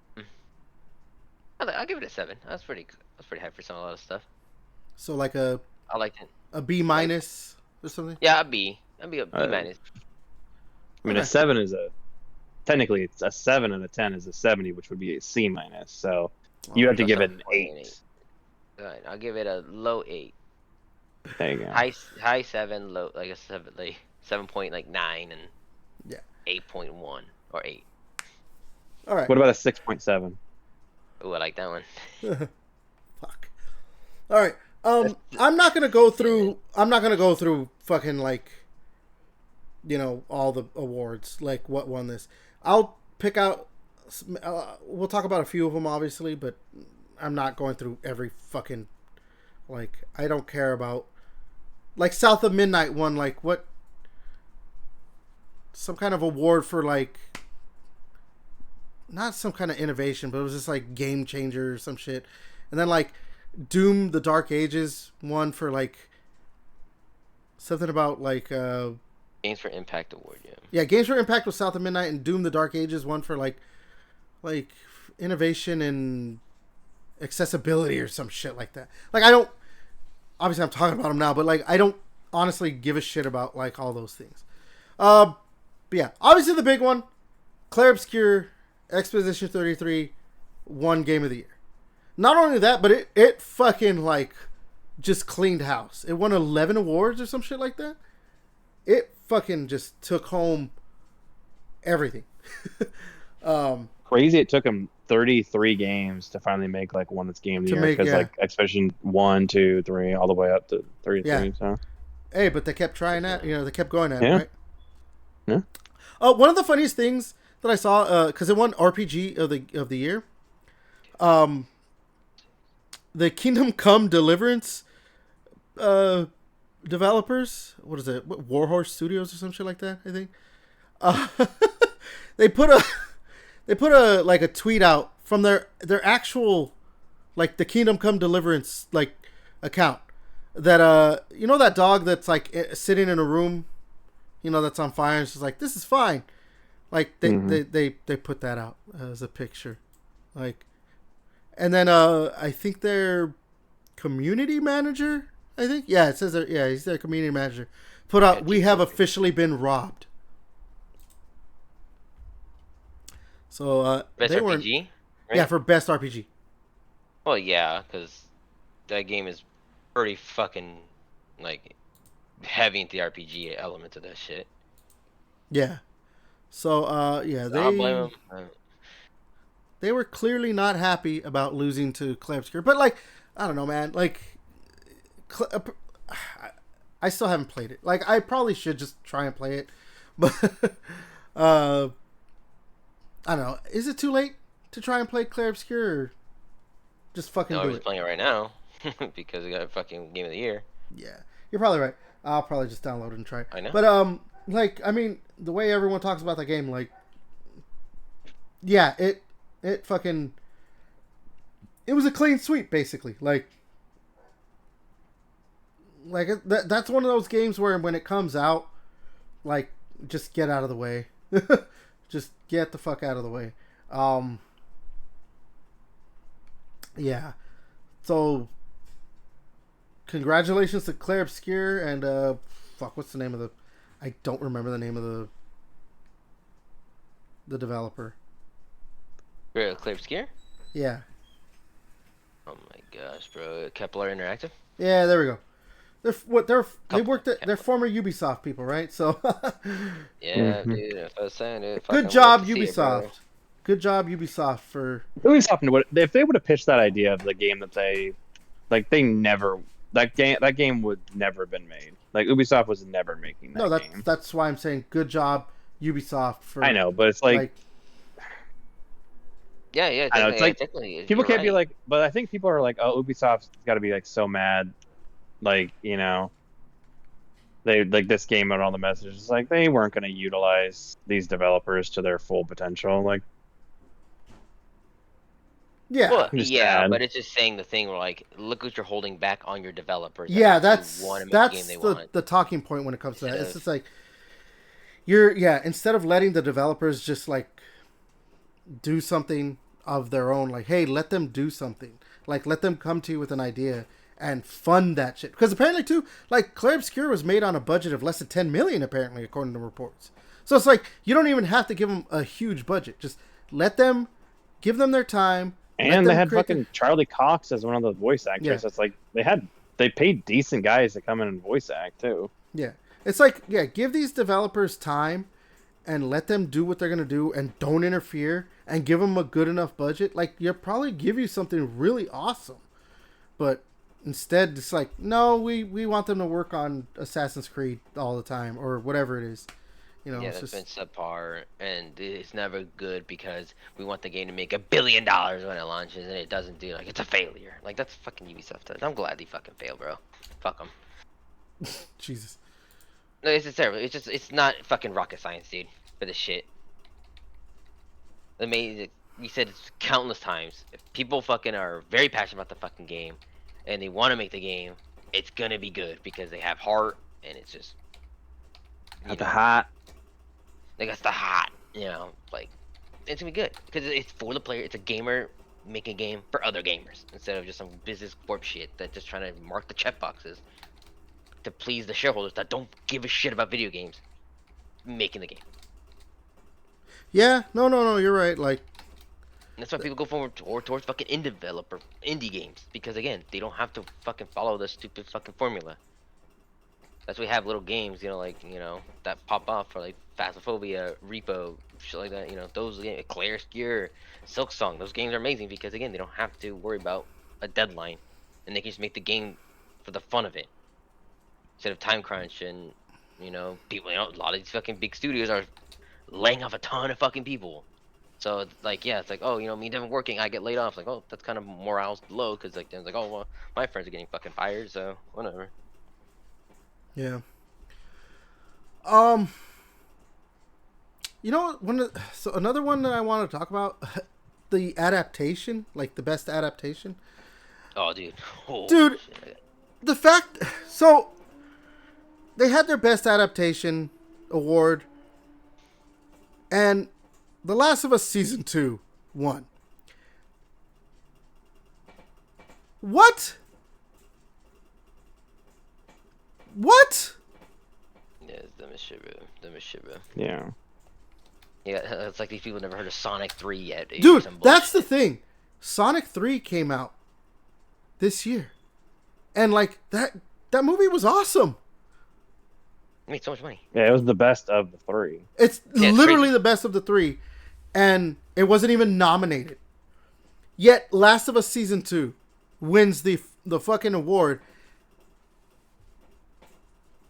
give it a 7. That's pretty high for some a lot of stuff. So like I liked it. a B minus or something? Yeah, a B. I'd be a B minus. I mean, a 7 is technically it's a 7 and a 10 is a 70, which would be a C minus. So you have to give it an 8. Good. I'll give it a low 8. There you go. High 7, low like a 7, like 7.9 and 8.1 or 8. All right. What about a 6.7? Ooh, I like that one. Fuck. All right. I'm not gonna go through fucking like, you know, all the awards, like what won this. I'll pick out. We'll talk about a few of them, obviously, but I'm not going through every fucking. Like, I don't care about. Like, South of Midnight won like what? Some kind of award for like. Not some kind of innovation, but it was just like game changer or some shit. And then like Doom: The Dark Ages won for like something about like Games for Impact Award, yeah. Yeah, Games for Impact was South of Midnight, and Doom: The Dark Ages won for like innovation and accessibility or some shit like that. Like, I don't, obviously I'm talking about them now, but like I don't honestly give a shit about like all those things. But yeah, obviously the big one, Clair Obscur Exposition 33 won Game of the Year. Not only that, but it fucking like just cleaned house. It won 11 awards or some shit like that. It fucking just took home everything. Crazy! It took them 33 games to finally make like one that's Game of the Year, because like Expedition 1, 2, 3, all the way up to 33. Yeah. So. Hey, but they kept trying that. You know, they kept going at it, right? Yeah. One of the funniest things that I saw, because it won RPG of the year. The Kingdom Come Deliverance developers, what is it? Warhorse Studios or some shit like that, I think. They put a like a tweet out from their actual, like, the Kingdom Come Deliverance like account, that you know that dog that's like sitting in a room, you know, that's on fire, and it's just like, this is fine. Like they put that out as a picture, like, and then I think their community manager, I think, yeah, it says that, yeah, he's their community manager, put out, we have officially been robbed. So best they RPG, right? Yeah, for best RPG. Well, yeah, because that game is pretty fucking like heavy into the RPG element of that shit. Yeah. So yeah, I don't blame them. They were clearly not happy about losing to Clair Obscur, but like, I don't know, man. Like, I still haven't played it. Like, I probably should just try and play it, but I don't know. Is it too late to try and play Clair Obscur, or just fucking do it? I'm just playing it right now because we got a fucking Game of the Year. Yeah, you're probably right. I'll probably just download it and try it. I know. But like, I mean, the way everyone talks about that game, like, yeah, it fucking, it was a clean sweep, basically. Like that's one of those games where when it comes out, like, just get out of the way. Just get the fuck out of the way. Yeah. So, congratulations to Clair Obscur and fuck, what's the name of the? I don't remember the name of the developer. Clair Obscur? Yeah. Oh my gosh, bro! Kepler Interactive. Yeah, there we go. They're former Ubisoft people, right? So. Yeah, dude. If I was saying it. Good job, Ubisoft. Good job, Ubisoft, for Ubisoft. If they would have pitched that idea of the game that they never, that game would never have been made. Like, Ubisoft was never making that game. That's why I'm saying good job, Ubisoft, for. I know, but it's like Yeah. I know it's like Technically, people you're can't be right. like, but I think people are like, oh, Ubisoft's got to be like so mad, like they like this game and all the messages like they weren't going to utilize these developers to their full potential. Like, Yeah. Well, I'm just yeah, sad. but it's just saying the thing where like, look what you're holding back on your developers that Yeah, actually want to make the game that's they the want talking point when it comes to instead that. It's of just like instead of letting the developers just like do something of their own, like hey, let them do something. Like let them come to you with an idea and fund that shit. Because apparently too, like Clair Obscur was made on a budget of less than 10 million apparently according to reports. So it's like you don't even have to give them a huge budget. Just let them give them their time. Let And they them had create fucking Charlie Cox as one of the voice yeah. actors. It's like they paid decent guys to come in and voice act too. Yeah. It's like, yeah, give these developers time and let them do what they're going to do and don't interfere and give them a good enough budget. Like, you'll probably give you something really awesome. But instead, it's like, no, we want them to work on Assassin's Creed all the time or whatever it is. You know, yeah, it's that's just, been subpar, and it's never good because we want the game to make $1 billion when it launches, and it doesn't do. Like, it's a failure. Like, that's fucking Ubisoft. I'm glad they fucking failed, bro. Fuck them. Jesus. No, it's just terrible. It's not fucking rocket science, dude. For this shit. We said it countless times. If people fucking are very passionate about the fucking game, and they want to make the game, it's gonna be good because they have heart, and it's just. At the hot. Like that's the hot, like it's gonna be good because it's for the player. It's a gamer making a game for other gamers instead of just some business corp shit that just trying to mark the check boxes to please the shareholders that don't give a shit about video games making the game. Yeah, no, you're right. Like, And that's why people go forward towards fucking indie games because again they don't have to fucking follow the stupid fucking formula. That's why we have little games, that pop off for like Phasmophobia, Repo, shit like that. Those games, Claire's Gear, Silk Song. Those games are amazing because again, they don't have to worry about a deadline, and they can just make the game for the fun of it instead of time crunch and people. A lot of these fucking big studios are laying off a ton of fucking people. So it's like, yeah, it's like, oh, me and Devin working, I get laid off. Like, oh, that's kind of morale's low because like, it's like, oh, well, my friends are getting fucking fired, so whatever. yeah. Um, so another one that I want to talk about, the adaptation, like the best adaptation. Oh, dude. Oh, Dude, shit. the fact, so they had their best adaptation award, and The Last of Us Season 2 won. What? What? Yeah, it's dumb as shit, bro. Dumb as shit, bro. Yeah. Yeah, it's like these people never heard of Sonic 3 yet. Dude, that's the thing. Sonic 3 came out this year. And like that movie was awesome. It made so much money. Yeah, it was the best of the three. It's Yeah, it's literally crazy. the best of the three. And it wasn't even nominated. Yet Last of Us Season 2 wins the fucking award.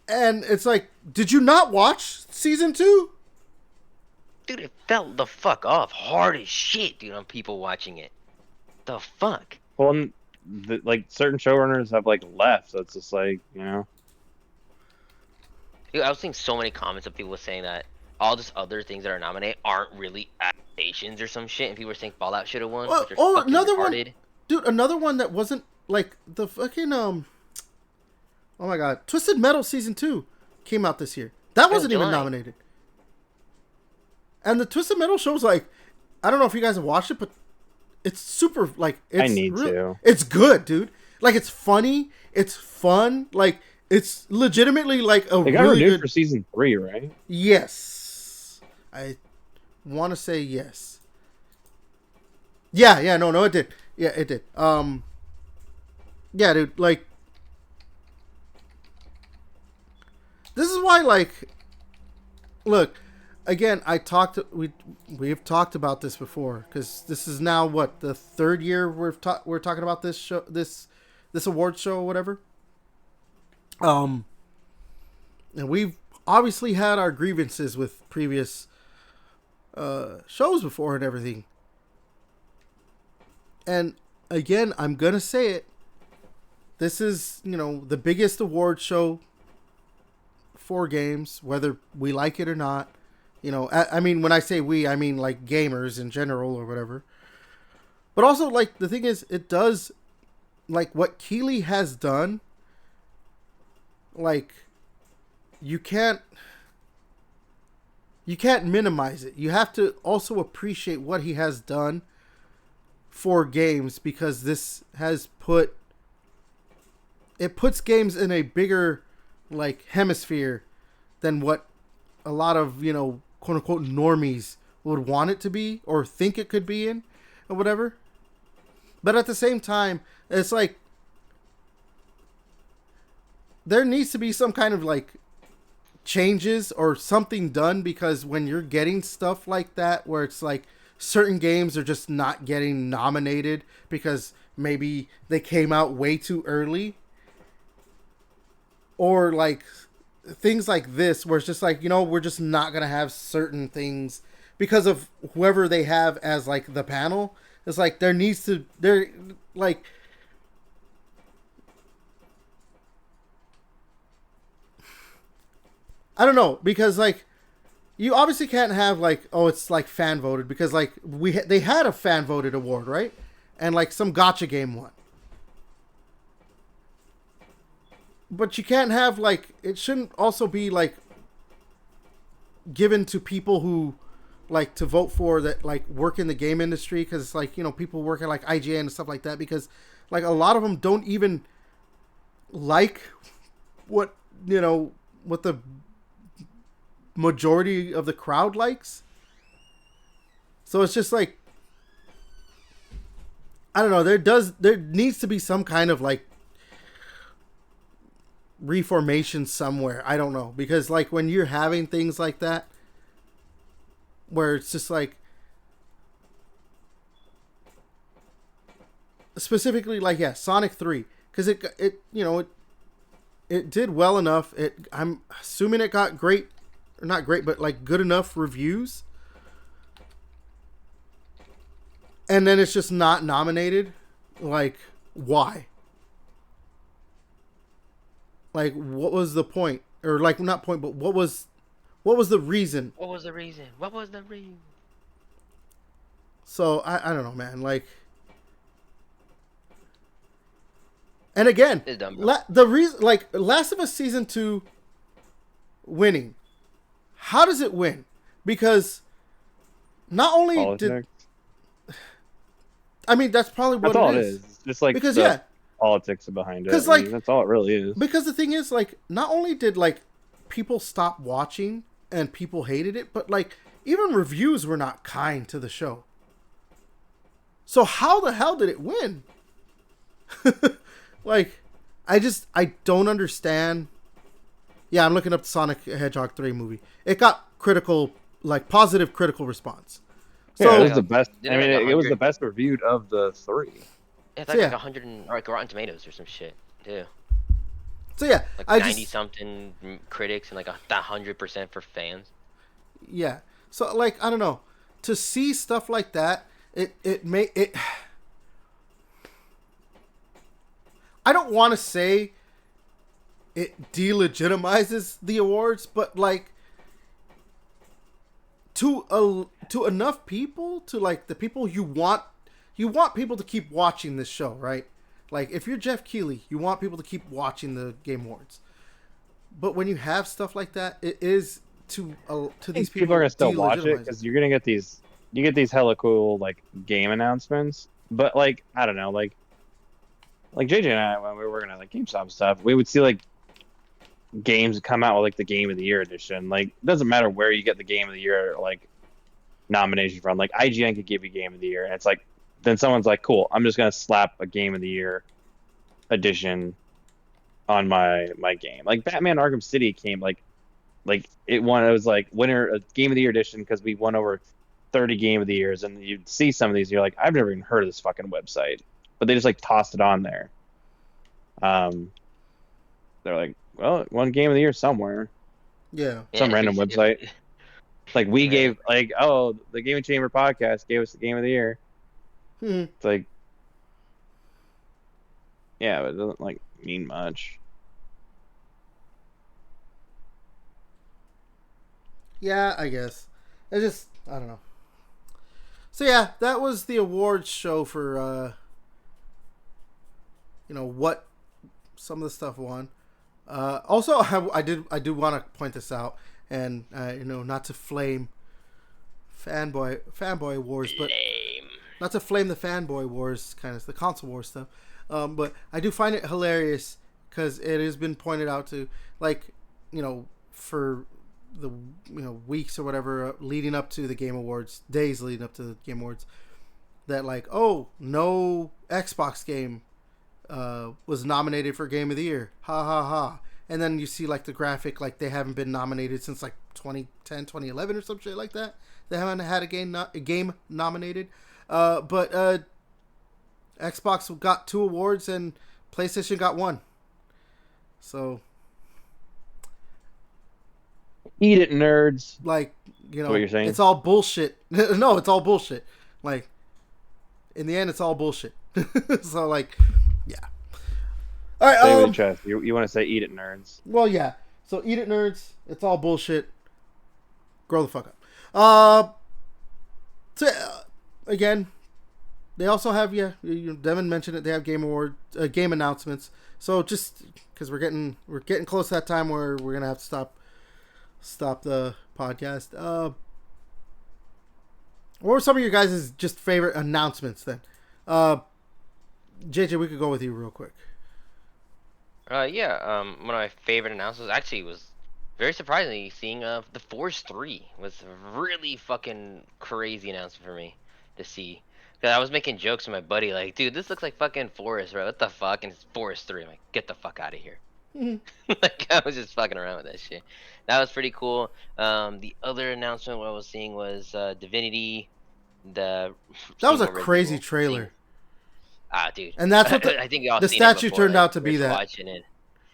And it's like, did you not watch Season 2? Dude, it fell the fuck off hard as shit, dude, on people watching it. The fuck? Well, and like certain showrunners have like left, so it's just like Dude, I was seeing so many comments of people saying that all just other things that are nominated aren't really adaptations or some shit, and people were saying Fallout should have won. Which are fucking another retarded. one. Dude, another one that wasn't like the fucking oh my god, Twisted Metal Season 2 came out this year. That wasn't even July. nominated. And the Twisted Metal show's like, I don't know if you guys have watched it, but it's super like it's I need to. It's good, dude. Like it's funny, it's fun, like it's legitimately like a they got really renewed good for season 3, right? Yes. I want to say yes. Yeah, no, it did. Yeah, it did. Yeah, dude, like this is why, like, look, again, we've talked about this before because this is now what the third year we're talking about this show, this award show or whatever. And we've obviously had our grievances with previous shows before and everything. And again, I'm gonna say it. This is, the biggest award show for games, whether we like it or not. I mean, when I say we, I mean like gamers in general or whatever. But also, like, the thing is, it does, like, what Keighley has done, like, you can't minimize it. You have to also appreciate what he has done for games, because this has puts games in a bigger, like, hemisphere than what a lot of, quote unquote normies would want it to be or think it could be in or whatever. But at the same time, it's like there needs to be some kind of like changes or something done, because when you're getting stuff like that where it's like certain games are just not getting nominated because maybe they came out way too early, or like things like this where it's just like, we're just not gonna have certain things because of whoever they have as like the panel. It's like I don't know, because like you obviously can't have like, oh, it's like fan voted, because like they had a fan voted award, right? And like some gacha game won. But you can't have like, it shouldn't also be like given to people who like to vote for that like work in the game industry, because it's like, people work at like IGN and stuff like that, because like a lot of them don't even like what the majority of the crowd likes. So it's just like, I don't know, there needs to be some kind of like reformation somewhere. I don't know, because like when you're having things like that where it's just like, specifically like, yeah, Sonic 3, because it did well enough. I'm assuming it got great, or not great, but like good enough reviews, and then it's just not nominated. Like, why? Like, what was the point? Or like, not point, but what was the reason? What was the reason? What was the reason? So I don't know, man. Like, and again, the reason, like, Last of Us Season 2 winning, how does it win? Because not only politics. I mean, that's probably what that's all it is. It's just like, because politics behind it. Because like, that's all it really is. Because the thing is, like, not only did like people stop watching and people hated it, but like even reviews were not kind to the show. So how the hell did it win? Like, I don't understand. Yeah, I'm looking up the Sonic Hedgehog 3 movie. It got positive critical response. So it was the best. I mean, it was the best reviewed of the 3. It's like 100 like Rotten Tomatoes or some shit too. So yeah, like 90-something critics and like 100% for fans. Yeah. So like, I don't know, to see stuff like that, it may. I don't want to say it delegitimizes the awards, but like to enough people, to like the people you want people to keep watching this show, right? Like, if you're Jeff Keighley, you want people to keep watching the Game Awards. But when you have stuff like that, it is to these people are gonna still watch it, because you're gonna get these hella cool like game announcements. But like, I don't know, like JJ and I, when we were working at like GameStop stuff, we would see like games come out with like the Game of the Year edition. Like, it doesn't matter where you get the Game of the Year like nomination from. Like, IGN could give you Game of the Year, and it's like, then someone's like, cool, I'm just gonna slap a Game of the Year edition on my game. Like Batman Arkham City came like it won. It was like winner a Game of the Year edition because we won over 30 Game of the Years, and you'd see some of these, you're like, I've never even heard of this fucking website, but they just like tossed it on there. They're like, well, it won Game of the Year somewhere. Yeah. Some random website. Like, we gave, like, oh, the Gaming Chamber podcast gave us the Game of the Year. It's like, Yeah, but it doesn't like mean much. Yeah, I guess. I don't know. So yeah, that was the awards show for what some of the stuff won. Also, I do want to point this out, and not to flame fanboy wars, but not to flame the fanboy wars, kind of the console war stuff. But I do find it hilarious because it has been pointed out to, like, for the weeks or whatever leading up to the Game Awards, days leading up to the Game Awards, that like, oh, no Xbox game was nominated for Game of the Year, ha ha ha. And then you see like the graphic, like they haven't been nominated since like 2010, 2011 or some shit like that. They haven't had a game nominated. But Xbox got 2 awards and PlayStation got 1. So eat it, nerds. Like, That's what you're saying? it's all bullshit. No, it's all bullshit. Like, in the end, it's all bullshit. So, like, yeah. All right. Say with your chest. You want to say eat it, nerds? Well, yeah. So eat it, nerds. It's all bullshit. Grow the fuck up. So, again, they also have Devin mentioned it. They have game announcements. So just because we're getting close to that time where we're gonna have to stop the podcast. What were some of your guys' just favorite announcements then? JJ, we could go with you real quick. Yeah. One of my favorite announcements actually was very surprisingly seeing The Force 3 was a really fucking crazy announcement for me to see. Cause I was making jokes with my buddy like, dude, this looks like fucking Forest, bro. What the fuck? And it's Force 3. I'm like, get the fuck out of here. Like, I was just fucking around with that shit. That was pretty cool. The other announcement what I was seeing was Divinity. That was a crazy trailer. Dude. And that's what I think y'all the seen statue it before, turned out to be. That. Watching it.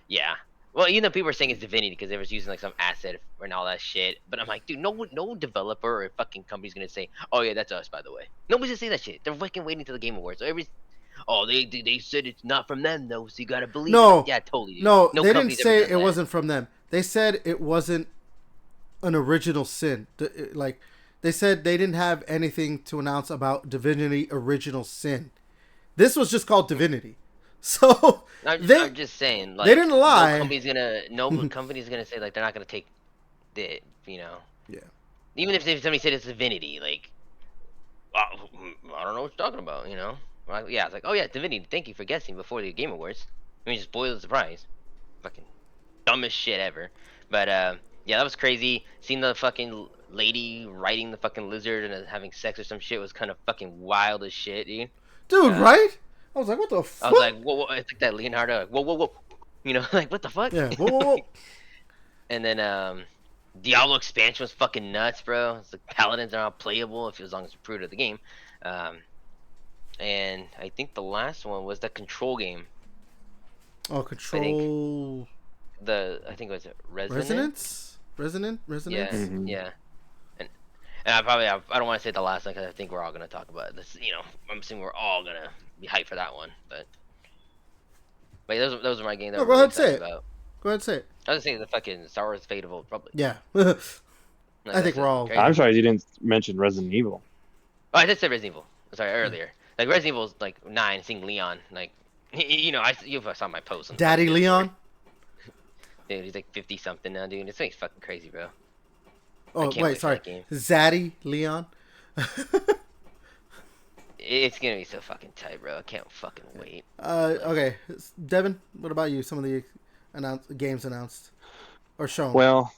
Yeah. Well, people were saying it's Divinity because they was using like some asset and all that shit. But I'm like, dude, no developer or fucking company's gonna say, oh yeah, that's us, by the way. Nobody's gonna say that shit. They're fucking waiting till the Game Awards. So they said it's not from them though, so you gotta believe. No, it. Yeah, totally. Dude. No, they didn't say it wasn't from them. They said it wasn't an original sin. Like, they said they didn't have anything to announce about Divinity Original Sin. This was just called Divinity. So I'm just saying, like, they didn't lie. No company's gonna say like they're not gonna take the Yeah. Even if somebody said it's Divinity, like, I don't know what you're talking about, Like, yeah, it's like, oh yeah, Divinity. Thank you for guessing before the Game Awards. I mean, just spoil the surprise. Fucking dumbest shit ever. But yeah, that was crazy. Seeing the fucking lady riding the fucking lizard and having sex or some shit was kind of fucking wild as shit, dude. Dude, right? I was like, what the fuck? I was like, whoa. I think that Leonardo, like, whoa. Like, what the fuck? Yeah, whoa. And then, Diablo expansion was fucking nuts, bro. It's like paladins are not playable as long as you prove it of the game. And I think the last one was the Control game. Oh, Control. I think it was Resonance. Resonance. Yeah, Mm-hmm. yeah. And I don't want to say the last one because I think we're all gonna talk about this. I'm assuming we're all gonna be hyped for that one. But those are my games. No, go ahead, say it. Go ahead, say it. I was saying the fucking Star Wars Fate of Old Republic. Yeah. I think we're all. I'm sorry you didn't mention Resident Evil. Oh, I did say Resident Evil. Sorry, earlier. Like, Resident Evil's like 9, seeing Leon. Like, you saw my post. On Daddy Leon. Dude, he's like 50 something now, dude. This thing's fucking crazy, bro. Oh wait, sorry, Zaddy Leon. It's gonna be so fucking tight, bro. I can't fucking wait. Okay, Devin, what about you? Some of the games announced or shown. Well,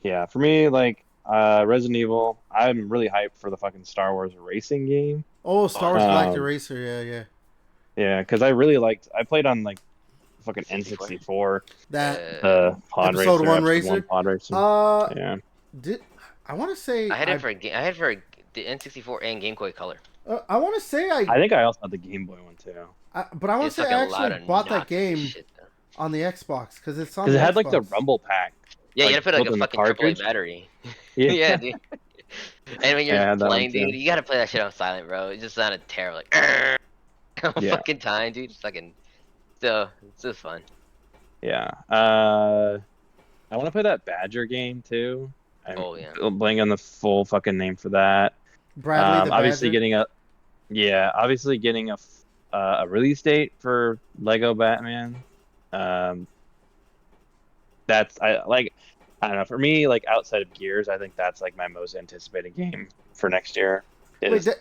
yeah, for me, like Resident Evil, I'm really hyped for the fucking Star Wars racing game. Oh, Star Wars Galactic Racer, yeah. Yeah, because I played on like fucking N64. That pod episode racer, 1 racer. 1 pod racer. Yeah. I want to say I had it for the N64 and Game Boy Color. I want to say I think I also had the Game Boy one too. But I want to say I actually bought that game on the Xbox because it's on. Because it had like the Rumble Pack. Yeah, you gotta put like a fucking AAA battery. Yeah, dude. And when you're playing, dude, you gotta play that shit on silent, bro. It just sounded terrible. Like, Yeah. fucking time, dude. It's fucking so it's just fun. Yeah. I want to play that Badger game too. I'm Oh yeah. blanking on the full fucking name for that. Bradley the Obviously Badger. obviously getting a release date for Lego Batman. Um, that's I don't know, for me, like outside of Gears, I think that's like my most anticipated game for next year Wait, is the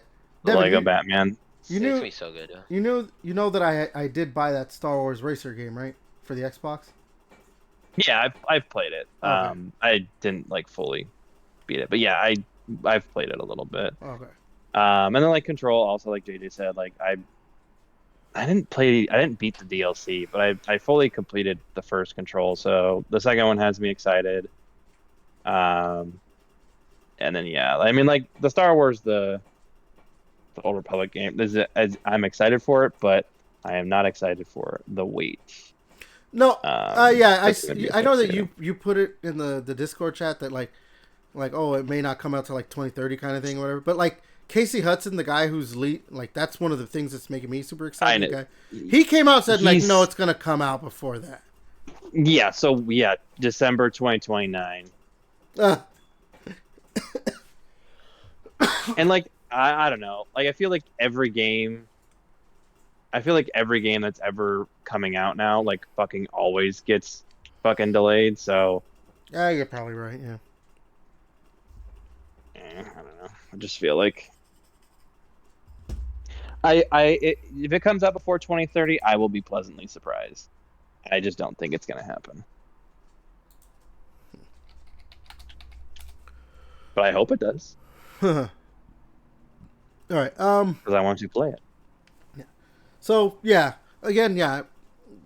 Devin, Lego Batman. you It's gonna knew be so good. you know that I did buy that Star Wars Racer game, right, for the Xbox. Yeah, I've played it. Okay. I didn't like fully beat it, but yeah, I've played it a little bit. Okay. And then like Control, also like JJ said, like I didn't beat the DLC, but I fully completed the first Control, so the second one has me excited. Um, and then yeah, I mean like the Star Wars, the Old Republic game, I'm excited for it, but I am not excited for the wait. No. Yeah. That's gonna be I know next that year. you put it in the Discord chat that like oh, it may not come out till like 2030 kind of thing or whatever. But like Casey Hudson, the guy who's lead, like that's one of the things that's making me super I excited. know. Guy, he came out and said like, He's no, it's gonna come out before that. Yeah, so yeah, December 2029. Uh, And like I don't know. Like I feel like every game that's ever coming out now like fucking always gets fucking delayed, so yeah, you're probably right. Yeah. I don't know. I just feel like if it comes out before 2030, I will be pleasantly surprised. I just don't think it's going to happen. But I hope it does. All right. Because I want to play it. So yeah, again, yeah,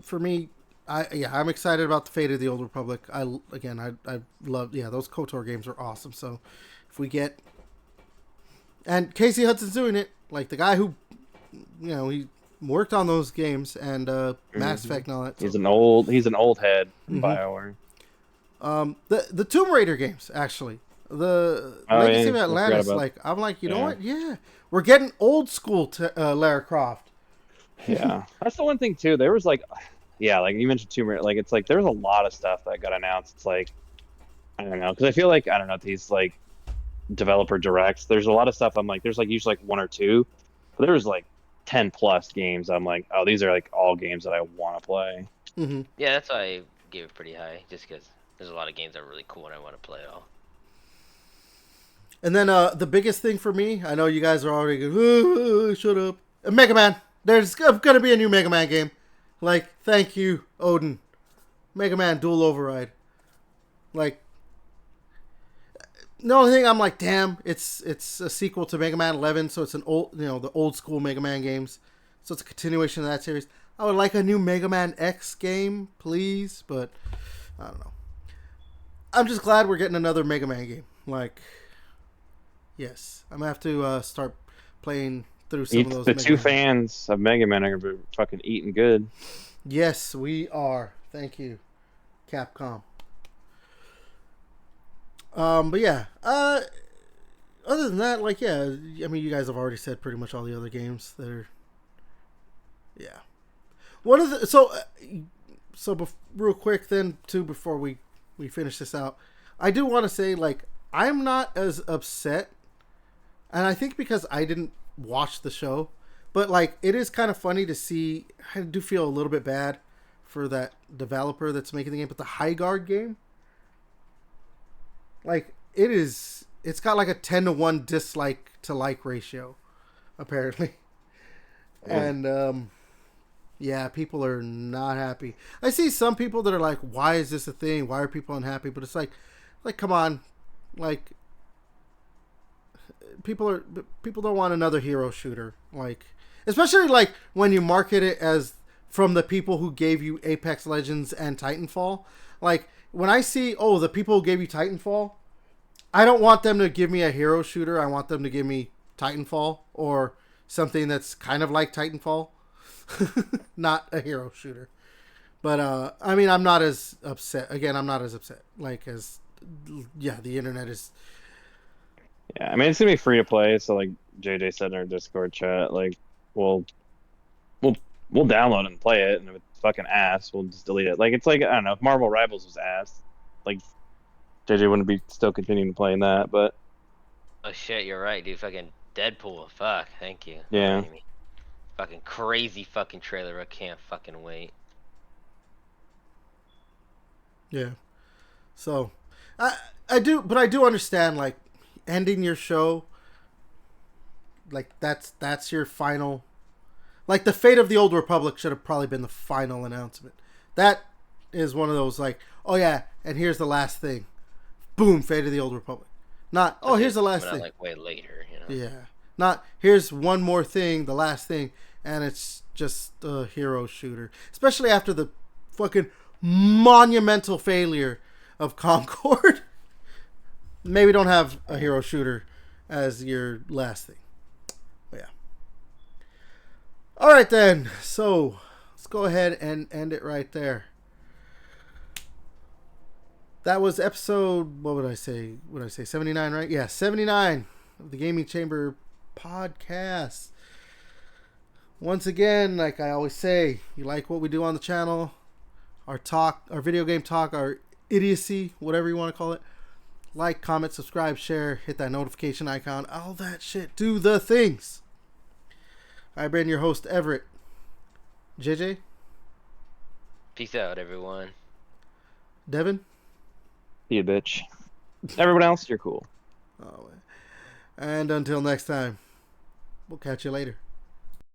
for me, I'm excited about the fate of the Old Republic. I love those KOTOR games are awesome. So if we get and Casey Hudson's doing it, like the guy who he worked on those games and Mass Effect and all that. So. He's an old head from BioWare. The Tomb Raider games actually. The Legacy of Atlantis, like I'm like, you know what? Yeah, we're getting old school Lara Croft. Yeah, that's the one thing too. There was like you mentioned Tomb Raider. Like it's like there was a lot of stuff that got announced. It's like I don't know, because I feel like I don't know these like developer directs. There's a lot of stuff. I'm like, there's like usually like one or two, but there's like 10 plus games. I'm like, oh, these are like all games that I want to play. Mm-hmm. Yeah, that's why I gave it pretty high, just because there's a lot of games that are really cool and I want to play it all. And then the biggest thing for me, I know you guys are already going, shut up. Mega Man. There's going to be a new Mega Man game. Like, thank you, Odin. Mega Man Dual Override. Like, the only thing I'm like, damn, it's a sequel to Mega Man 11, so it's an old, the old school Mega Man games. So it's a continuation of that series. I would like a new Mega Man X game, please, but I don't know. I'm just glad we're getting another Mega Man game. Like, yes, I'm gonna have to start playing through some of those. The two fans of Mega Man are gonna be fucking eating good. Yes, we are. Thank you, Capcom. But yeah. Other than that, like, yeah, I mean, you guys have already said pretty much all the other games that are. Yeah. One of the real quick then too before we finish this out, I do want to say like I'm not as upset, and I think because I didn't watch the show, but like it is kind of funny to see. I do feel a little bit bad for that developer that's making the game, but the High Guard game, like it's got like a 10-to-1 dislike to like ratio, apparently, and yeah, people are not happy. I see some people that are like, "Why is this a thing? Why are people unhappy?" But it's like, come on, like, people don't want another hero shooter, like, especially like when you market it as from the people who gave you Apex Legends and Titanfall. Like when I see, oh, the people who gave you Titanfall, I don't want them to give me a hero shooter. I want them to give me Titanfall or something that's kind of like Titanfall. Not a hero shooter. But I mean, I'm not as upset. Again, I'm not as upset. Like as the internet is. Yeah, I mean it's gonna be free to play. So like JJ said in our Discord chat, like we'll we'll download it and play it, and if it's fucking ass, we'll just delete it. Like it's like I don't know if Marvel Rivals was ass, like JJ wouldn't be still continuing playing that, but Oh shit, you're right, dude. Fucking Deadpool. Fuck. Thank you. yeah. Reminding me. Fucking crazy fucking trailer. I can't fucking wait. Yeah. So, I do understand like ending your show. Like that's your final. Like the fate of the Old Republic should have probably been the final announcement. That is one of those like, oh yeah, and here's the last thing. Boom, fate of the Old Republic. Not, oh, here's the last thing. Like way later, you know. Yeah. Not, here's one more thing, the last thing, and it's just a hero shooter. Especially after the fucking monumental failure of Concord. Maybe don't have a hero shooter as your last thing. But yeah. All right then. So let's go ahead and end it right there. That was episode, what would I say? 79, right? Yeah, 79 of the Gaming Chamber podcast. Once again, like I always say, you like what we do on the channel, our talk, our video game talk, our idiocy, whatever you want to call it. Like, comment, subscribe, share, hit that notification icon, all that shit. Do the things. I've been your host, Everett. JJ? Peace out, everyone. Devin? You bitch. Everyone else, you're cool. Oh, and until next time, we'll catch you later.